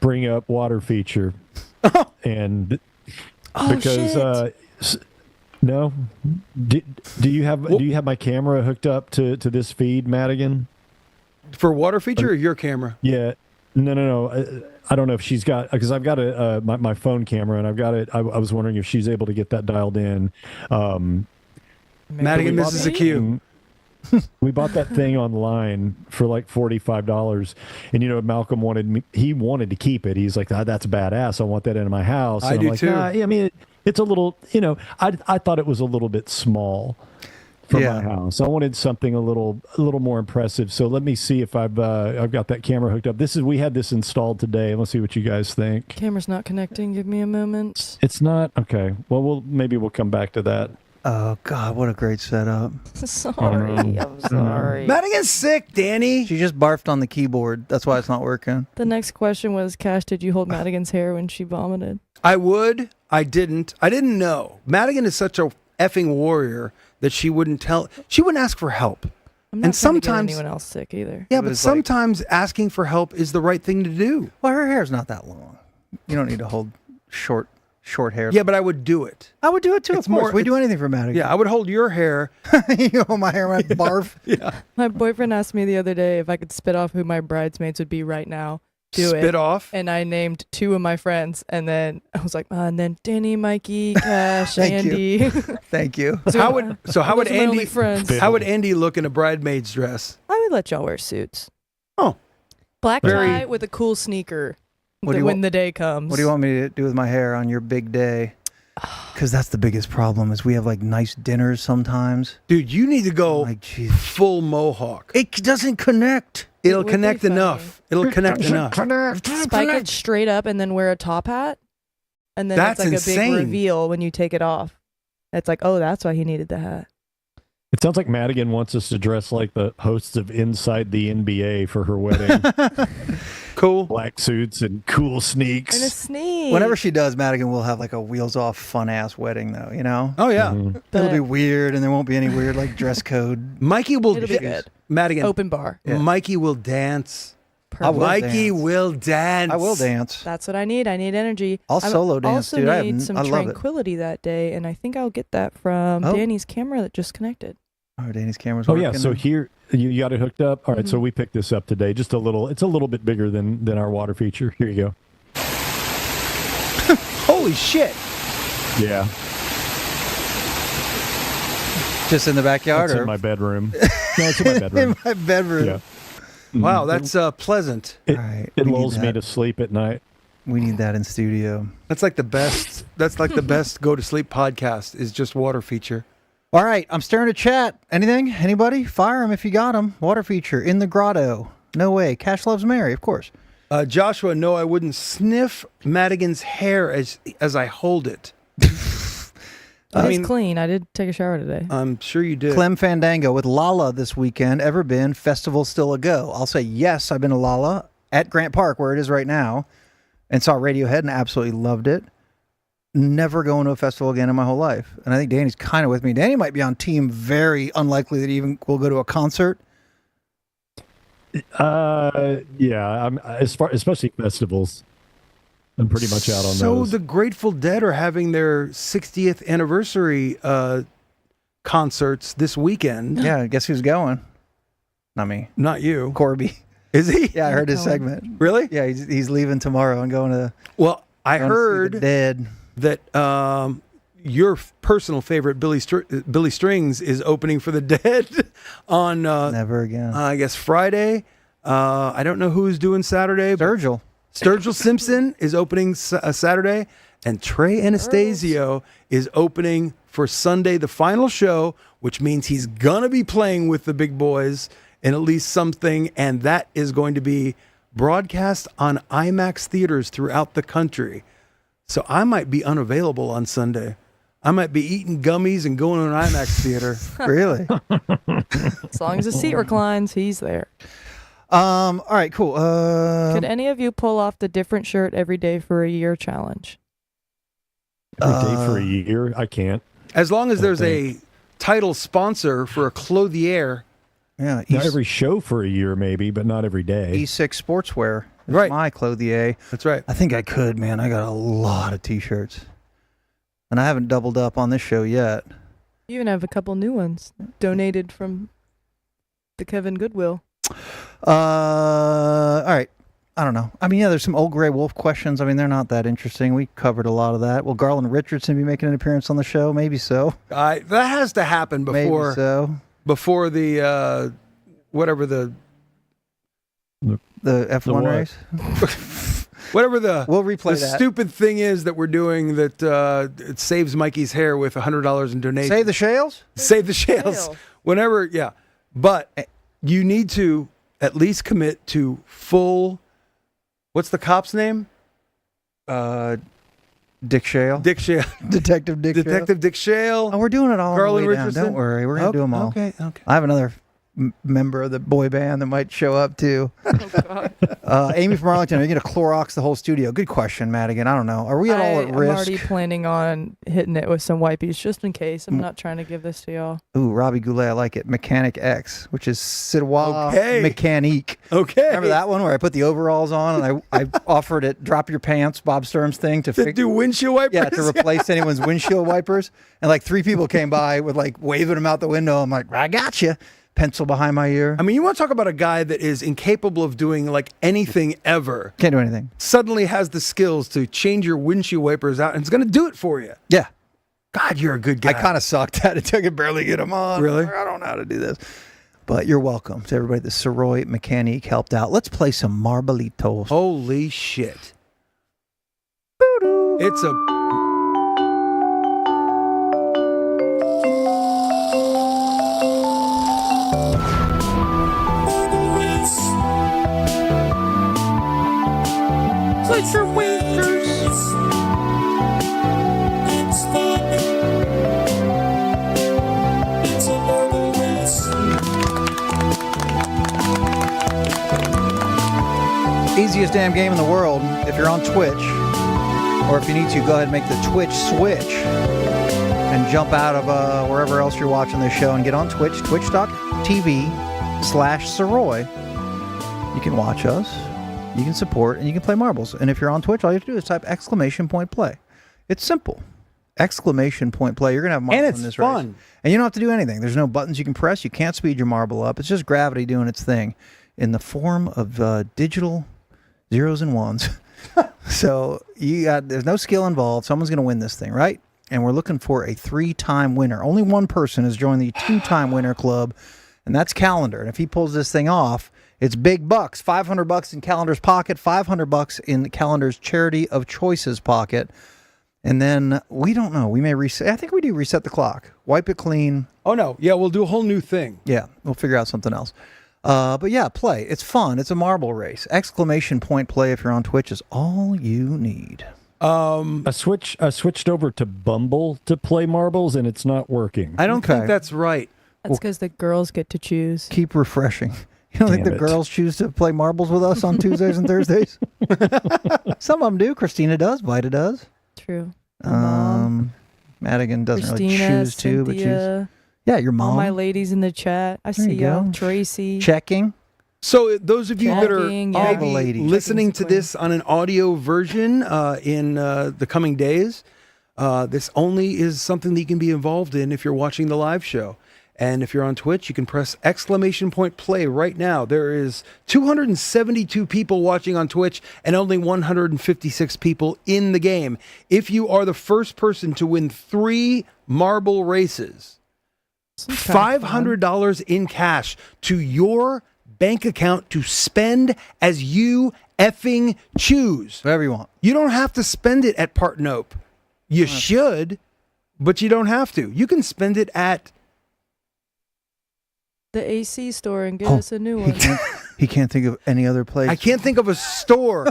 bring up water feature, and Oh, because shit. no, do you have my camera hooked up to this feed, Madigan? For water feature or your camera? Yeah, no. I don't know if she's got, because I've got my phone camera and I've got it. I was wondering if she's able to get that dialed in. Madigan misses a cue. We bought that thing online for like $45, and Malcolm wanted to keep it. He's like, that's badass. I want that in my house. I And do I'm like, too. Nah, I mean, it's a little, I thought it was a little bit small for Yeah. my house. I wanted something a little more impressive. So let me see if I've got that camera hooked up. We had this installed today. Let's see what you guys think. Camera's not connecting. Give me a moment. It's not okay. Well, maybe we'll come back to that. Oh God, what a great setup! Sorry. I'm sorry. Madigan's sick, Danny. She just barfed on the keyboard. That's why it's not working. The next question was, Cash, did you hold Madigan's hair when she vomited? I would. I didn't. I didn't know. Madigan is such a effing warrior that she wouldn't ask for help. I'm not And trying to get sometimes- anyone else sick either. Yeah, It but was like- sometimes asking for help is the right thing to do. Well, her hair's not that long. You don't need to hold short hair. Yeah, but I would do it. I would do it too. It's Of course, more- we do it's- anything for Madigan. Yeah, I would hold your hair. You hold my hair when I barf. My boyfriend asked me the other day if I could spit off who my bridesmaids would be right now. Spit off. And I named 2 of my friends, and then I was like, and then Danny, Mikey, Cash, Thank Andy. Thank you. How would Those are my Andy? only friends. How would Andy look in a bridesmaid's dress? I would let y'all wear suits. Oh. Black Very- tie with a cool sneaker What do you when want- the day comes. What do you want me to do with my hair on your big day? Because that's the biggest problem is we have like nice dinners sometimes. Dude, you need to go Like, geez. full mohawk. It doesn't connect. It'll would be connect funny. enough. It'll connect enough. Spike it straight up and then wear a top hat? And then That's it's like insane. a big reveal when you take it off. It's like, oh, that's why he needed the hat. It sounds like Madigan wants us to dress like the hosts of Inside the NBA for her wedding. Cool. Black suits and cool sneaks. And a sneak. Whenever she does, Madigan will have like a wheels off fun ass wedding though, you know? Oh yeah. Mhm. It'll be weird and there won't be any weird like dress code. Mikey will. It'll be good. Madigan. Open bar. Yeah. Mikey will dance. I will Mikey dance. will dance. I will dance. That's what I need. I need energy. I'll solo dance, also dude. need some I love it. tranquility that day, and I think I'll get that from Oh. Danny's camera that just connected. Oh, Danny's camera's Oh working. yeah, so here you got it hooked up. All right, so we picked this up today. Just it's a little bit bigger than our water feature. Here you go. Holy shit. Yeah, Just in the backyard it's or in my bedroom. No, it's in my bedroom. in my bedroom. Yeah. Wow, that's pleasant. It, All right, it we need lulls me that. to sleep at night. We need that in studio. That's like the best. That's like the best go to sleep podcast is just water feature. All right, I'm staring at chat. Anything? Anybody? Fire them if you got them. Water feature in the grotto. No way. Cash loves Mary, of course. Joshua, no, I wouldn't sniff Madigan's hair as I hold it. It's clean. I did take a shower today. I'm sure you did. Clem Fandango with Lala this weekend. Ever been? Festival still a go? I'll say yes. I've been to Lala at Grant Park, where it is right now, and saw Radiohead and absolutely loved it. Never going to a festival again in my whole life. And I think Danny's kind of with me. Danny might be on team very unlikely that he even will go to a concert. Yeah. I'm especially festivals. I'm pretty much out on So those. the Grateful Dead are having their 60th anniversary concerts this weekend. Yeah, guess who's going? Not me. Not you. Corby. Is he? Yeah, I heard his Going. segment. Really? Yeah, he's leaving tomorrow and going to. Well, I going to see the heard Dead. that your personal favorite Billy Strings is opening for the Dead on Never again. I guess Friday. I don't know who's doing Saturday. but Sturgill. Sturgill Simpson is opening Saturday, and Trey Anastasio is opening for Sunday, the final show, which means he's gonna be playing with the big boys in at least something, and that is going to be broadcast on IMAX theaters throughout the country. So I might be unavailable on Sunday. I might be eating gummies and going to an IMAX theater. Really? As long as the seat reclines, he's there. All right, cool. Could any of you pull off the different shirt every day for a year challenge? Every day for a year, I can't. As long as there's a title sponsor for a clothier. Yeah, not every show for a year, maybe, but not every day. E6 Sportswear. It's Right. my clothier. That's right. I think I could, man. I got a lot of T-shirts. And I haven't doubled up on this show yet. You even have a couple new ones donated from the Kevin Goodwill. All right. I don't know. I mean, yeah, there's some old gray wolf questions. I mean, they're not that interesting. We covered a lot of that. Will Garland Richardson be making an appearance on the show? Maybe so. That has to happen before. Maybe so. Before the whatever the F1 race. Whatever we'll replay the that. stupid thing is that we're doing that it saves Mikey's hair with $100 in donation. Save the shales? Save the shales. Whenever, yeah. But you need to at least commit to full. What's the cop's name? Dick Shale. Dick Shale. Detective Dick Shale. Detective Dick Shale. Oh, we're doing it all Garland the way down. Richardson. Don't worry. We're going to do them all. Okay. I have another member of the boy band that might show up too. Oh, God. Amy from Arlington, are you going to Clorox the whole studio? Good question, Madigan. I don't know. Are we at all at I'm risk? already planning on hitting it with some wipes just in case. I'm not trying to give this to y'all. Ooh, Robbie Goulet, I like it. Mechanic X, which is Sirois Mécanique. Okay. Remember that one where I put the overalls on and I offered it, drop your pants, Bob Sturm's thing to do windshield wipers? Yeah, to replace anyone's windshield wipers. And like 3 people came by with like waving them out the window. I'm like, I got you. Pencil behind my ear. I mean, you want to talk about a guy that is incapable of doing like anything ever. Can't do anything. Suddenly has the skills to change your windshield wipers out and it's going to do it for you. Yeah. God, you're a good guy. I kind of sucked at it. I could barely get them on. Really? I don't know how to do this. But you're welcome to everybody that Sirois Mécanique helped out. Let's play some Marbolitos. Holy shit. It's a... Put your winkers. It's fun. It's a marble race. Easiest damn game in the world. If you're on Twitch, or if you need to, go ahead and make the Twitch switch and jump out of wherever else you're watching this show and get on Twitch, twitch.tv/Sirois. You can watch us. You can support, and you can play marbles. And if you're on Twitch, all you have to do is type !play. It's simple. !play. You're going to have marbles And it's in this fun. race. And you don't have to do anything. There's no buttons you can press. You can't speed your marble up. It's just gravity doing its thing in the form of digital zeros and ones. So there's no skill involved. Someone's going to win this thing, right? And we're looking for a 3-time winner. Only one person has joined the 2-time winner club, and that's Calendar. And if he pulls this thing off, it's big bucks. $500 in Calendar's pocket, $500 in Calendar's charity of choices pocket. And then we don't know. We may reset. I think we do reset the clock. Wipe it clean. Oh, no. Yeah, we'll do a whole new thing. Yeah, we'll figure out something else. But yeah, play. It's fun. It's a marble race. ! Play if you're on Twitch is all you need. I switched over to Bumble to play marbles, and it's not working. I don't think that's right. That's because the girls get to choose. Keep refreshing. You don't think the girls choose to play marbles with us on Tuesdays and Thursdays? Some of them do. Christina does. Vita does. True. Madigan doesn't Christina, really choose to, but Cynthia, yeah, your mom. all my ladies in the chat. I There see you y'all. go. Tracy. Checking. So those of you that are Checking, all yeah. the ladies. listening to this on an audio version in the coming days, this only is something that you can be involved in if you're watching the live show. And if you're on Twitch, you can press !play right now. There is 272 people watching on Twitch and only 156 people in the game. If you are the first person to win 3 marble races, $500 in cash to your bank account to spend as you effing choose. Whatever you want. You don't have to spend it at Partnope. You should, but you don't have to. You can spend it at The AC store and get us a new one. He can't think of any other place. I can't think of a store.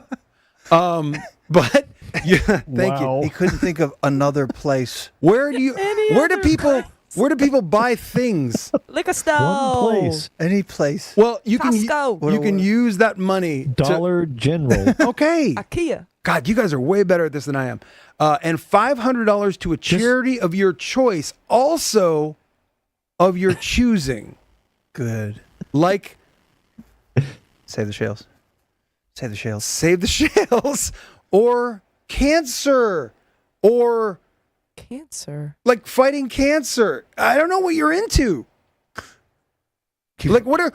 But yeah, thank you. He couldn't think of another place. Where do people buy things? Liquor store. One place. Any place. Well, you Costco. can use that money. Dollar General. Okay. IKEA. God, you guys are way better at this than I am. And $500 to a charity of your choice, also of your choosing. Good. Like, Save the Shales. Save the Shales. Save the Shales, or cancer, or Cancer. like fighting cancer. I don't know what you're into. What are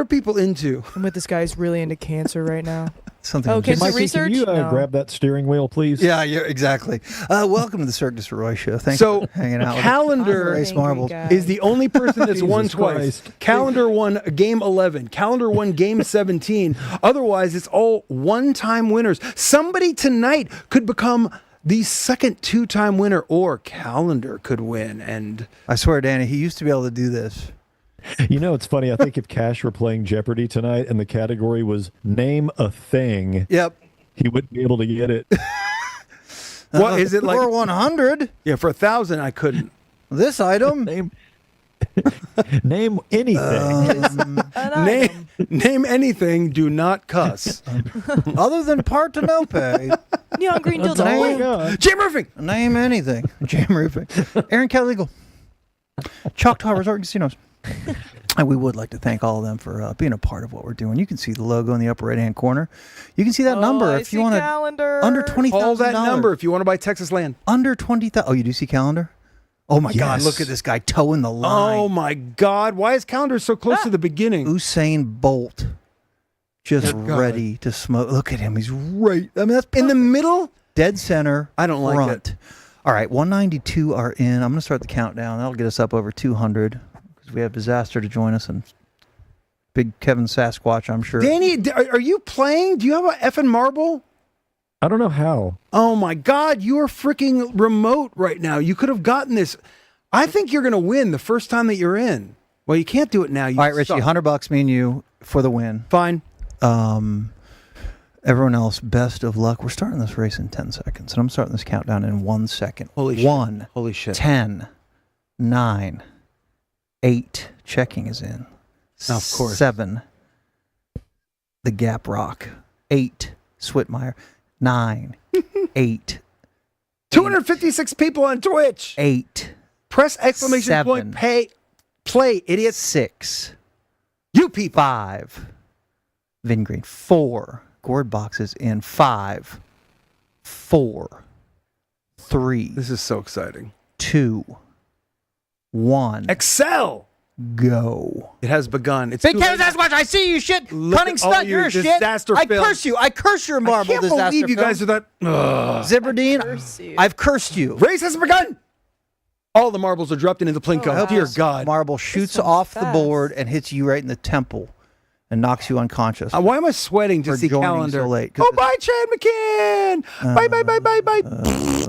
people into? I'm with this guy who's really into cancer right now. Something. Oh, cancer Mikey, research? can you No. grab that steering wheel, please? Yeah, exactly. Welcome to the Cirque Du Sirois show. Thanks for hanging out. Calendar Race Marbles. is the only person that's won Jesus twice. Christ. Calendar won game 11. Calendar won game 17. Otherwise, it's all one-time winners. Somebody tonight could become the second two-time winner, or Calendar could win. And I swear, Danny, he used to be able to do this. You know, it's funny. I think if Cash were playing Jeopardy tonight and the category was name a thing, Yep. he wouldn't be able to get it. what is it like? For 100, Yeah, for 1,000, I couldn't. this item. Name anything. Name anything. Do not cuss. Other than Partenope. Neon green Oh my dildo. God. Jim Roofing. Name anything. Jam Roofing. Aaron Cat Legal. Choctaw Resort and Casinos. And we would like to thank all of them for being a part of what we're doing. You can see the logo in the upper right-hand corner. You can see that number if you want to. Calendar. Under $20,000. Call that number if you want to buy Texas land. Under 20,000. Oh, you do see Calendar? Oh my God! Yes. Look at this guy towing the line. Oh my God! Why is Calendar so close to the beginning? Usain Bolt, just Good God. ready to smoke. Look at him. He's right. I mean, that's In the middle? dead center. I don't like front. it. All right, 192 are in. I'm going to start the countdown. That'll get us up over 200 because we have Disaster to join us and big Kevin Sasquatch, I'm sure. Danny, are you playing? Do you have a effing marble? I don't know how. Oh my God, you are freaking remote right now. You could have gotten this. I think you're going to win the first time that you're in. Well, you can't do it now. You All right, Richie, suck. $100, me and you for the win. Fine. Everyone else, best of luck. We're starting this race in 10 seconds, and I'm starting this countdown in 1 second. Holy shit. 1, Holy shit. 10, 9, 8. Checking is in. Of course. 7. The Gap Rock. 8. Switmeyer. 9. 8. 256 people on Twitch. 8. Press exclamation 7. point. Play, idiots. 6. You people. 5. Vin Green. 4. Gourd boxes in 5. 4. 3. This is so exciting. 2. 1. Excel. Go. It has begun. It's Big too Kevin late. Sasquatch, I see you, shit. Look Cunning at all stunt, your you're a shit. disaster I film. curse you. I curse your marble I can't disaster believe you film. guys are that. Ugh. Zibberdine, curse you. I've cursed you. Race has begun. All the marbles are dropped into the Plinko. Oh, wow. Dear God. Marble shoots one's off the fast. board and hits you right in the temple and knocks you unconscious. Why am I sweating to For see joining Calendar? so late, 'cause Oh, bye, Chad McCann. Bye.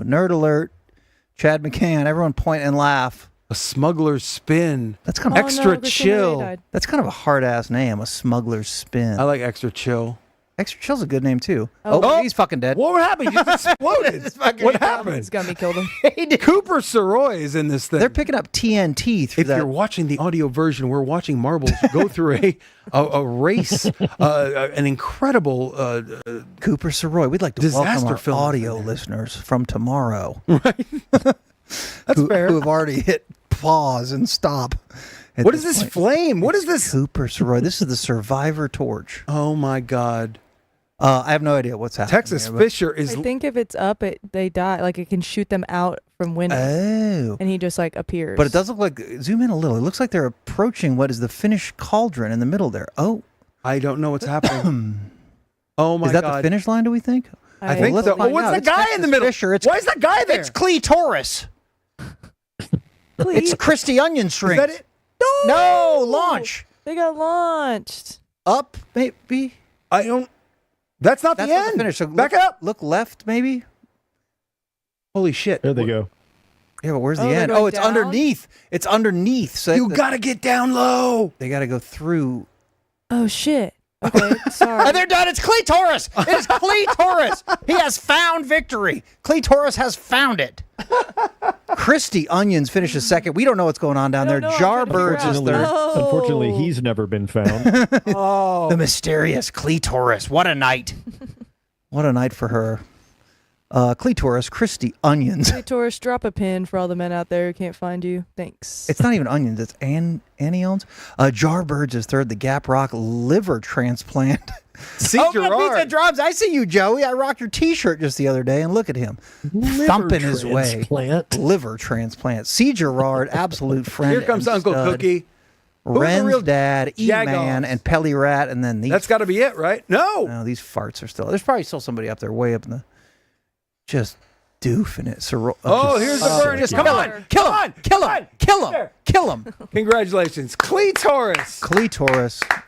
Nerd alert. Chad McCann, everyone point and laugh. A smuggler's spin. That's kind of Extra chill. That's kind of a hard ass name, a smuggler's spin. I like extra chill. Extra chill's a good name too. Oh. Oh, he's fucking dead. What happened? You just exploded. What happened? It's got me killed him. Cooper Sirois is in this thing. They're picking up TNT through If that. you're watching the audio version, we're watching marbles go through a race, an incredible. Cooper Sirois. We'd like to Disaster welcome our film. audio listeners from tomorrow. That's fair. Who have already hit pause and stop. at What is this point. flame? What is this? Cooper Sirois. This is the Survivor Torch. Oh my God! I have no idea what's happening. Texas here, but- Fisher is. I think if it's up, they die. Like it can shoot them out from winning, Oh. and he just like appears. But it does look like, zoom in a little. It looks like they're approaching what is the Finnish cauldron in the middle there. Oh. I don't know what's happening. Oh my Is that God! the finish line, do we think? I think Let's so. find Oh, what's out. the It's guy in Texas the middle? Fisher. Why is that guy there? It's Clitoris. It's Christy Onion Is Strings. that it? No, launch. They got launched. Up, maybe. I don't. That's not That's the not end. the finish. So Back look, up. Look left, maybe. Holy shit! There they go. Yeah, but where's Oh, the they're end? going Oh, it's down? underneath. It's underneath. So You gotta get down low. They got to go through. Oh shit. Okay, sorry. They're done. It's Clitoris. It's Clitoris. He has found victory. Clitoris has found it. Christy Onions finishes second. We don't know what's going on down there. don't know. I'm trying to figure Jarbirds is out. third. Oh. Unfortunately, he's never been found. The mysterious Clitoris. What a night. What a night for her. Clitoris, Christy, onions. Clitoris, drop a pin for all the men out there who can't find you. Thanks. It's not even onions. It's anions. Jarbirds is third. The Gap Rock liver transplant. See, Gerard. Pizza drums. I see you, Joey. I rocked your T-shirt just the other day, and look at him thumping his way. Liver transplant. See, Gerard, absolute friend. Here comes Uncle Cookie. Ren's dad, E-Man, and Pelly Rat, and then these. That's got to be it, right? No, these farts are still. There's probably still somebody up there, way up in the. Just doofing it. Here's the burn. Just come on. Kill him. Congratulations. Clitoris,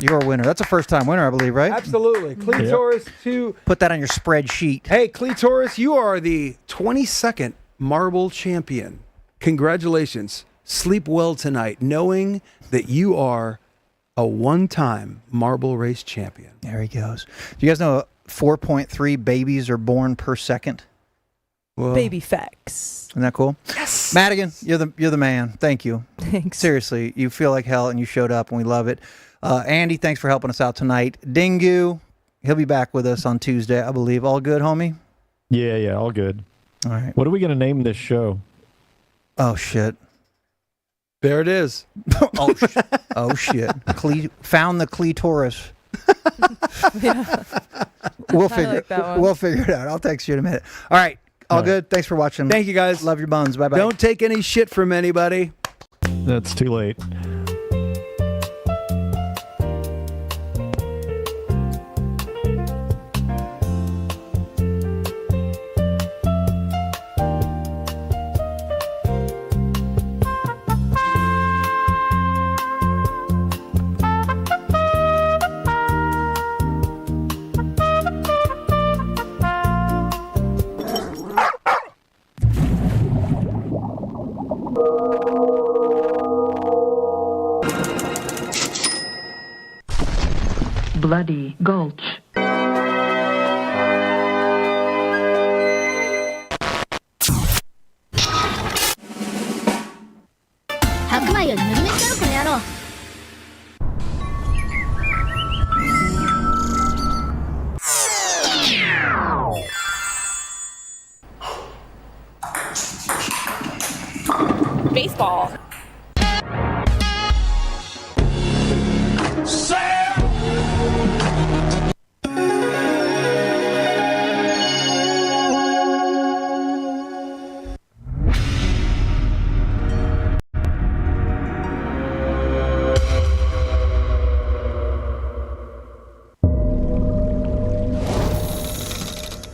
you're a winner. That's a first-time winner, I believe, right? Absolutely. Clitoris to... Put that on your spreadsheet. Hey, Clitoris, you are the 22nd marble champion. Congratulations. Sleep well tonight, knowing that you are a one-time marble race champion. There he goes. Do you guys know 4.3 babies are born per second? Well, baby facts. Isn't that cool? Yes. Madigan, you're the man. Thank you. Thanks. Seriously, you feel like hell, and you showed up, and we love it. Andy, thanks for helping us out tonight. Dingu, he'll be back with us on Tuesday, I believe. All good, homie? Yeah, all good. All right. What are we going to name this show? Oh, shit. There it is. oh, shit. Found the clitoris. Yeah. We'll figure it out. I'll text you in a minute. All right. All good. Thanks for watching. Thank you, guys. Love your buns. Bye-bye. Don't take any shit from anybody. That's too late. Bloody Gulch. Baseball.